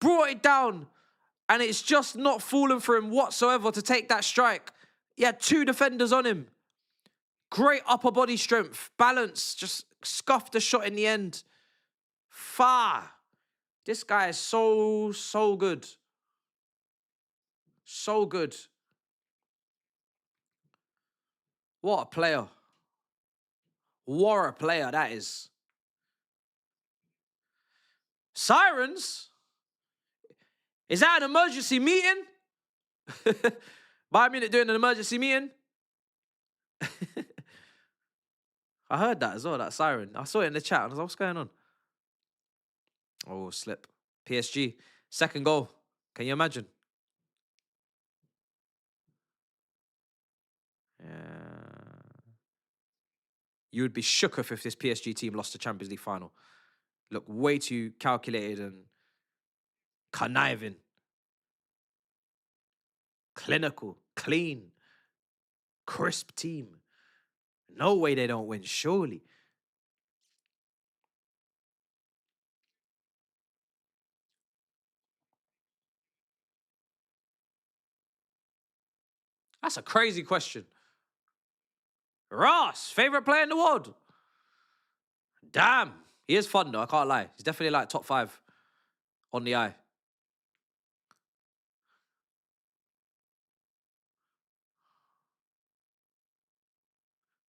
brought it down, and it's just not fallen for him whatsoever to take that strike. He had two defenders on him. Great upper body strength, balance, just scuffed the shot in the end. Far. This guy is so good. So good. What a player. What a player that is. Sirens? Is that an emergency meeting? Bayern Munich doing an emergency meeting? I heard that as well, that siren. I saw it in the chat. I was like, what's going on? Oh, slip. PSG. Second goal. Can you imagine? Yeah. You would be shook if this PSG team lost the Champions League final. Look way too calculated and conniving. Clinical. Clean. Crisp team. No way they don't win, surely. That's a crazy question. Ross, favorite player in the world? Damn. He is fun though, I can't lie. He's definitely like top 5 on the eye.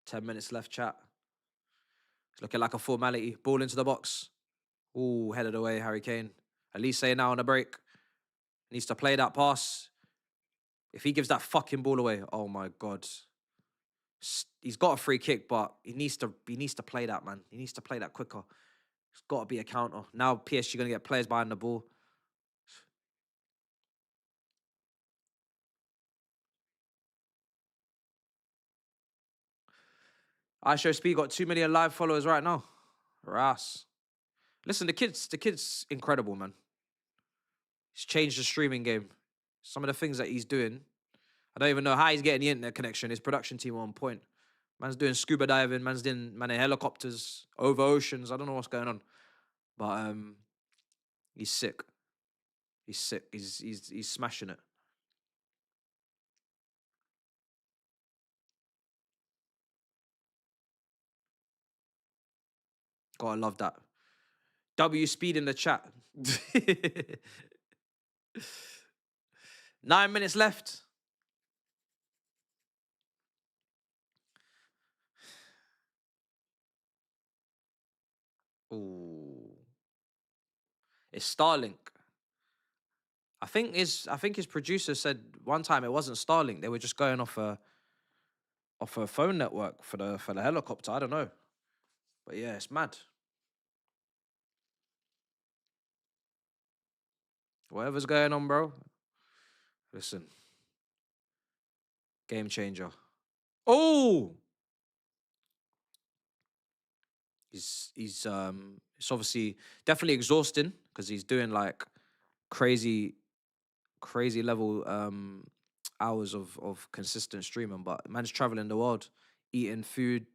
Ten minutes left, chat. It's looking like a formality. Ball into the box. Ooh, headed away, Harry Kane. Elise now on a break. Needs to play that pass. If he gives that fucking ball away, oh my God. He's got a free kick, but he needs to play that, man. He needs to play that quicker. It's got to be a counter. Now PSG going to get players behind the ball. iShowSpeed got 2 million live followers right now. Ras. Listen, the kid's incredible, man. He's changed the streaming game. Some of the things that he's doing, I don't even know how he's getting the internet connection. His production team are on point. Man's doing scuba diving. Man's doing in helicopters over oceans. I don't know what's going on, but he's sick. He's sick. He's smashing it. God, I love that. W speed in the chat. 9 minutes left. Ooh. It's Starlink. I think his producer said one time it wasn't Starlink. They were just going off a phone network for the helicopter. I don't know. But yeah, it's mad. Whatever's going on, bro. Listen. Game changer. Oh! It's obviously definitely exhausting because he's doing like crazy level hours of consistent streaming, but man's traveling the world. eating food,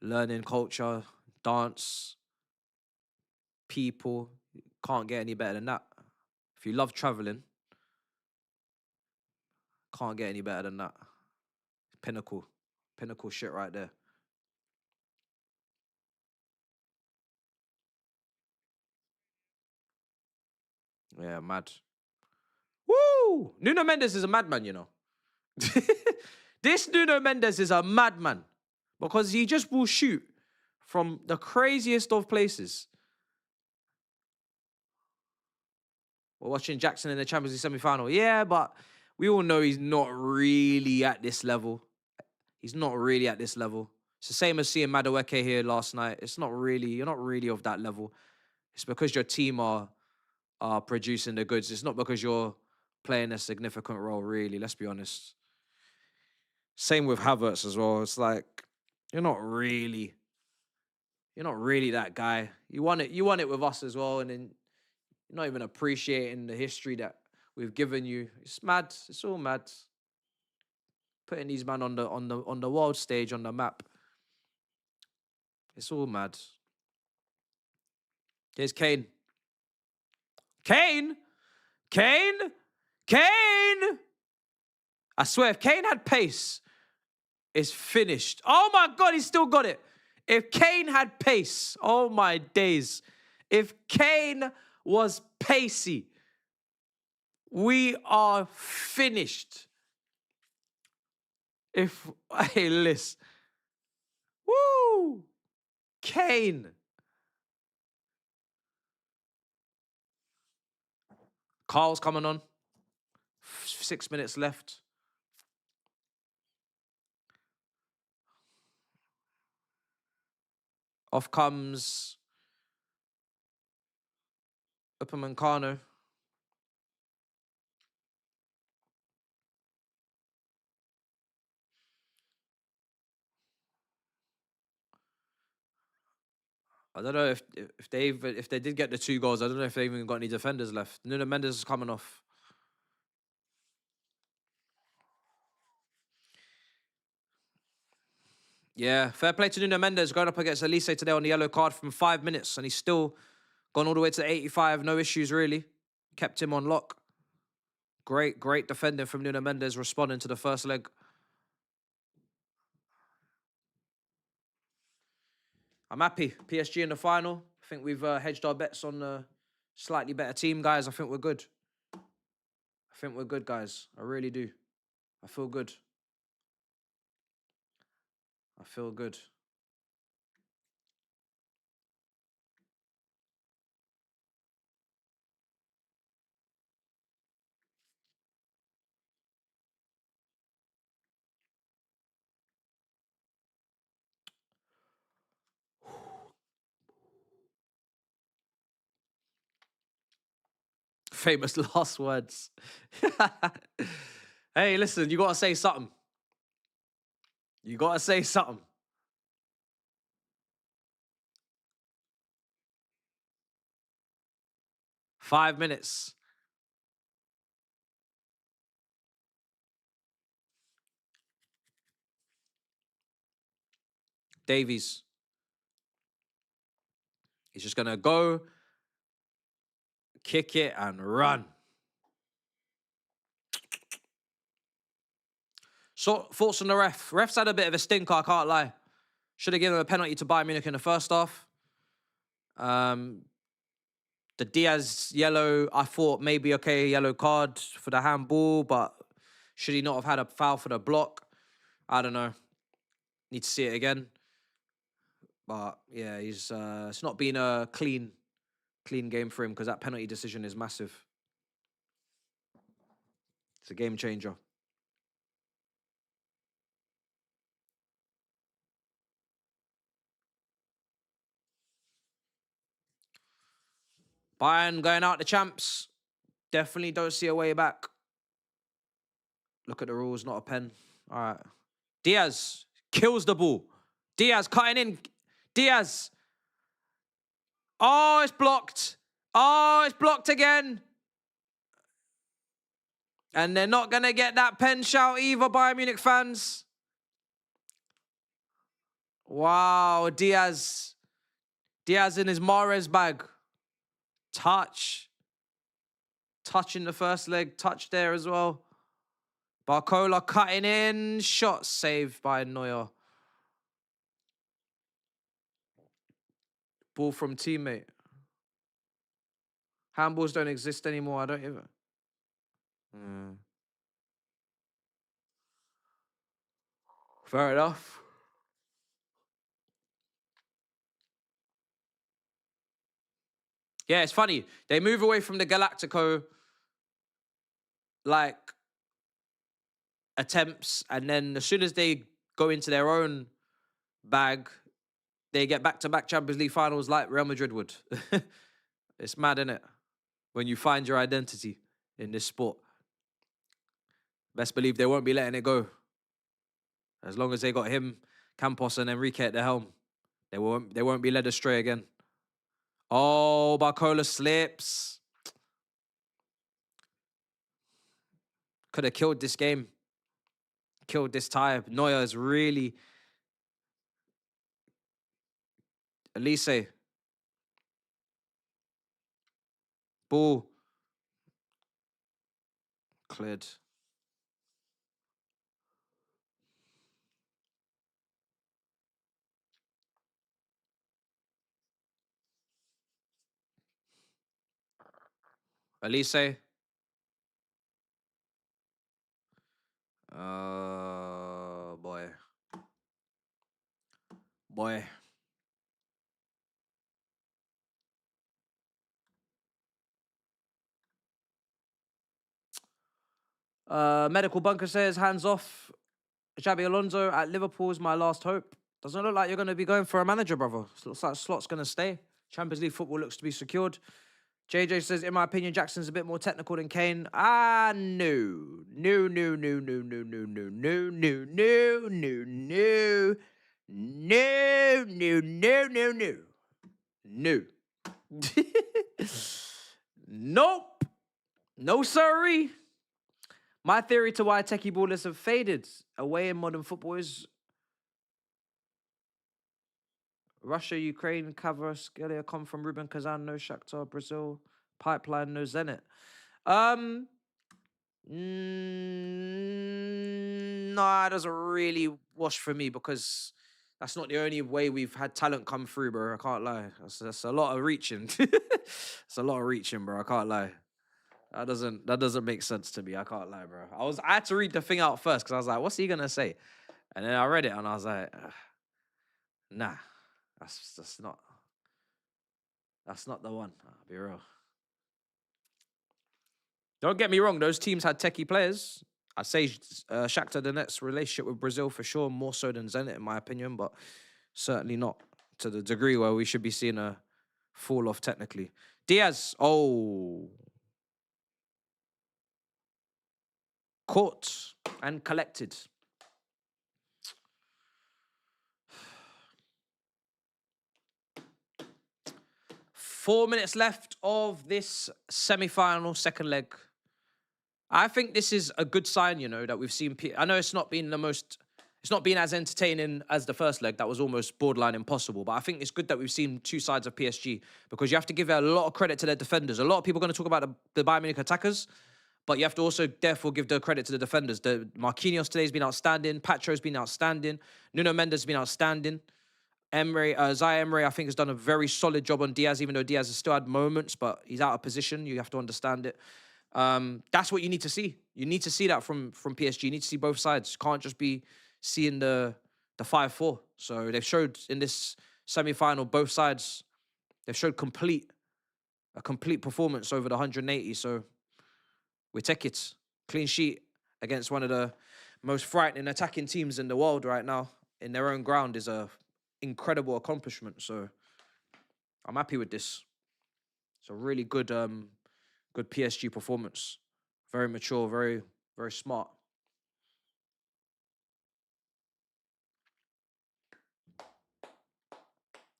learning culture, dance, people. Can't get any better than that. If you love traveling, can't get any better than that. Pinnacle. Pinnacle shit right there. Yeah, mad. Woo! Nuno Mendes is a madman, you know. This Nuno Mendes is a madman because he just will shoot from the craziest of places. We're watching Jackson in the Champions League semi-final. Yeah, but we all know he's not really at this level. He's not really at this level. It's the same as seeing Madueke here last night. It's not really, you're not really of that level. It's because your team are producing the goods. It's not because you're playing a significant role, really. Let's be honest. Same with Havertz as well. It's like, you're not really that guy. You want it with us as well, and then you're not even appreciating the history that we've given you. It's mad. It's all mad. Putting these men on the world stage, on the map. It's all mad. Here's Kane. Kane! Kane! Kane! I swear, if Kane had pace, it's finished. Oh my God, he's still got it. If Kane had pace, oh my days. If Kane was pacey, we are finished. Hey, listen. Woo! Kane. Carl's coming on. 6 minutes left. Off comes Upamecano. I don't know if they did get the 2 goals. I don't know if they even got any defenders left. Nuno Mendes is coming off. Yeah, fair play to Nuno Mendes going up against Elise today on the yellow card from 5 minutes, and he's still gone all the way to 85. No issues really. Kept him on lock. Great defending from Nuno Mendes, responding to the first leg. I'm happy. PSG in the final. I think we've hedged our bets on a slightly better team, guys. I think we're good. I think we're good, guys. I really do. I feel good. I feel good. Famous last words. Hey, listen, you got to say something. You got to say something. Five minutes. Davies. He's just going to go, kick it, and run. So, thoughts on the ref? Ref's had a bit of a stinker, I can't lie. Should have given him a penalty to Bayern Munich in the first half. The Diaz yellow, I thought maybe okay, yellow card for the handball, but should he not have had a foul for the block? I don't know. Need to see it again. But yeah, it's not been a clean game for him because that penalty decision is massive. It's a game changer. Bayern going out the champs. Definitely don't see a way back. Look at the rules, not a pen. All right. Diaz kills the ball. Diaz cutting in. Diaz. Oh, it's blocked. Oh, it's blocked again. And they're not going to get that pen shout either, Bayern Munich fans. Wow, Diaz. Diaz in his Mahrez bag. Touch. Touch in the first leg. Touch there as well. Barcola cutting in. Shot saved by Neuer. Ball from teammate. Handballs don't exist anymore. I don't even. Fair enough. Yeah, it's funny. They move away from the Galactico, like, attempts, and then as soon as they go into their own bag, they get back-to-back Champions League finals like Real Madrid would. It's mad, innit? When you find your identity in this sport. Best believe they won't be letting it go. As long as they got him, Campos, and Enrique at the helm, they won't be led astray again. Oh, Barcola slips. Could have killed this game. Killed this tie. Neuer is really... Elise. Ball. Cleared. Elise. Boy. Boy. Medical Bunker says, hands off. Xabi Alonso at Liverpool is my last hope. Doesn't look like you're going to be going for a manager, brother. Looks like Slot's going to stay. Champions League football looks to be secured. JJ says, in my opinion, Jackson's a bit more technical than Kane. No. No. Nope. No, sorry. My theory to why techie ballers have faded away in modern football is Russia, Ukraine, Kvaratskhelia come from Ruben Kazan, no Shakhtar, Brazil, Pipeline, no Zenit. Nah, it doesn't really wash for me because that's not the only way we've had talent come through, bro. I can't lie. That's a lot of reaching. It's a lot of reaching, bro. I can't lie. That doesn't make sense to me. I can't lie, bro. I had to read the thing out first because I was like, what's he gonna say? And then I read it and I was like, nah, that's not the one. I'll be real. Don't get me wrong, those teams had techie players. I'd say Shakhtar Donetsk's relationship with Brazil for sure, more so than Zenit in my opinion, but certainly not to the degree where we should be seeing a fall off technically. Diaz, caught and collected. Four minutes left of this semi-final, second leg. I think this is a good sign, you know, that we've seen... I know it's not been as entertaining as the first leg. That was almost borderline impossible. But I think it's good that we've seen two sides of PSG because you have to give a lot of credit to their defenders. A lot of people are going to talk about the Bayern Munich attackers, but you have to also, therefore, give the credit to the defenders. Marquinhos today's been outstanding. Pacho's been outstanding. Nuno Mendes has been outstanding. Zaya Emery, I think, has done a very solid job on Diaz, even though Diaz has still had moments, but he's out of position. You have to understand it. That's what you need to see. You need to see that from PSG. You need to see both sides. You can't just be seeing the 5-4. So they've showed in this semi-final, both sides, they've showed a complete performance over the 180. So we take it. Clean sheet against one of the most frightening attacking teams in the world right now in their own ground is a incredible accomplishment. So I'm happy with this. It's a really good PSG performance. Very mature, very, very smart.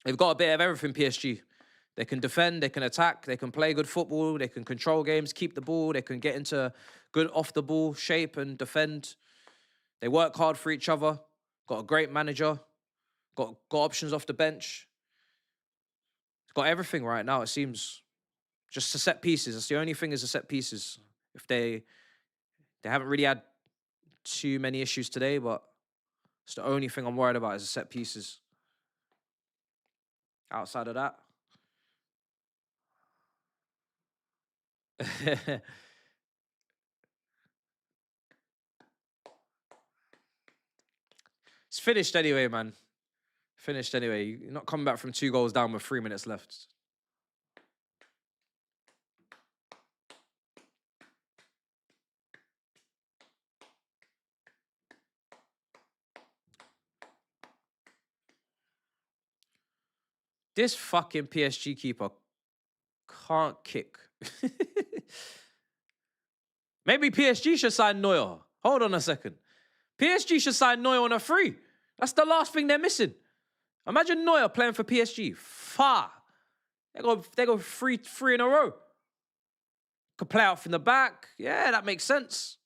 They've got a bit of everything, PSG. They can defend, they can attack, they can play good football, they can control games, keep the ball, they can get into good off-the-ball shape and defend. They work hard for each other. Got a great manager. Got options off the bench. Got everything right now, it seems. Just the set pieces. That's the only thing is the set pieces. If they haven't really had too many issues today, but it's the only thing I'm worried about is the set pieces. Outside of that. It's finished anyway, man. Finished anyway. You're not coming back from 2 goals down with 3 minutes left. This fucking PSG keeper can't kick. Maybe PSG should sign Neuer. Hold on a second. PSG should sign Neuer on a free. That's the last thing they're missing. Imagine Neuer playing for PSG. Far. They go three in a row. Could play out from the back. Yeah, that makes sense.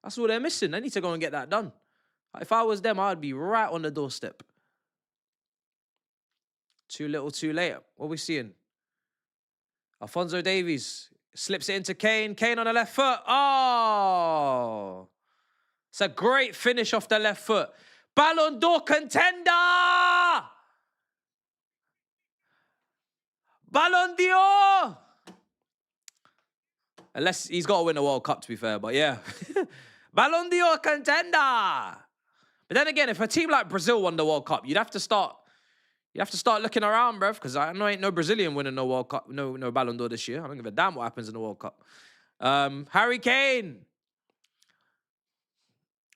That's all they're missing. They need to go and get that done. If I was them, I'd be right on the doorstep. Too little, too late. What are we seeing? Alphonso Davies slips it into Kane. Kane on the left foot. Oh! It's a great finish off the left foot. Ballon d'Or contender! Ballon d'Or! Unless he's got to win the World Cup, to be fair. But yeah. Ballon d'Or contender! But then again, if a team like Brazil won the World Cup, you'd have to start looking around, bruv, because I know ain't no Brazilian winning no World Cup, no Ballon d'Or this year. I don't give a damn what happens in the World Cup. Harry Kane.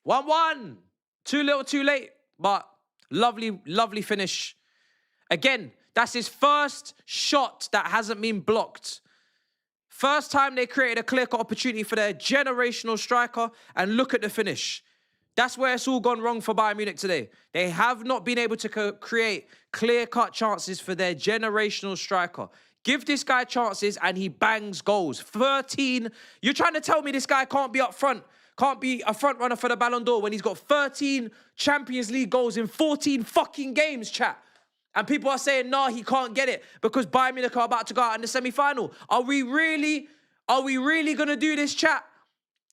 1-1. Too little, too late. But lovely, lovely finish. Again, that's his first shot that hasn't been blocked. First time they created a clear-cut opportunity for their generational striker, and look at the finish. That's where it's all gone wrong for Bayern Munich today. They have not been able to create clear-cut chances for their generational striker. Give this guy chances and he bangs goals. 13. You're trying to tell me this guy can't be up front, can't be a front runner for the Ballon d'Or when he's got 13 Champions League goals in 14 fucking games, chat. And people are saying, nah, he can't get it because Bayern Munich are about to go out in the semi-final. Are we really going to do this, chat?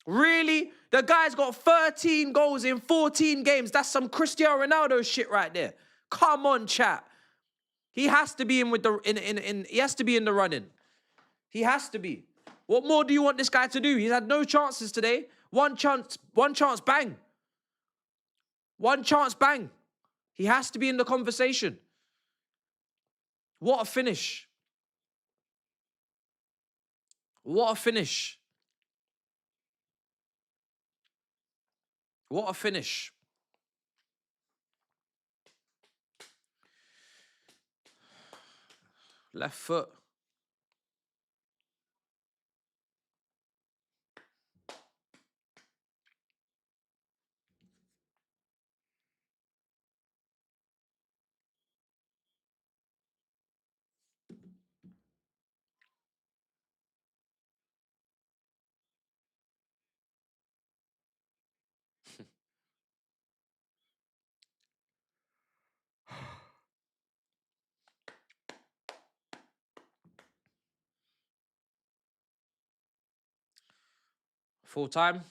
Really? The guy's got 13 goals in 14 games. That's some Cristiano Ronaldo shit right there. Come on, chat. He has to be in with the he has to be in the running. He has to be. What more do you want this guy to do? He's had no chances today. One chance, bang. One chance, bang. He has to be in the conversation. What a finish. What a finish. What a finish. Left foot. Full time.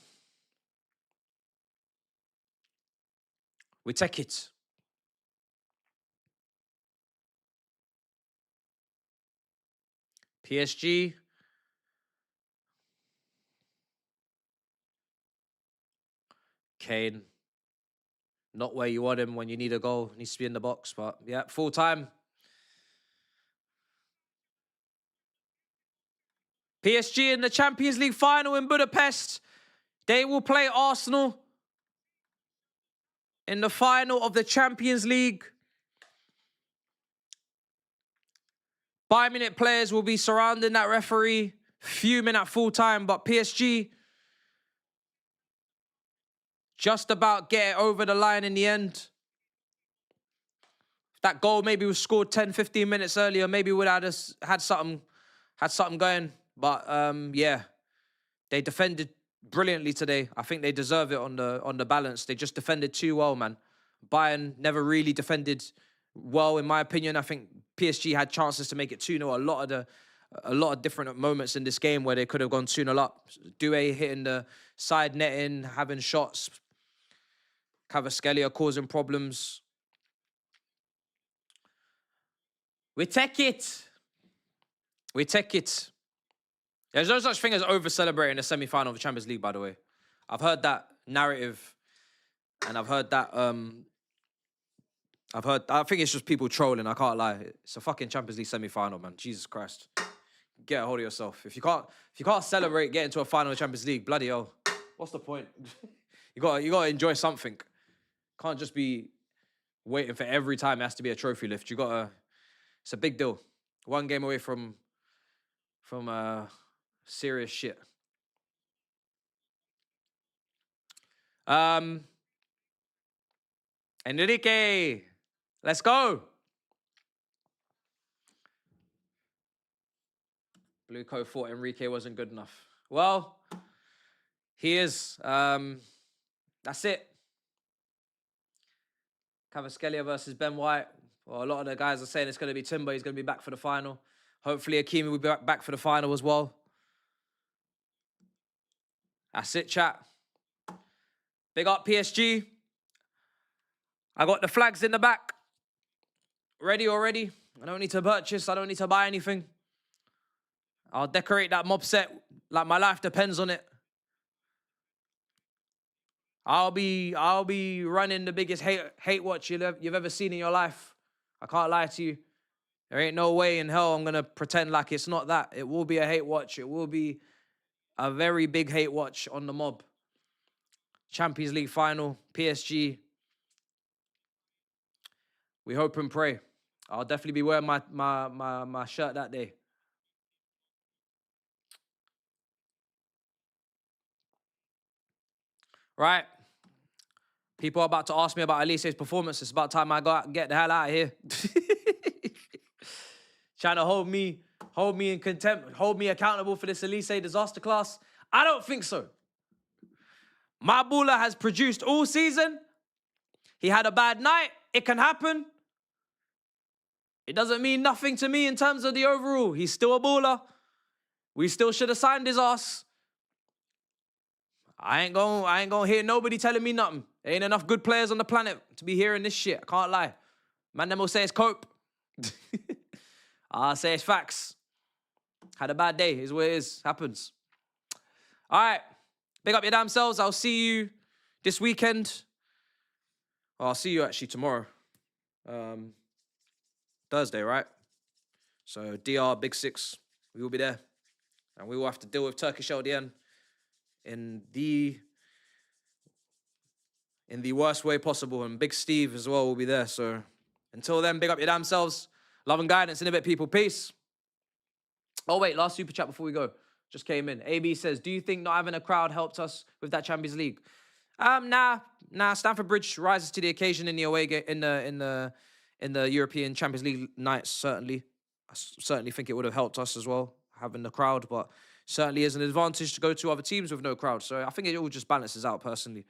We take it. PSG. Kane. Not where you want him when you need a goal. Needs to be in the box, but yeah, full time. PSG in the Champions League final in Budapest. They will play Arsenal in the final of the Champions League. Bayern Munich players will be surrounding that referee, fuming at full time, but PSG just about get it over the line in the end. If that goal maybe was scored 10, 15 minutes earlier, maybe we would have had something going. But yeah, they defended brilliantly today. I think they deserve it on the balance. They just defended too well, man. Bayern never really defended well, in my opinion. I think PSG had chances to make it 2-0. A lot of different moments in this game where they could have gone 2-0 up. Doué hitting the side netting, having shots. Kvaratskhelia causing problems. We take it. We take it. There's no such thing as over-celebrating a semi-final of the Champions League, by the way. I've heard that narrative, and I've heard that, I think it's just people trolling, I can't lie. It's a fucking Champions League semi-final, man. Jesus Christ. Get a hold of yourself. If you can't celebrate getting to a final of the Champions League, bloody hell. What's the point? you gotta enjoy something. Can't just be waiting for every time it has to be a trophy lift. It's a big deal. One game away from serious shit. Enrique, let's go. Blue Co thought Enrique wasn't good enough. Well, he is. That's it. Kvaratskhelia versus Ben White. Well, a lot of the guys are saying it's going to be Timber. He's going to be back for the final. Hopefully, Hakimi will be back for the final as well. That's it, chat. Big up PSG. I got the flags in the back. Ready already. I don't need to purchase. I don't need to buy anything. I'll decorate that mob set like my life depends on it. I'll be running the biggest hate watch you've ever seen in your life. I can't lie to you. There ain't no way in hell I'm going to pretend like it's not that. It will be a hate watch. It will be a very big hate watch on the mob. Champions League final, PSG. We hope and pray. I'll definitely be wearing my shirt that day. Right. People are about to ask me about Elise's performance. It's about time I get the hell out of here. Trying to hold me in contempt, hold me accountable for this Elise disaster class. I don't think so. Mabula has produced all season. He had a bad night. It can happen. It doesn't mean nothing to me in terms of the overall. He's still a baller. We still should have signed his ass. I ain't gonna hear nobody telling me nothing. There ain't enough good players on the planet to be hearing this shit. I can't lie. Man, them will say it's cope. I'll say it's facts. Had a bad day. Is what it is. Happens. All right. Big up your damn selves. I'll see you this weekend. Well, I'll see you actually tomorrow. Thursday, right? So DR Big Six, we will be there. And we will have to deal with Turkish LDN in the worst way possible. And Big Steve as well will be there. So until then, big up your damn selves. Love and guidance in a bit, people. Peace. Oh, wait, last super chat before we go. Just came in. AB says, do you think not having a crowd helped us with that Champions League? Nah. Stamford Bridge rises to the occasion in the away game, in the European Champions League nights, certainly. I certainly think it would have helped us as well, having the crowd, but certainly is an advantage to go to other teams with no crowd. So I think it all just balances out personally.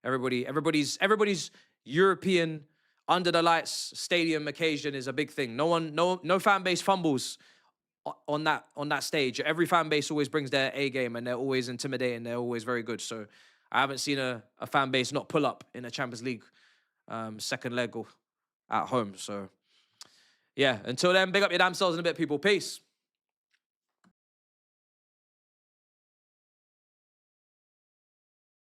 Everybody's European under the lights stadium occasion is a big thing. No fan base fumbles on that stage. Every fan base always brings their A game and they're always intimidating. They're always very good. So I haven't seen a fan base not pull up in a Champions League second leg at home. So yeah, until then, big up your damn selves in a bit, people. Peace.